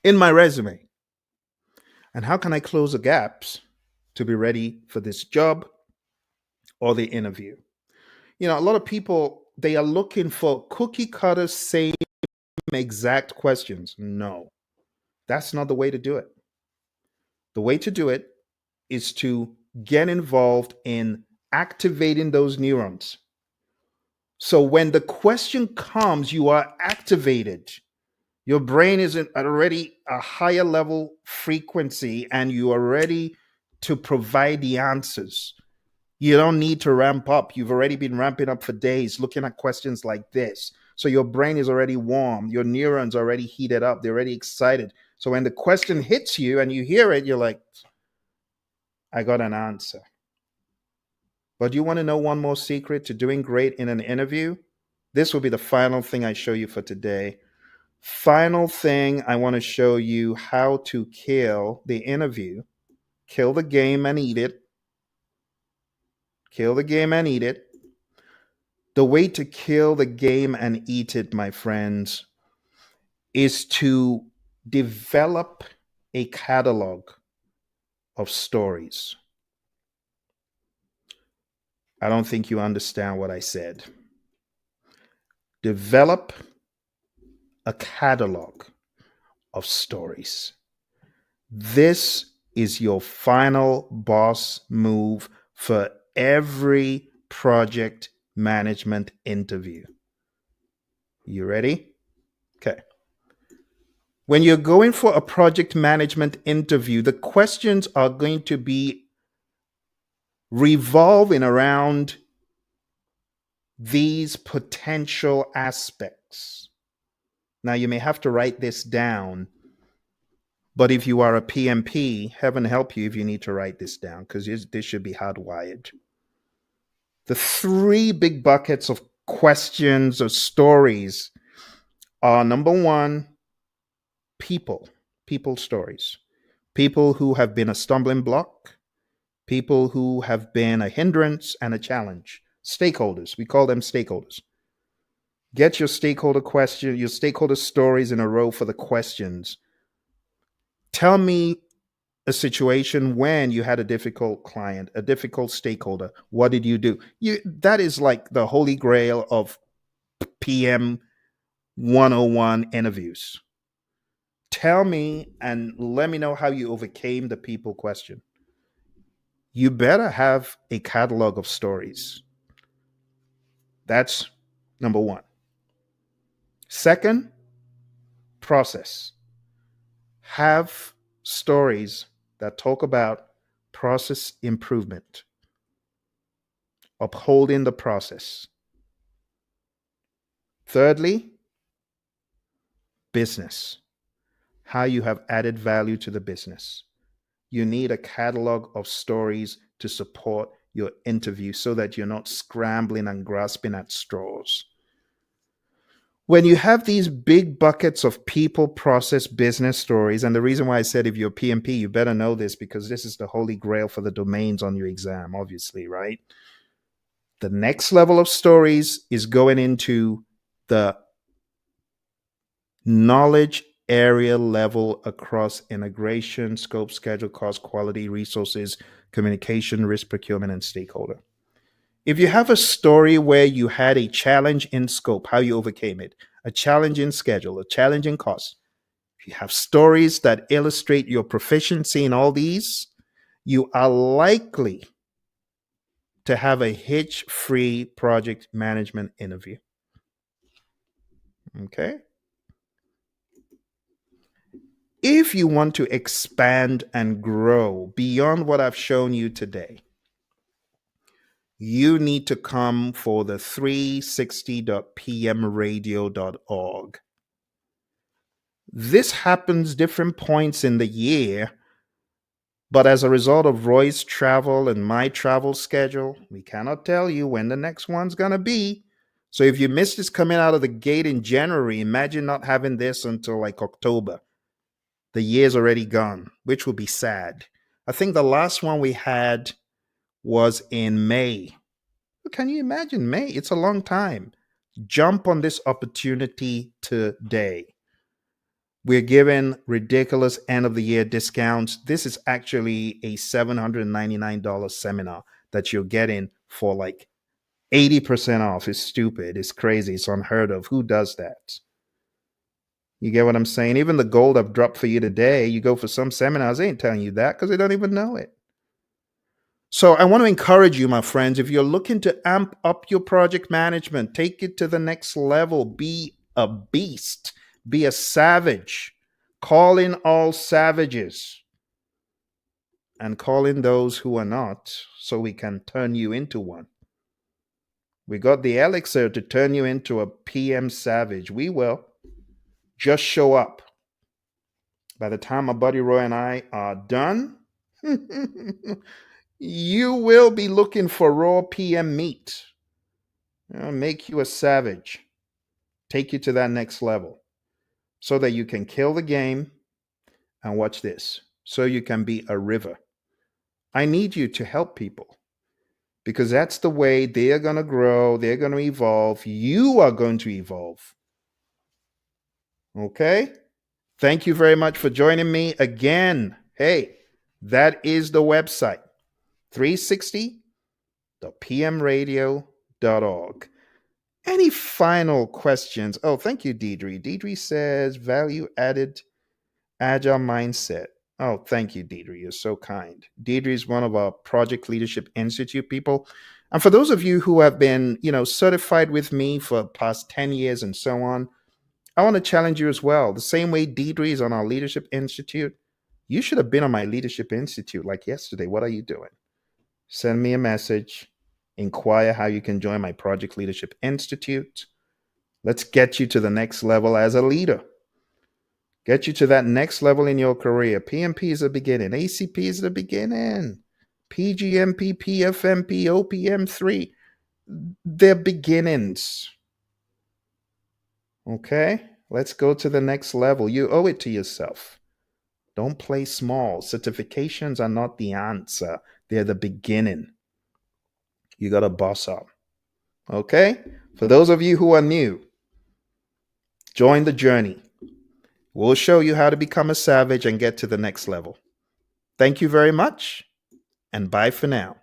in my resume? And how can I close the gaps to be ready for this job or the interview? You know, a lot of people, they are looking for cookie cutter, same exact questions. No, that's not the way to do it. The way to do it is to get involved in activating those neurons. So when the question comes, you are activated. Your brain is at already a higher level frequency and you are ready to provide the answers. You don't need to ramp up. You've already been ramping up for days looking at questions like this. So your brain is already warm. Your neurons are already heated up. They're already excited. So when the question hits you and you hear it, you're like, I got an answer. But you want to know one more secret to doing great in an interview? This will be the final thing I show you for today. Final thing, I want to show you how to kill the interview. Kill the game and eat it. Kill the game and eat it. The way to kill the game and eat it, my friends, is to develop a catalog of stories. I don't think you understand what I said. Develop a catalog of stories. This is your final boss move for every project management interview. You ready? Okay. When you're going for a project management interview, the questions are going to be revolving around these potential aspects. Now, you may have to write this down, but if you are a PMP, heaven help you if you need to write this down, because this should be hardwired. The three big buckets of questions or stories are, number one, people stories. People who have been a stumbling block, people who have been a hindrance and a challenge. Stakeholders, we call them stakeholders. Get your stakeholder stories in a row for the questions. Tell me a situation when you had a difficult client, a difficult stakeholder? What did you do? That is like the holy grail of PM 101 interviews. Tell me and let me know how you overcame the people question. You better have a catalog of stories. That's number one. Second, process. Have stories that talk about process improvement, upholding the process. Thirdly, business. How you have added value to the business. You need a catalog of stories to support your interview so that you're not scrambling and grasping at straws. When you have these big buckets of people, process, business stories, and the reason why I said if you're PMP, you better know this because this is the holy grail for the domains on your exam, obviously, right? The next level of stories is going into the knowledge area level across integration, scope, schedule, cost, quality, resources, communication, risk, procurement, and stakeholder. If you have a story where you had a challenge in scope, how you overcame it, a challenge in schedule, a challenge in cost, if you have stories that illustrate your proficiency in all these, you are likely to have a hitch-free project management interview. Okay? If you want to expand and grow beyond what I've shown you today, you need to come for the 360.pmradio.org. This happens different points in the year, but as a result of Roy's travel and my travel schedule, we cannot tell you when the next one's going to be. So if you missed this coming out of the gate in January, imagine not having this until like October. The year's already gone, which will be sad. I think the last one we had was in May. Can you imagine May? It's a long time. Jump on this opportunity today. We're giving ridiculous end of the year discounts. This is actually a $799 seminar that you're getting for like 80% off. It's stupid. It's crazy. It's unheard of. Who does that? You get what I'm saying? Even the gold I've dropped for you today, you go for some seminars, they ain't telling you that because they don't even know it. So I want to encourage you, my friends, if you're looking to amp up your project management, take it to the next level, be a beast, be a savage, call in all savages and call in those who are not so we can turn you into one. We got the elixir to turn you into a PM savage. We will. Just show up. By the time my buddy Roy and I are done, you will be looking for raw PM meat. Make you a savage. Take you to that next level so that you can kill the game and watch this. So you can be a river. I need you to help people because that's the way they are going to grow. They're going to evolve. You are going to evolve. Okay? Thank you very much for joining me again. Hey, that is the website, 360.pmradio.org. Any final questions? Oh, thank you, Deidre. Deidre says value added agile mindset. Oh, thank you, Deidre. You're so kind. Deidre is one of our Project Leadership Institute people. And for those of you who have been, certified with me for the past 10 years and so on, I want to challenge you as well. The same way Deidre is on our Leadership Institute, you should have been on my Leadership Institute like yesterday. What are you doing? Send me a message. Inquire how you can join my Project Leadership Institute. Let's get you to the next level as a leader. Get you to that next level in your career. PMP is the beginning. ACP is the beginning. PGMP, PFMP, OPM3, they're beginnings. Okay, let's go to the next level. You owe it to yourself. Don't play small. Certifications are not the answer. They're the beginning. You got to boss up. Okay? For those of you who are new, join the journey. We'll show you how to become a savage and get to the next level. Thank you very much, and bye for now.